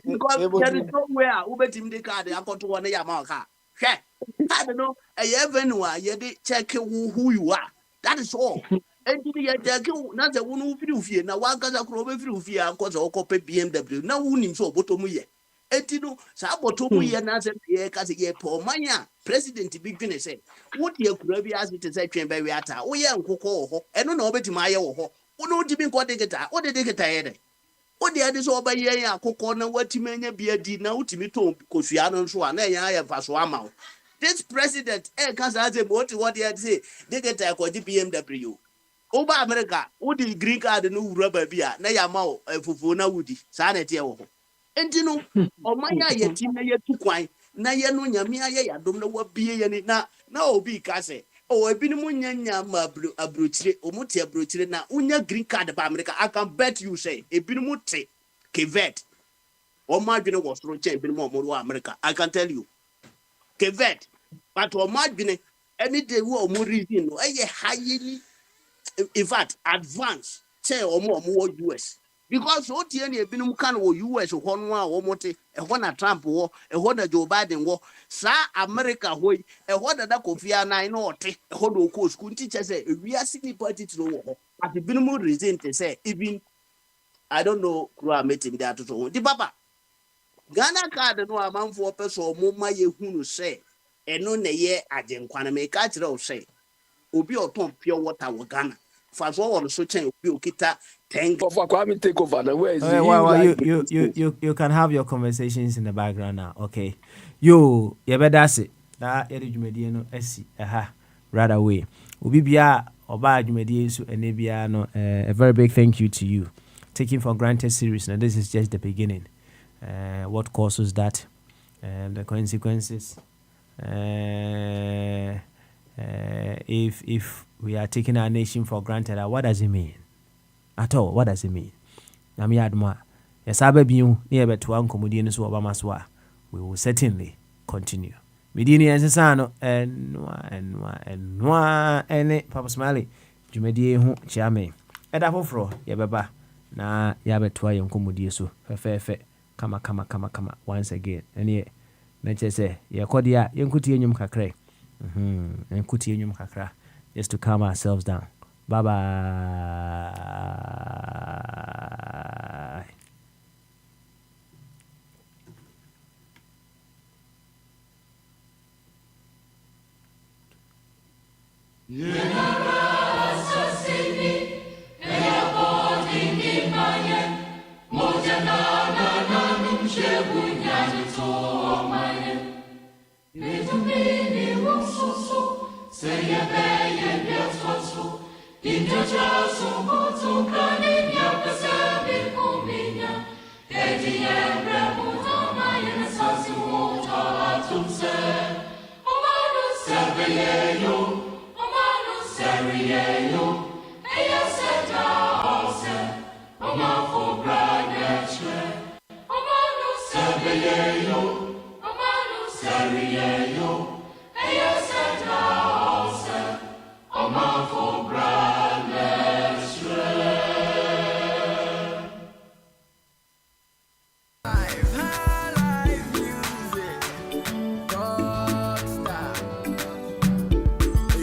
Because there is nowhere ubetim de card akoto one ya ma ka hwe card no e even wa ye de check who you are, that is all. And ye check na se wonu firi ufie na wa gaza kro be firi ufie akozo okope BMW na wunim so obotomu ye eti no sa obotomu ye na se ye ka se ye po manya president bi gwene se wodi akura bi as it say twen ba wi ata wo ye nkokɔ ho eno na obetim aye wo ho wo no di bi nko de geta wo de geta ye de odi ade so oba ye ya akokɔ na watimi anya bi adi na utimi to kosua no so a na ya ya fa so ama this president ka sa say what they say de geta akɔji BMW oba America odi green card no wura ba bi a na ya ma fufu na wudi sa na tie wo ho enti no omanya yeti na yetu kwan na ye no nyame aye yadom na wabie ye ni na obi ka se o ebi ni munyanya ma abrochire omuti abrochire na unya green card ba America. I can bet you say ebi ni muti kevet o ma dwene wo soro che ebi ni mo mo America. I can tell you kevet but o ma dwene any day wo mo reason no eye highly in fact advance che o mo US because o tie na ebi ni kan wo US ho no a wo mote e ho na Trump wo e ho na Joe Biden wo sa America ho e ho da Kofi Annan na ote e ho do ko school teacher say we are sitting party to wo at ebi ni reason to say even I don't know who are meeting that to so di papa Ghana card no amanfo peso mo ma ye hunu say eno na ye agenkwa na me ka kire o say obi oton pure water wo Ghana fast forward so chen obi okita 10 for Kwame take over now. Where is you can have your conversations in the background now. Okay, you better say that edumedie no esi right away obi bia oba adumedie so enebia no a very big thank you to you. Taking for granted series now, this is just the beginning. What causes that, the consequences, if we are taking our nation for granted, what does it mean at all? What does it mean? Nami adma yasabe biu ni ebetu ankomodie no so obama so a we will certainly continue. Medini ensesano enwa ene Papa Smiley dwumedie ho chiame eda foforo yebeba na yabetua yenkomodie so fefefe kama once again ene na chese yekodi a yenkuti enyum kakra yenkuti enyum kakra just to calm ourselves down. Bye bye. Yeah.